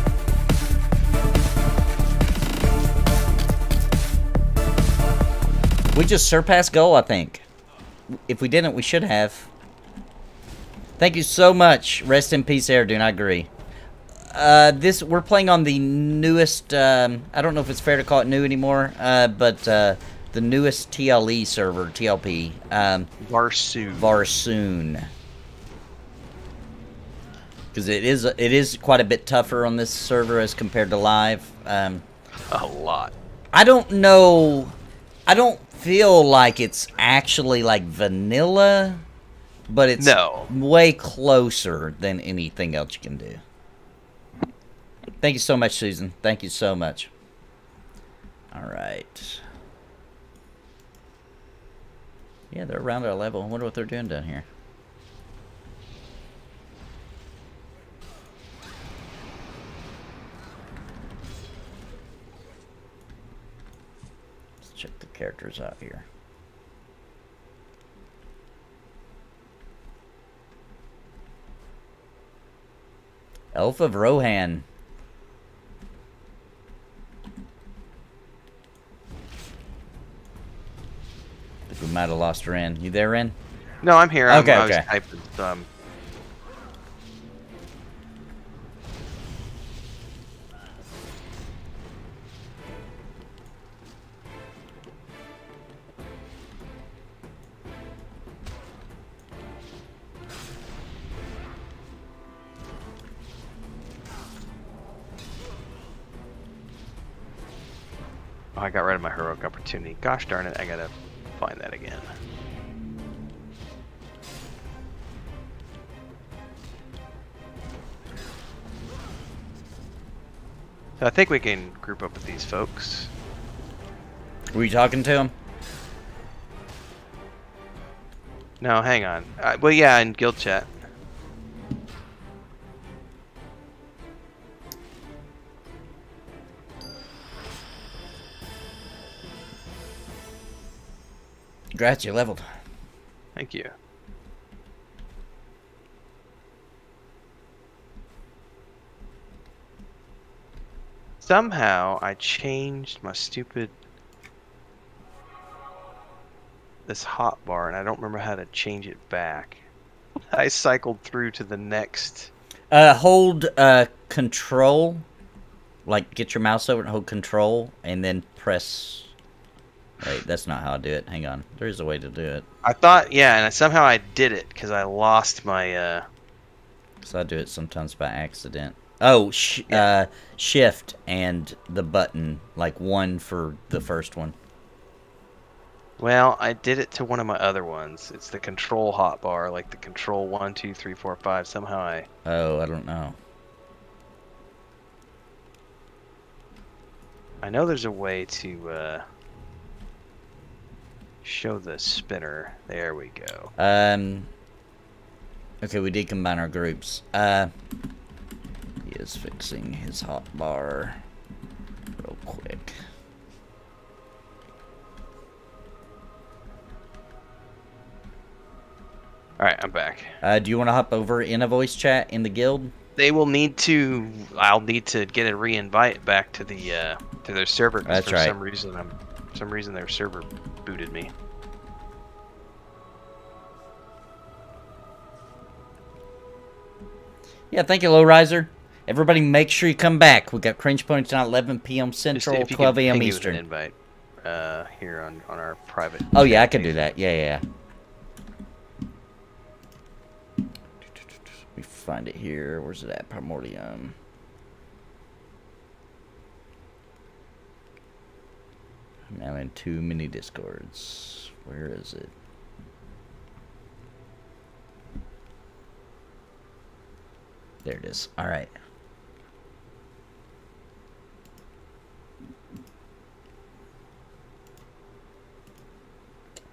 We just surpassed goal, I think. If we didn't, we should have. Thank you so much. Rest in peace, Airdoon. I agree. We're playing on the newest, I don't know if it's fair to call it new anymore, but the newest TLE server, TLP. Varsoon. Varsoon. Because it is quite a bit tougher on this server as compared to live. A lot. I don't know. I don't feel like it's actually like vanilla, but it's way closer than anything else you can do. Thank you so much, Susan. Thank you so much. All right. Yeah, they're around our level. I wonder what they're doing down here. Let's check the characters out here. Elf of Rohan. I think we might have lost Ren. You there, Ren? No, I'm here. Okay, I okay. was typing some. Oh, I got rid of my heroic opportunity. Gosh darn it, I gotta find that again. So I think we can group up with these folks. Were you talking to him? No, hang on. Well, yeah, in guild chat. Congrats, you leveled. Thank you. Somehow I changed my stupid this hotbar and I don't remember how to change it back. I cycled through to the next. Hold control. Like get your mouse over and hold control and then press. Wait, that's not how I do it. Hang on. There is a way to do it. I thought, yeah, and somehow I did it because I lost my. So I do it sometimes by accident. Oh, shift and the button, like one for the first one. Well, I did it to one of my other ones. It's the control hotbar, like the control 1, 2, 3, 4, 5. Somehow I. Oh, I don't know. I know there's a way to show the spinner. There we go. Okay, we did combine our groups. He is fixing his hotbar real quick. Alright, I'm back. Do you want to hop over in a voice chat in the guild? They will need to. I'll need to get a re-invite back to the to their server. 'Cause That's for right. some reason their server booted me. Yeah, thank you, Lowriser. Everybody, make sure you come back. We got Cringe Pony tonight, 11 p.m. Central, If you 12 could a.m. ping me with Eastern. an invite here on our private. Oh yeah, I chat can do page. that. Yeah. Let me find it here. Where's it at? Primordium. Now in too many Discords. Where is it? There it is. All right.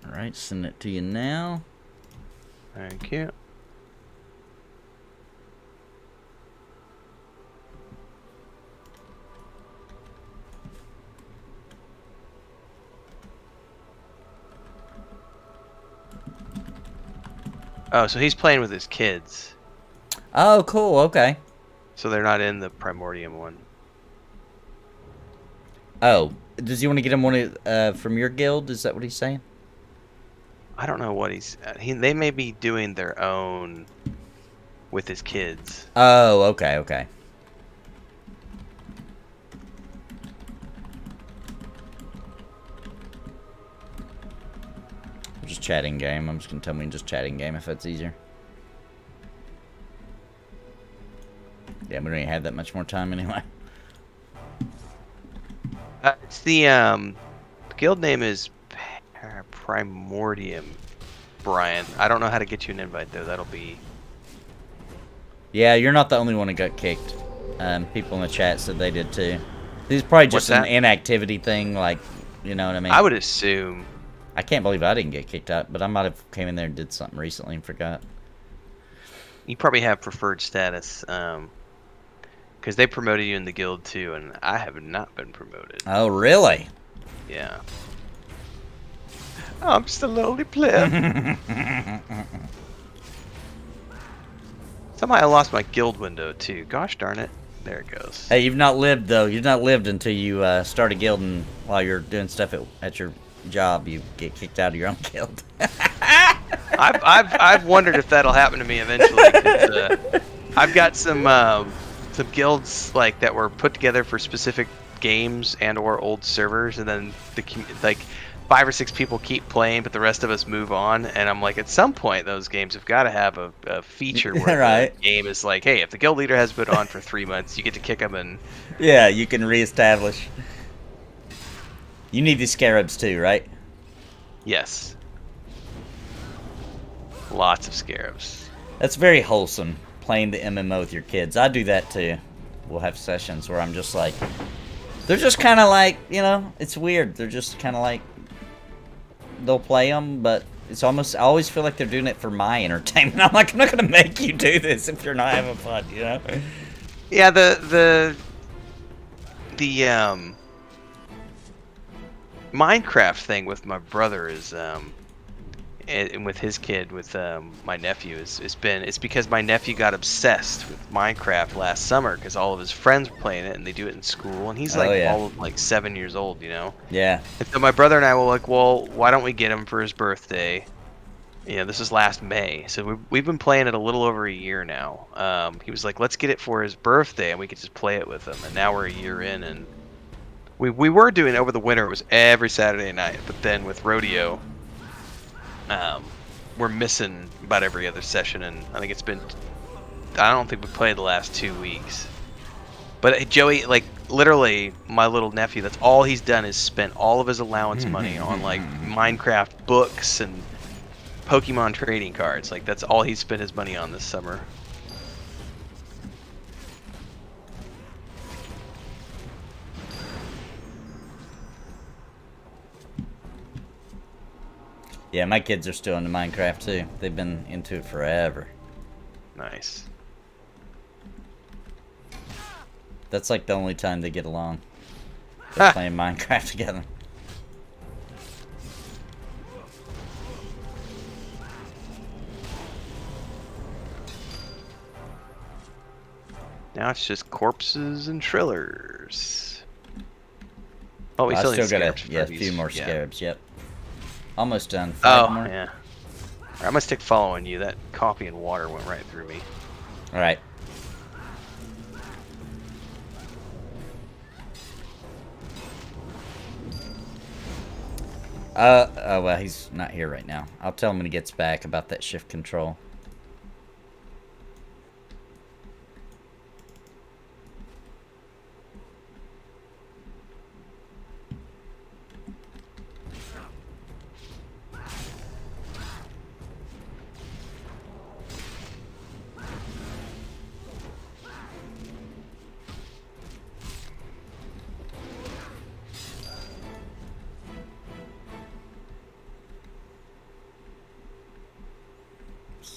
All right, send it to you now. Thank you. Oh, so he's playing with his kids. Oh, cool. Okay. So they're not in the Primordium one. Oh, does he want to get him one from your guild? Is that what he's saying? I don't know what he's... they may be doing their own with his kids. Oh, okay, okay. Just chatting game. I'm just gonna tell me just chatting game if that's easier. Yeah, we don't even have that much more time anyway. It's the guild name is Primordium, Brian. I don't know how to get you an invite though. That'll be... Yeah, you're not the only one who got kicked. People in the chat said they did too. This is probably just an inactivity thing, like, you know what I mean? I would assume. I can't believe I didn't get kicked out, but I might have came in there and did something recently and forgot. You probably have preferred status, because they promoted you in the guild too, and I have not been promoted. Oh, really? Yeah. I'm just a lowly player. Somehow I lost my guild window too. Gosh darn it. There it goes. Hey, you've not lived though. You've not lived until you start a guild, and while you're doing stuff at your job, you get kicked out of your own guild. I've wondered if that'll happen to me eventually. 'Cause, I've got some guilds like that were put together for specific games and or old servers, and then like 5 or 6 people keep playing, but the rest of us move on. And I'm like, at some point, those games have got to have a feature where right. the game is like, hey, if the guild leader has been on for 3 months, you get to kick them and... Yeah, you can reestablish. You need these scarabs too, right? Yes. Lots of scarabs. That's very wholesome, playing the MMO with your kids. I do that too. We'll have sessions where I'm just like... They're just kind of like, you know, it's weird. They're just kind of like... They'll play them, but it's almost... I always feel like they're doing it for my entertainment. I'm like, I'm not going to make you do this if you're not having fun, you know? Yeah, the Minecraft thing with my brother is and with his kid, with my nephew, it's because my nephew got obsessed with Minecraft last summer because all of his friends were playing it and they do it in school, and he's like all of like 7 years old, you know. Yeah. And so my brother and I were like, well, why don't we get him for his birthday? You know, this is last May, so we've been playing it a little over a year now. He was like, let's get it for his birthday and we could just play it with him. And now we're a year in, and we were doing it over the winter. It was every Saturday night, but then with rodeo, we're missing about every other session, and I think it's been... I don't think we played the last 2 weeks. But Joey, like, literally, my little nephew, that's all he's done is spent all of his allowance money on, like, Minecraft books and Pokemon trading cards. Like, that's all he's spent his money on this summer. Yeah, my kids are still into Minecraft too. They've been into it forever. Nice. That's like the only time they get along. They're playing Minecraft together. Now it's just corpses and shrillers. Oh, we I still need still got scarabs a few more scarabs. Yep. Almost done. Oh, Five more. yeah. Alright, I'm gonna stick following you. That coffee and water went right through me. Alright. Oh, well, he's not here right now. I'll tell him when he gets back about that shift control.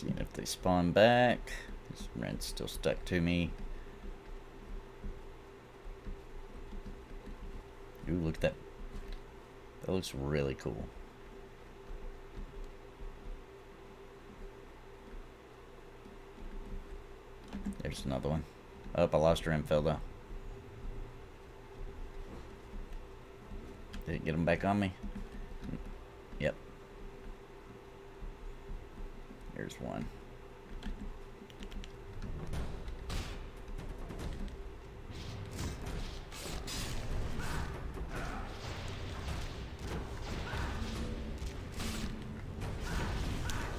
Seeing if they spawn back. This rent's still stuck to me. Ooh, look at that. That looks really cool. There's another one. Oh, I lost Renfail though. Did it get them back on me? Yep. Here's one.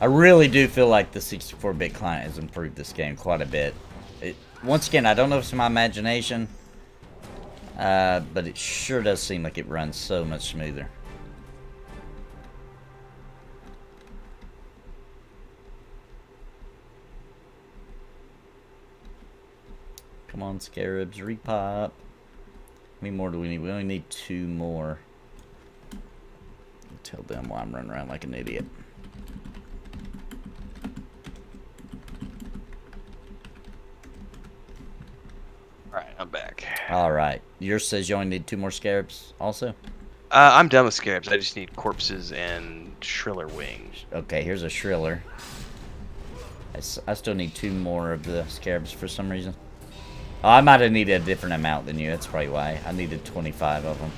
I really do feel like the 64-bit client has improved this game quite a bit. Once again, I don't know if it's my imagination, but it sure does seem like it runs so much smoother. Come on, scarabs, repop. How many more do we need? We only need 2 more. I'll tell them why I'm running around like an idiot. Alright, I'm back. Alright. Yours says you only need 2 more scarabs also? I'm done with scarabs. I just need corpses and shriller wings. Okay, here's a shriller. I still need 2 more of the scarabs for some reason. Oh, I might have needed a different amount than you. That's probably why. I needed 25 of them.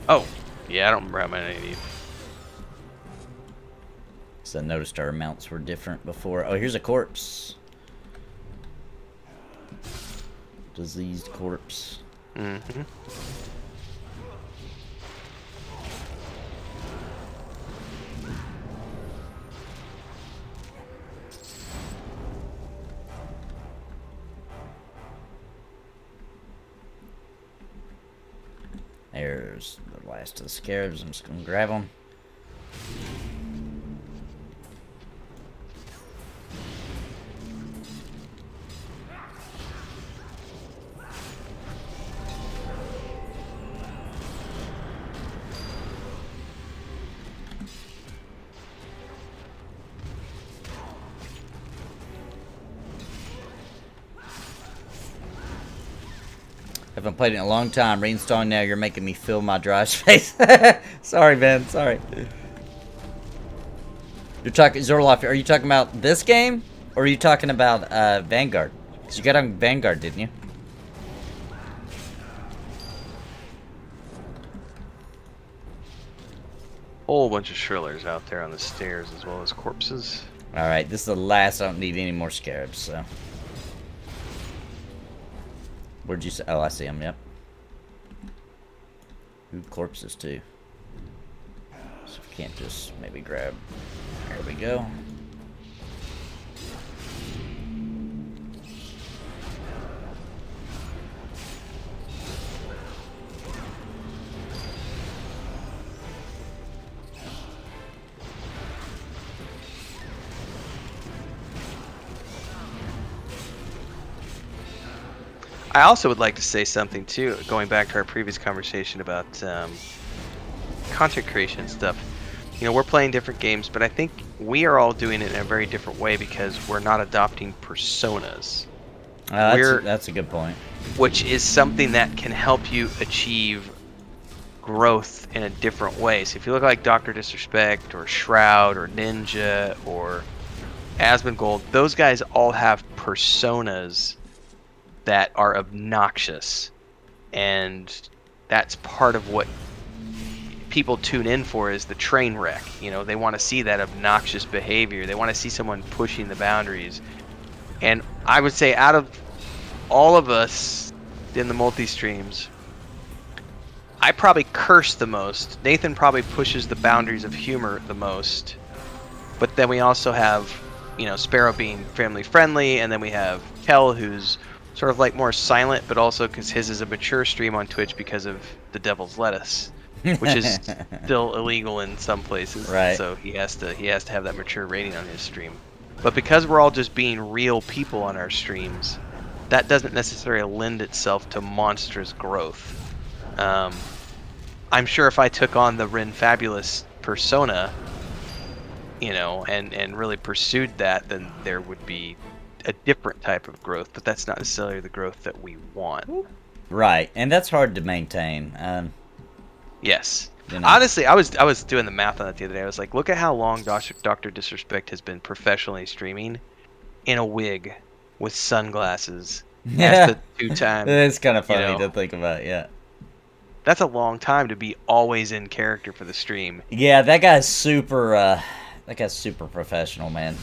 Oh, yeah, I don't remember how many I need. So I noticed our amounts were different before. Oh, here's a corpse. Diseased corpse. Mm-hmm. There's the last of the scarabs. I'm just gonna grab them. Haven't played it in a long time. Reinstalling now, you're making me feel my drive space. Sorry, Ben. Sorry. You're talking Zorloff. Are you talking about this game, or are you talking about Vanguard? Because you got on Vanguard, didn't you? Whole bunch of shrillers out there on the stairs as well as corpses. All right, this is the last. I don't need any more scarabs. So. Where'd you say? Oh, I see them, yep. Ooh, corpses, too. So we can't just maybe grab... There we go. I also would like to say something too, going back to our previous conversation about content creation and stuff. You know, we're playing different games, but I think we are all doing it in a very different way because we're not adopting personas. That's a good point. Which is something that can help you achieve growth in a different way. So if you look like Dr. Disrespect or Shroud or Ninja or Asmongold, those guys all have personas that are obnoxious, and that's part of what people tune in for, is the train wreck. You know, they want to see that obnoxious behavior. They want to see someone pushing the boundaries. And I would say out of all of us in the multi-streams, I probably curse the most. Nathan probably pushes the boundaries of humor the most. But then we also have, you know, Sparrow being family friendly, and then we have Kel, who's sort of like more silent, but also because his is a mature stream on Twitch because of the Devil's Lettuce, which is still illegal in some places. Right. So he has to have that mature rating on his stream. But because we're all just being real people on our streams, that doesn't necessarily lend itself to monstrous growth. I'm sure if I took on the Ren Fabulous persona, you know, and really pursued that, then there would be a different type of growth, but that's not necessarily the growth that we want. Right, and that's hard to maintain. Yes. You know. Honestly, I was doing the math on that the other day. I was like, look at how long Dr. Disrespect has been professionally streaming in a wig with sunglasses. Yeah, As the two-time. it's kind of funny you know, to think about. Yeah. That's a long time to be always in character for the stream. Yeah, that guy's super. That guy's super professional, man.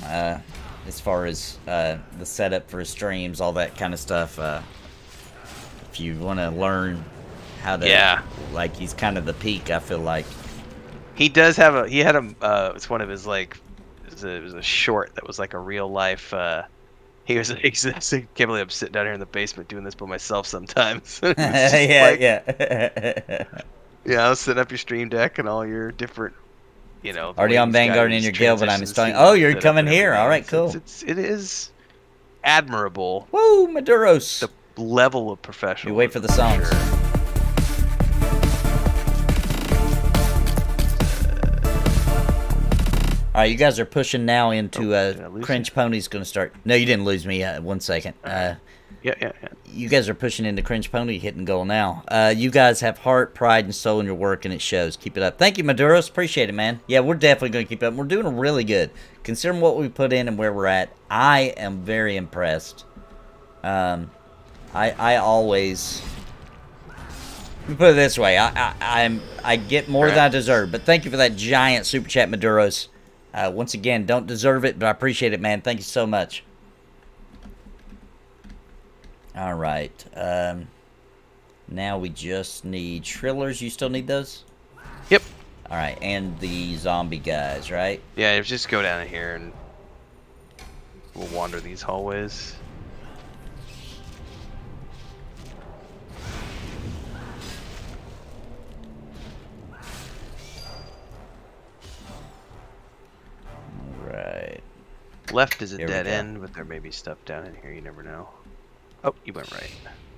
As far as the setup for his streams, all that kind of stuff. If you want to learn how to, like, he's kind of the peak. I feel like he does have a. He had a. It's one of his like. It was a short that was like a real life. He was like, I can't believe I'm sitting down here in the basement doing this by myself sometimes. yeah. Yeah, I was setting up your stream deck and all your different, you know. Already on Vanguard in your guild, but I'm installing. Oh, you're coming here. All right, cool. It is admirable. Woo, Maduros. The level of professional. You wait for the songs. Sure. All right, you guys are pushing now into Cringe Pony's going to start. No, you didn't lose me. 1 second. Yeah. You guys are pushing into Cringe Pony, hitting goal now. You guys have heart, pride, and soul in your work, and it shows. Keep it up. Thank you, Maduros. Appreciate it, man. Yeah, we're definitely going to keep it up. We're doing really good. Considering what we put in and where we're at, I am very impressed. I always... Let me put it this way. I get more than I deserve, but thank you for that giant super chat, Maduros. Once again, don't deserve it, but I appreciate it, man. Thank you so much. All right. Now we just need Shrillers. You still need those? Yep. All right, and the zombie guys, right? Yeah, just go down here and we'll wander these hallways. Right. Left is a Here we dead go. end, but there may be stuff down in here. You never know. Oh, you went right.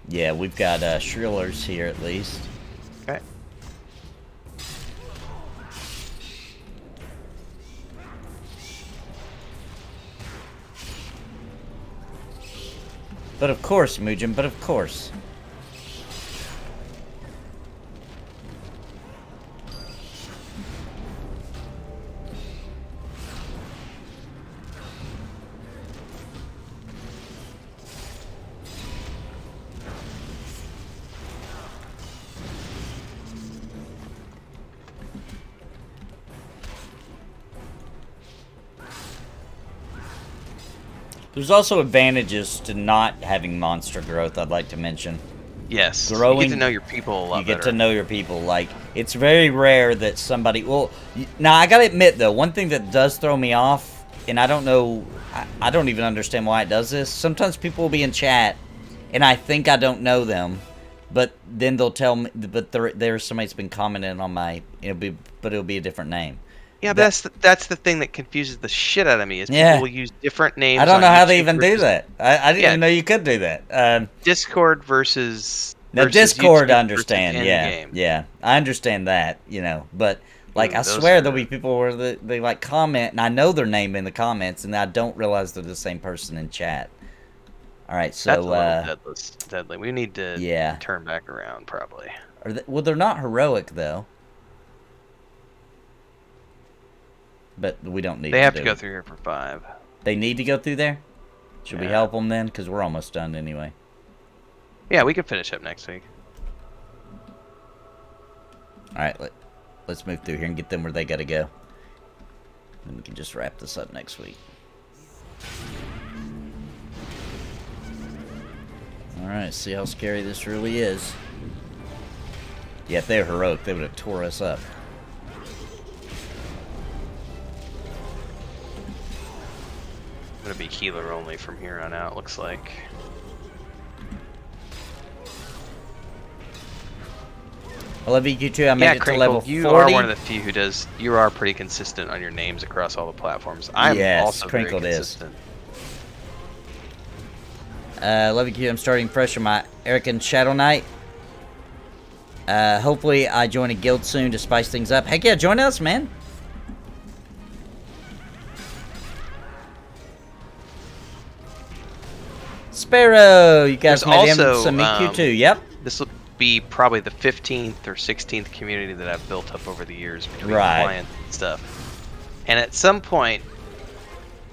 Yeah, we've got Shrillers here at least. Okay. But of course, Muujin, but of course. There's also advantages to not having monster growth, I'd like to mention. Yes. Growing, you get to know your people a lot You get better. to know your people. Like, it's very rare that somebody... Well, now, I gotta admit, though, one thing that does throw me off, and I don't know... I don't even understand why it does this. Sometimes people will be in chat, and I think I don't know them, but then they'll tell me... But there's somebody that's been commenting on my... But it'll be a different name. Yeah, but that's the thing that confuses the shit out of me is people will use different names. I don't know how they YouTube even do that. I didn't even know you could do that. Discord versus Discord, YouTube I understand. versus Yeah, in-game. yeah, I understand that. You know, but like I those swear are- there'll be people where they like comment, and I know their name in the comments, and I don't realize they're the same person in chat. All right, so That's a little deadly. We need to turn back around probably. Well, they're not heroic though. But we don't need. They have to go through here for 5. They need to go through there. Should we help them then? Because we're almost done anyway. Yeah, we can finish up next week. All right, let's move through here and get them where they gotta go. Then we can just wrap this up next week. All right, see how scary this really is. Yeah, if they were heroic, they would have tore us up. I'm gonna be healer only from here on out, looks like. I love EQ2. I made it to Crinkle, level 40. you are one of the few who does. You are pretty consistent on your names across all the platforms. I'm also very consistent. Love EQ. I'm starting fresh on my Eric and Shadow Knight. Hopefully I join a guild soon to spice things up. Heck yeah, join us, man. Sparrow. You guys There's met him also, some EQ2. Yep. This will be probably the 15th or 16th community that I've built up over the years between Right. clients and stuff. And at some point,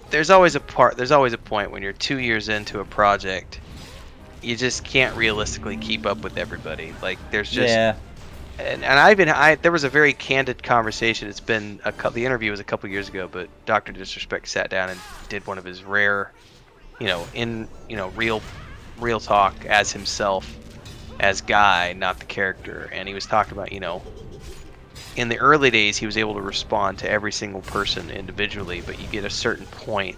there's always a point when you're 2 years into a project, you just can't realistically keep up with everybody. Like there's just Yeah. and there was a very candid conversation. It's been the interview was a couple years ago, but Dr. Disrespect sat down and did one of his rare, real talk as himself, as Guy, not the character. And he was talking about, in the early days he was able to respond to every single person individually, but you get a certain point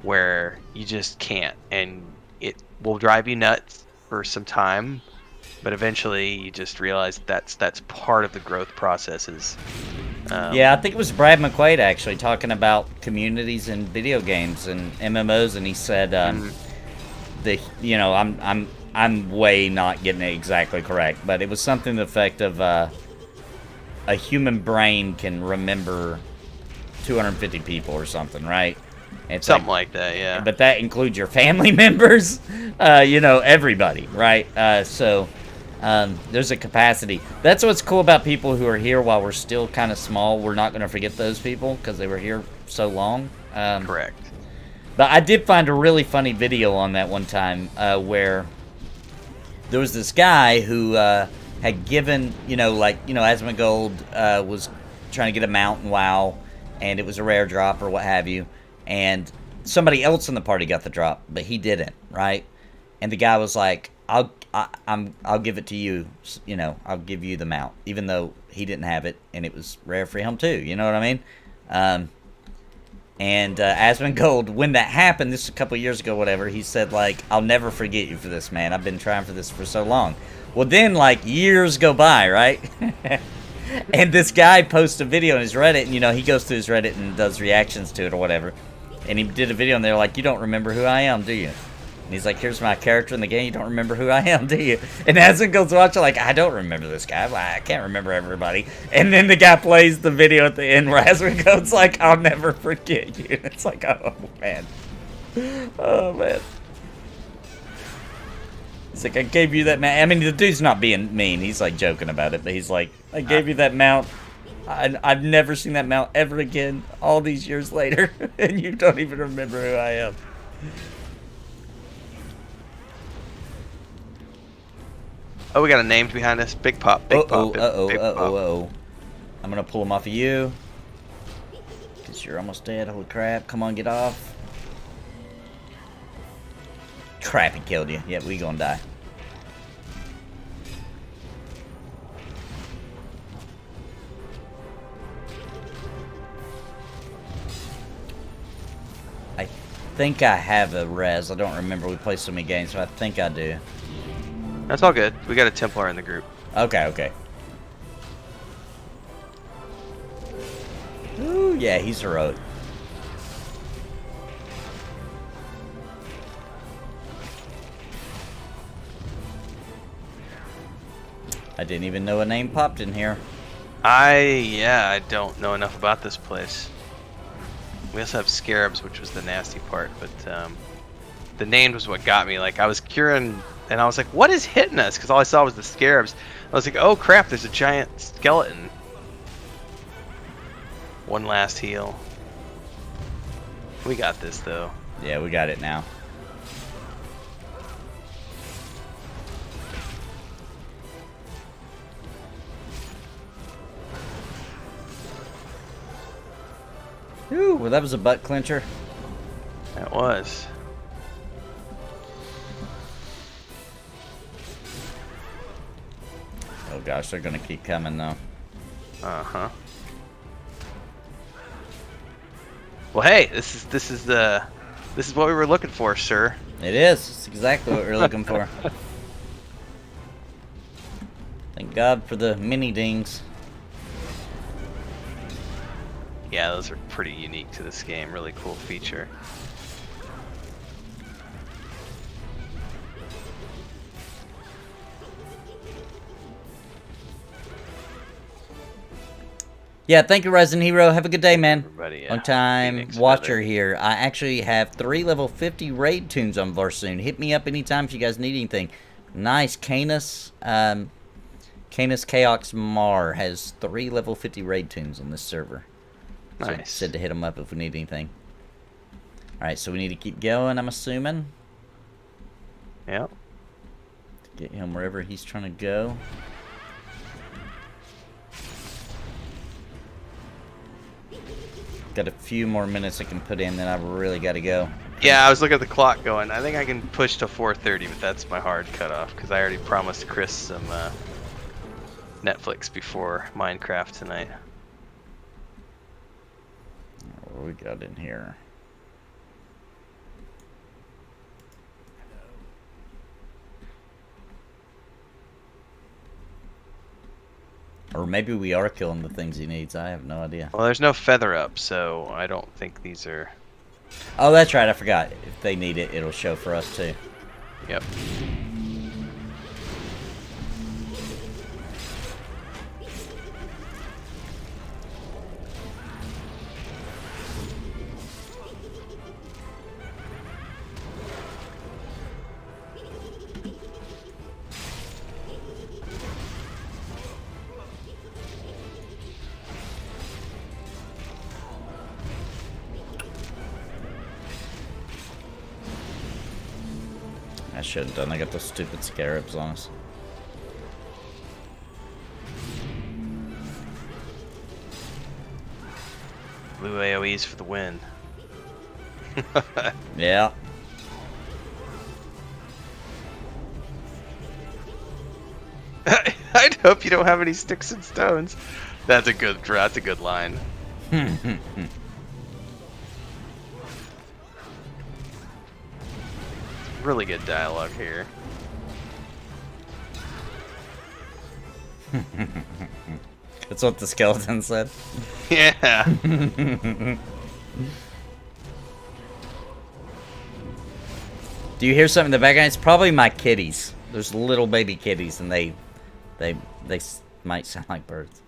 where you just can't, and it will drive you nuts for some time. But eventually, you just realize that's part of the growth processes. Yeah, I think it was Brad McQuaid actually talking about communities in video games and MMOs, and he said, I'm way not getting it exactly correct, but it was something to the effect of a human brain can remember 250 people or something, right? It's something like that, yeah. But that includes your family members, everybody, right? So. There's a capacity. That's what's cool about people who are here while we're still kind of small. We're not going to forget those people because they were here so long. Correct. But I did find a really funny video on that one time where there was this guy who had given, Asmongold was trying to get a mount in WoW, and it was a rare drop or what have you, and somebody else in the party got the drop, but he didn't, right? And the guy was like, I'll give it to you, I'll give you the mount, even though he didn't have it, and it was rare for him too, you know what I mean? And Asmongold, when that happened, this was a couple years ago, whatever, he said, like, I'll never forget you for this, man. I've been trying for this for so long. Well, then, like, years go by, right? And this guy posts a video on his Reddit, and, he goes through his Reddit and does reactions to it or whatever. And he did a video, and they're like, you don't remember who I am, do you? And he's like, here's my character in the game. You don't remember who I am, do you? And Asmon goes watching like, I don't remember this guy. I can't remember everybody. And then the guy plays the video at the end where Asmon goes like, I'll never forget you. And it's like, oh, man. Oh, man. He's like, I gave you that mount. I mean, the dude's not being mean. He's like joking about it. But he's like, I gave you that mount. I've never seen that mount ever again all these years later. And you don't even remember who I am. Oh, we got a name behind us. Big Pop. Big Pop. Uh-oh. I'm going to pull him off of you. Because you're almost dead. Holy crap. Come on, get off. Crap, he killed you. Yep, we going to die. I think I have a res. I don't remember. We played so many games, so I think I do. That's all good. We got a Templar in the group. Okay. Ooh, yeah, he's heroic. I didn't even know a name popped in here. I don't know enough about this place. We also have Scarabs, which was the nasty part, but the name was what got me. Like, I was curing, and I was like, what is hitting us? Because all I saw was the Scarabs. I was like, oh crap, there's a giant skeleton. One last heal. We got this, though. Yeah, we got it now. Ooh, well, that was a butt clincher. That was. Oh gosh, they're gonna keep coming though. Uh-huh. Well, hey, this is what we were looking for, sir. It is. It's exactly what we're looking for. Thank God for the mini dings. Yeah, those are pretty unique to this game. Really cool feature. Yeah, thank you, Resident Hero. Have a good day, man. Everybody, Long time Phoenix watcher Feather. here. I actually have 3 level 50 raid tunes on Varsoon. Hit me up anytime if you guys need anything. Nice. Canis Chaos Mar has 3 level 50 raid tunes on this server. So Nice. said to hit them up if we need anything. Alright, so we need to keep going, I'm assuming. Yep. To get him wherever he's trying to go. Got a few more minutes I can put in, then I've really got to go. Yeah, I was looking at the clock going, I think I can push to 4:30, but that's my hard cutoff, because I already promised Chris some Netflix before Minecraft tonight. What we got in here? Or maybe we are killing the things he needs. I have no idea. Well, there's no feather up, so I don't think these are... Oh, that's right. I forgot. If they need it, it'll show for us too. Yep. I should have done. I got those stupid scarabs on us. Blue AoEs for the win. Yeah. I'd hope you don't have any sticks and stones. That's a good line. Really good dialogue here. That's what the skeleton said. Yeah. Do you hear something in the background? It's probably my kitties. There's little baby kitties, and they might sound like birds.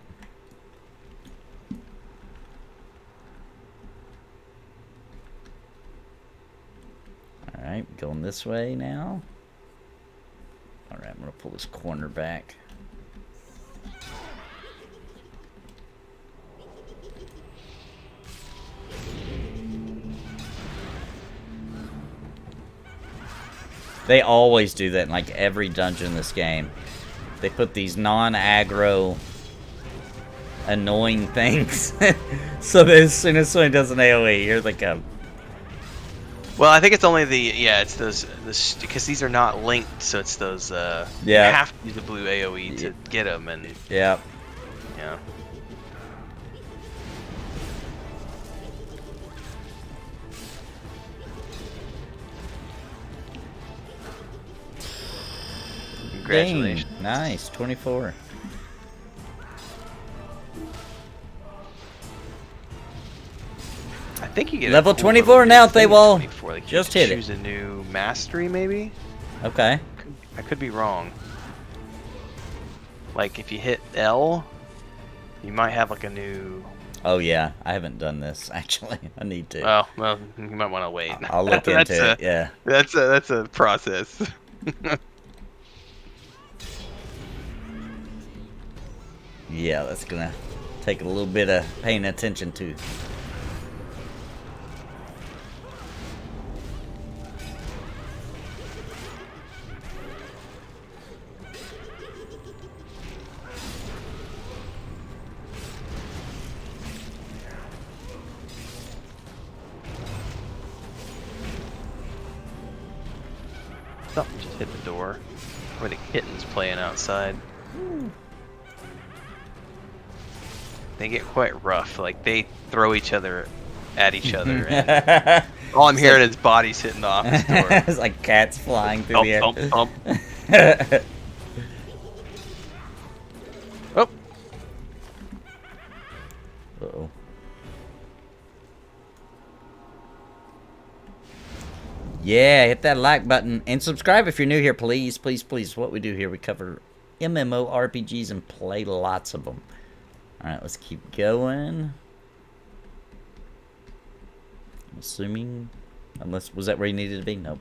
All right, going this way now. All right, I'm gonna pull this corner back. They always do that in like every dungeon in this game. They put these non-aggro annoying things so that as soon as somebody does an AoE, here they come. Well, I think it's only it's those because these are not linked, so it's those Yeah. you have to use the blue AoE to get them, and Yeah. yeah. Congratulations. Dang, nice, 24. I think you get Level a cool 24 little now, new thing at Thaywall. 24, like you Just can hit it. choose a new mastery, maybe. Okay. I could be wrong. Like if you hit L, you might have like a new. Oh yeah, I haven't done this actually. I need to. Oh well, you might want to wait. I'll look into it. Yeah. That's a process. Yeah, that's gonna take a little bit of paying attention to. Something just hit the door. Where the kitten's playing outside. They get quite rough. Like they throw each other at each other. And all I'm hearing is bodies hitting the office door. It's like cats flying through the air. Thump, thump, thump. Oh. Uh-oh. Yeah, hit that like button and subscribe if you're new here, please, please, please. What we do here, we cover MMORPGs and play lots of them. Alright, let's keep going. I'm assuming... Unless... Was that where you needed to be? Nope.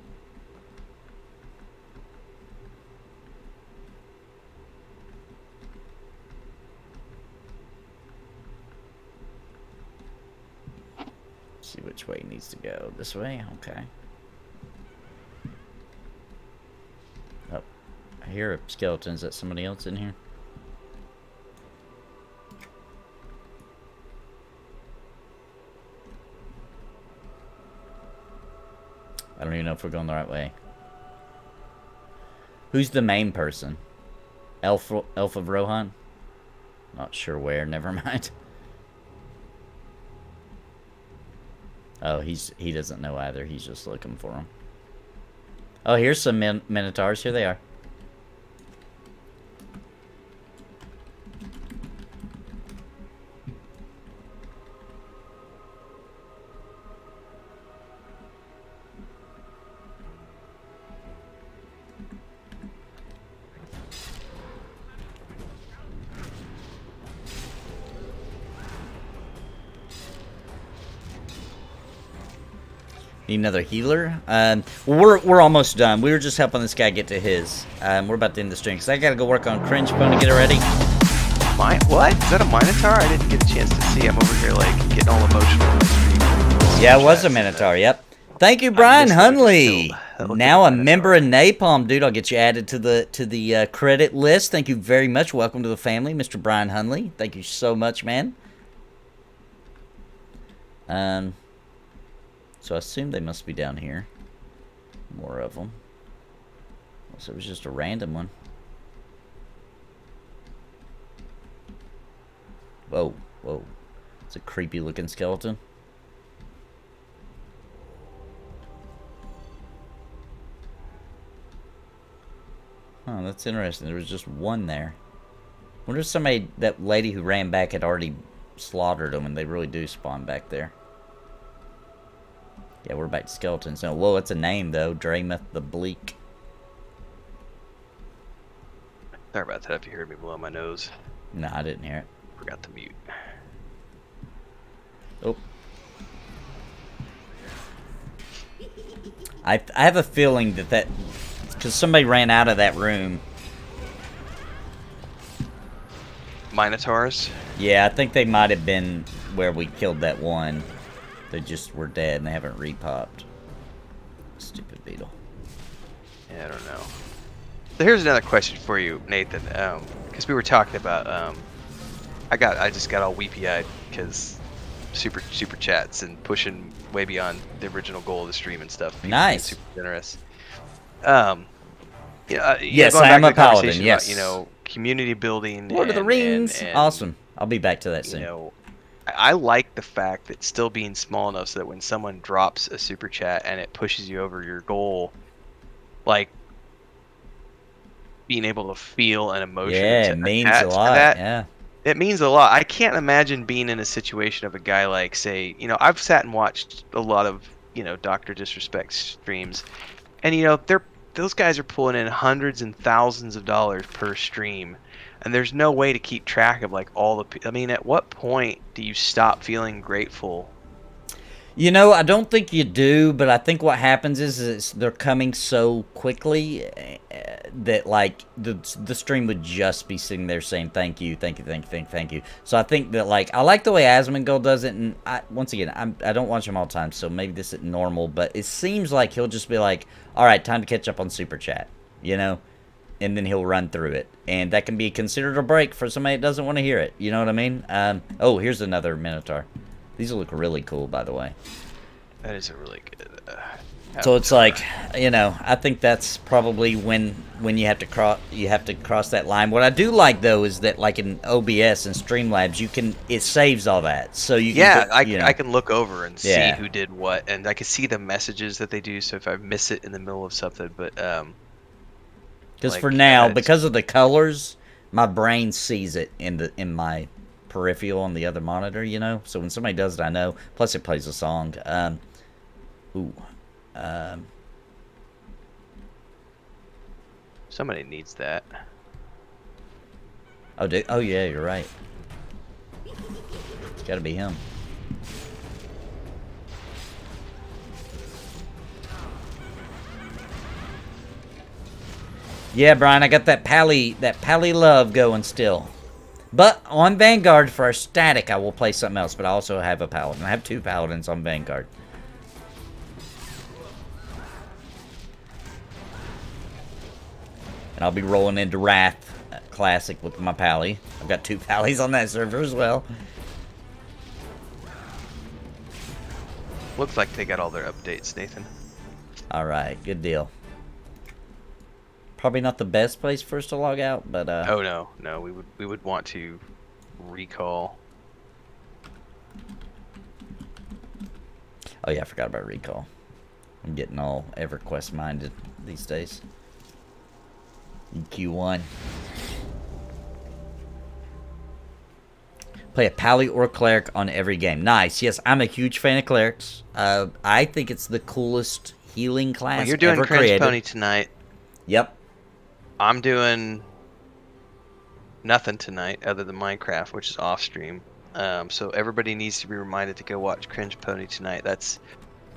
See which way he needs to go. This way? Okay. Oh. I hear a skeleton. Is that somebody else in here? I don't even know if we're going the right way. Who's the main person? Elf of Rohan? Not sure where. Never mind. Oh, he doesn't know either. He's just looking for them. Oh, here's some minotaurs. Here they are. Need another healer? We're almost done. We were just helping this guy get to his. We're about to end the stream because I gotta go work on Cringe Phone to get it ready. What? Is that a Minotaur? I didn't get a chance to see. I'm over here like getting all emotional on the stream. Yeah, it was a Minotaur. Yep. Thank you, Brian Hunley. Now a member of Napalm, dude. I'll get you added to the credit list. Thank you very much. Welcome to the family, Mr. Brian Hunley. Thank you so much, man. So I assume they must be down here. More of them. So it was just a random one. Whoa, whoa. It's a creepy looking skeleton. Oh, that's interesting. There was just one there. Wonder if somebody, that lady who ran back had already slaughtered them and they really do spawn back there. Yeah, we're back to skeletons now. Whoa, that's a name, though. Dramuth the Bleak. Sorry about that if you heard me blow my nose. No, I didn't hear it. Forgot to mute. Oh. I have a feeling that... Because somebody ran out of that room. Minotaurs? Yeah, I think they might have been where we killed that one. They just were dead and they haven't repopped. Stupid beetle. Yeah, I don't know. So here's another question for you, Nathan. Because we were talking about, I just got all weepy-eyed because super chats and pushing way beyond the original goal of the stream and stuff. People Nice. Super generous. Yes, going I back am to a the paladin. conversation Yes. about, community building. Lord of the Rings. Awesome. I'll be back to that soon. I like the fact that still being small enough so that when someone drops a super chat and it pushes you over your goal, like being able to feel an emotion. Yeah, it means a lot. Yeah. It means a lot. I can't imagine being in a situation of a guy like, say, I've sat and watched a lot of, Dr. Disrespect streams, and those guys are pulling in hundreds and thousands of dollars per stream. And there's no way to keep track of all the. I mean, at what point do you stop feeling grateful? I don't think you do, but I think what happens is they're coming so quickly that the stream would just be sitting there saying thank you, thank you, thank you, thank you. So I think that I like the way Asmongold does it, and once again I don't watch him all the time, so maybe this is normal, but it seems like he'll just be like, all right, time to catch up on Super Chat, and then he'll run through it. And that can be considered a break for somebody that doesn't want to hear it. You know what I mean? Oh, here's another Minotaur. These look really cool, by the way. That is a really good... so it's I think that's probably when you have to cross that line. What I do like, though, is that in OBS and Streamlabs, it saves all that. So you can I can look over and see who did what, and I can see the messages that they do, so if I miss it in the middle of something, but... Because for now, because of the colors, my brain sees it in my peripheral on the other monitor, So when somebody does it, I know. Plus, it plays a song. Somebody needs that. Oh yeah, you're right. It's gotta be him. Yeah, Brian, I got that pally love going still. But on Vanguard for our static, I will play something else. But I also have a paladin. I have 2 paladins on Vanguard. And I'll be rolling into Wrath Classic with my pally. I've got 2 pallies on that server as well. Looks like they got all their updates, Nathan. All right, good deal. Probably not the best place for us to log out, but Oh no, we would want to recall. Oh yeah, I forgot about recall. I'm getting all EverQuest minded these days. EQ1. Play a pally or cleric on every game. Nice. Yes, I'm a huge fan of clerics. I think it's the coolest healing class Well, you're doing ever Cringe created. Pony tonight. Yep. I'm doing nothing tonight other than Minecraft, which is off stream. So everybody needs to be reminded to go watch Cringe Pony tonight. That's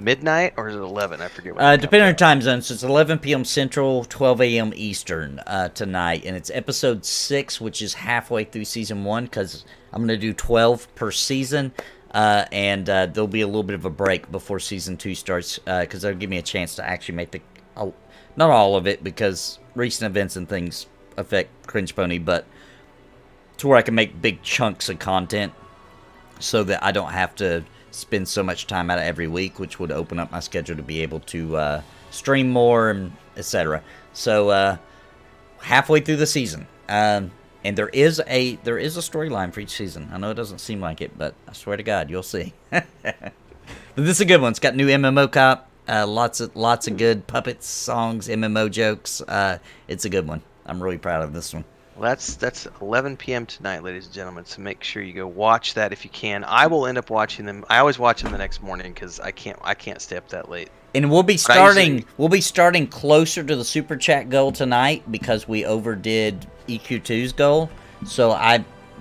midnight, or is it 11? I forget. Depending on your time zone, so it's 11 p.m. Central, 12 a.m. Eastern tonight, and it's episode 6, which is halfway through season 1, because I'm going to do 12 per season, and there'll be a little bit of a break before season 2 starts, because that'll give me a chance to actually make the... not all of it, because recent events and things affect Cringe Pony, but to where I can make big chunks of content so that I don't have to spend so much time out of every week, which would open up my schedule to be able to stream more and etc. So halfway through the season, and there is a storyline for each season. I know it doesn't seem like it, but I swear to God, you'll see. But this is a good one. It's got new MMO cop, lots of good puppets, songs, MMO jokes. It's a good one. I'm really proud of this one. Well, that's 11 p.m. tonight, ladies and gentlemen. So make sure you go watch that if you can. I will end up watching them. I always watch them the next morning because I can't stay up that late. And we'll be starting closer to the super chat goal tonight because we overdid EQ2's goal. So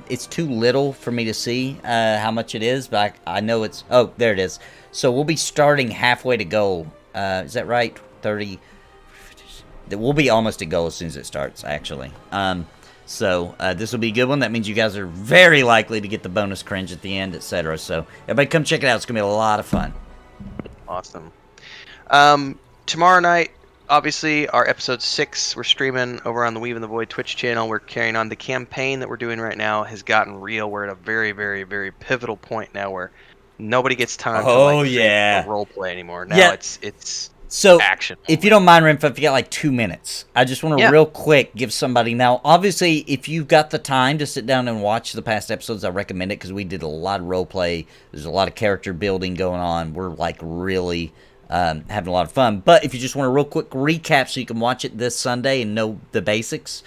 it's too little for me to see how much it is, but I know it's... Oh, there it is. So we'll be starting halfway to goal. Is that right? 30... We'll be almost at goal as soon as it starts, actually. So this will be a good one. That means you guys are very likely to get the bonus cringe at the end, etc. So everybody come check it out. It's going to be a lot of fun. Awesome. Tomorrow night, obviously, our episode 6, we're streaming over on the Weave in the Void Twitch channel. We're carrying on. The campaign that we're doing right now has gotten real. We're at a very, very, very pivotal point now where nobody gets time to role play anymore. Now it's so action. If you don't mind, Renfail, if you got like 2 minutes, I just want to real quick give somebody... Now, obviously, if you've got the time to sit down and watch the past episodes, I recommend it because we did a lot of role play. There's a lot of character building going on. We're like really having a lot of fun. But if you just want a real quick recap so you can watch it this Sunday and know the basics,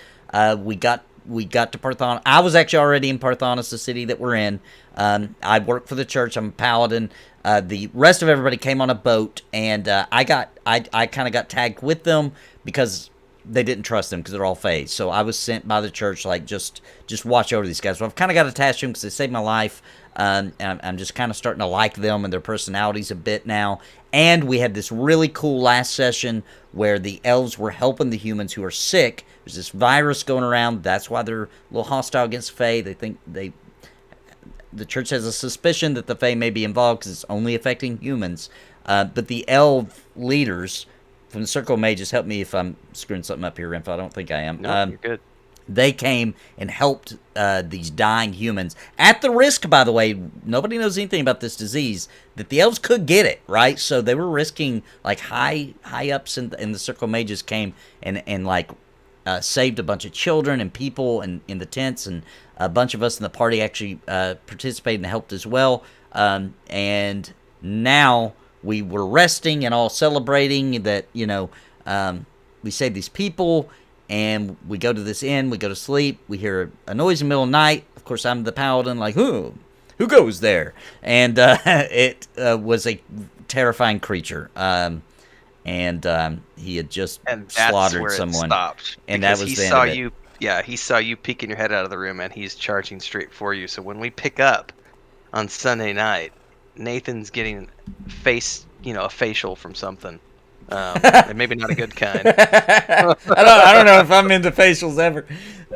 we got to Parthon. I was actually already in Parthonis, the city that we're in. I work for the church. I'm a paladin. The rest of everybody came on a boat, and I kind of got tagged with them because they didn't trust them because they're all Fays. So I was sent by the church, like, just watch over these guys. So I've kind of got attached to them because they saved my life, and I'm just kind of starting to like them and their personalities a bit now. And we had this really cool last session where the elves were helping the humans who are sick. There's this virus going around. That's why they're a little hostile against Fae. They think the church has a suspicion that the Fae may be involved because it's only affecting humans. But the elf leaders from the Circle of Mages, help me if I'm screwing something up here, Renfail. I don't think I am. No, you're good. They came and helped these dying humans. At the risk, by the way, nobody knows anything about this disease, that the elves could get it, right? So they were risking, like, high-ups in the Circle of Mages came and saved a bunch of children and people in the tents, and a bunch of us in the party actually participated and helped as well. And now we were resting and all celebrating that, we saved these people, and we go to this inn, we go to sleep, we hear a noise in the middle of the night. Of course, I'm the paladin, like, who goes there? And it was a terrifying creature. And he had just slaughtered someone. And that was the end of it. He saw you peeking your head out of the room, and he's charging straight for you. So when we pick up on Sunday night, Nathan's getting a facial from something. And maybe not a good kind. I don't know if I'm into facials ever.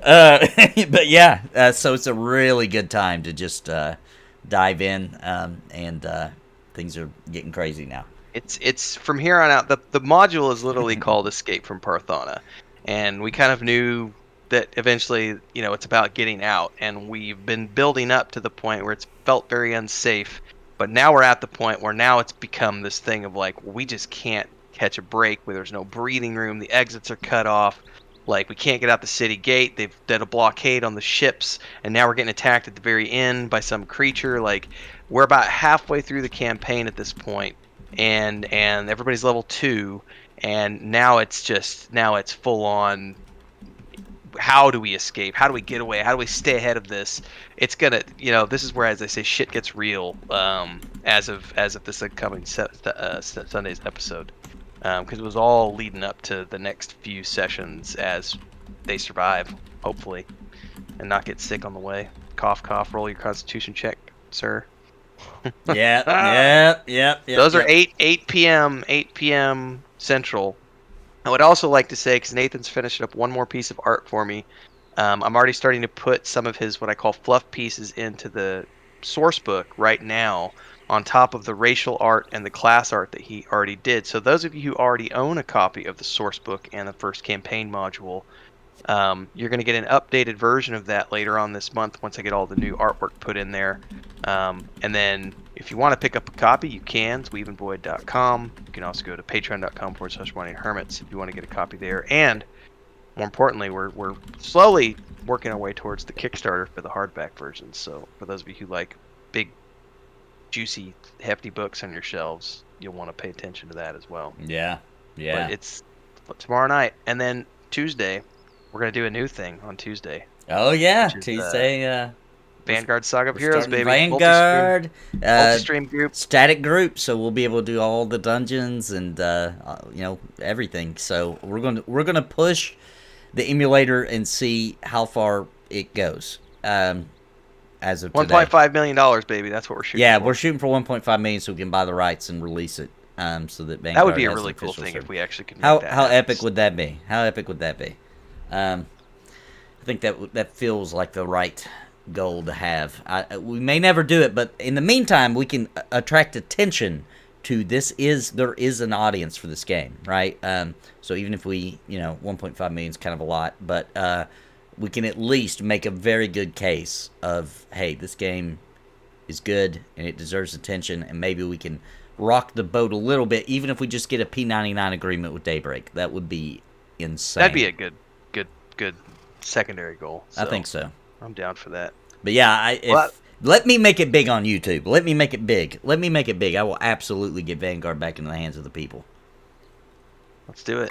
But yeah, so it's a really good time to just dive in, and things are getting crazy now. It's from here on out. The module is literally called Escape from Parthana, and we kind of knew that eventually, it's about getting out, and we've been building up to the point where it's felt very unsafe. But now we're at the point where now it's become this thing of like, we just can't catch a break, where there's no breathing room, the exits are cut off, like we can't get out the city gate, they've done a blockade on the ships, and now we're getting attacked at the very end by some creature. Like, we're about halfway through the campaign at this point, and everybody's level 2, and now it's full on, how do we escape? How do we get away? How do we stay ahead of this? It's gonna, this is where, as I say, shit gets real. As of this upcoming Sunday's episode, because it was all leading up to the next few sessions as they survive, hopefully, and not get sick on the way. Cough, cough. Roll your Constitution check, sir. Yeah. Those are 8 p.m. Central. I would also like to say, because Nathan's finishing up one more piece of art for me, I'm already starting to put some of his what I call fluff pieces into the source book right now, on top of the racial art and the class art that he already did. So those of you who already own a copy of the source book and the first campaign module, you're going to get an updated version of that later on this month once I get all the new artwork put in there. And then if you want to pick up a copy, you can. It's weaveandvoid.com. You can also go to patreon.com/hermits if you want to get a copy there. And more importantly, we're slowly working our way towards the Kickstarter for the hardback version. So for those of you who like big, juicy, hefty books on your shelves, you'll want to pay attention to that as well. Yeah. But it's tomorrow night, and then Tuesday, we're gonna do a new thing on Tuesday. Oh yeah, Is, Tuesday. Vanguard Saga of Heroes, baby. Vanguard, multi-stream group, static group, so we'll be able to do all the dungeons and everything. So we're gonna push the emulator and see how far it goes. As of today, $1.5 million, baby. That's what we're shooting. Yeah, for. We're shooting for 1.5 million, so we can buy the rights and release it. So that Vanguard that would be a has really an cool official thing server. if we actually could. How make that epic would that be? How epic would that be? I think that feels like the right goal to have. We may never do it, but in the meantime, we can attract attention to this. There is an audience for this game, right? So even if we, 1.5 million is kind of a lot, but we can at least make a very good case of, hey, this game is good and it deserves attention, and maybe we can rock the boat a little bit, even if we just get a P99 agreement with Daybreak. That would be insane. That'd be a good secondary goal. So I think so. I'm down for that. But yeah, let me make it big on YouTube. Let me make it big. I will absolutely get Vanguard back into the hands of the people. Let's do it.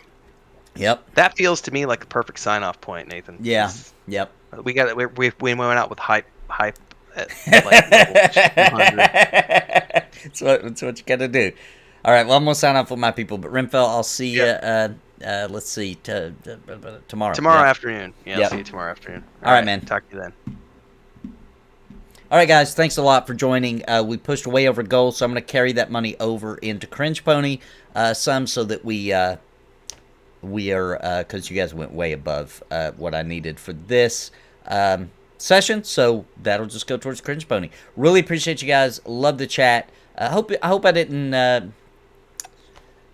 Yep. That feels to me like the perfect sign-off point, Nathan. Yeah. Yep. We got it. We went out with hype at like level 200. That's what you got to do. All right. Well, I'm gonna sign off with my people. But Renfail, I'll see you. Let's see. Tomorrow. Tomorrow afternoon. Yeah. Yep. I'll see you tomorrow afternoon. All right, man. Talk to you then. All right, guys. Thanks a lot for joining. We pushed way over goal, so I'm gonna carry that money over into Cringe Pony, some so that we are because you guys went way above what I needed for this session, so that'll just go towards Cringe Pony. Really appreciate you guys. Love the chat. I hope I didn't.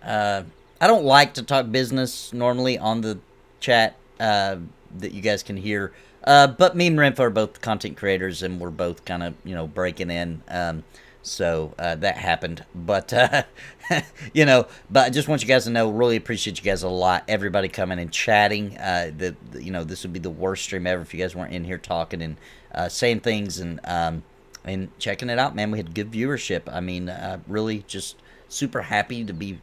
I don't like to talk business normally on the chat that you guys can hear. But me and Renfail are both content creators, and we're both kind of breaking in. So that happened, but but I just want you guys to know, really appreciate you guys a lot. Everybody coming and chatting. This would be the worst stream ever if you guys weren't in here talking and saying things and checking it out, man. We had good viewership. I mean, really just super happy to be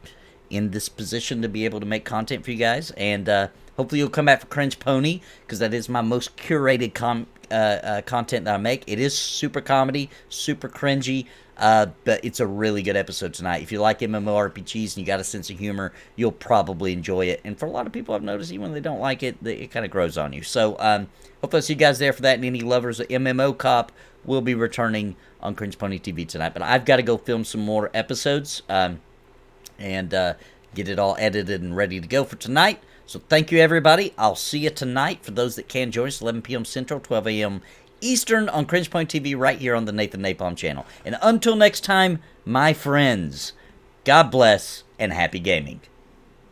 in this position to be able to make content for you guys, and hopefully you'll come back for Cringe Pony, because that is my most curated content that I make. It is super comedy, super cringy, but it's a really good episode tonight. If you like MMORPGs and you got a sense of humor, you'll probably enjoy it. And for a lot of people, I've noticed even when they don't like it, it kind of grows on you. So hopefully I'll see you guys there for that. And any lovers of MMO Cop, will be returning on Cringe Pony TV tonight. But I've got to go film some more episodes and get it all edited and ready to go for tonight. So thank you, everybody. I'll see you tonight. For those that can join us, 11 p.m. Central, 12 a.m. Eastern on Cringe Point TV right here on the Nathan Napalm channel. And until next time, my friends, God bless and happy gaming.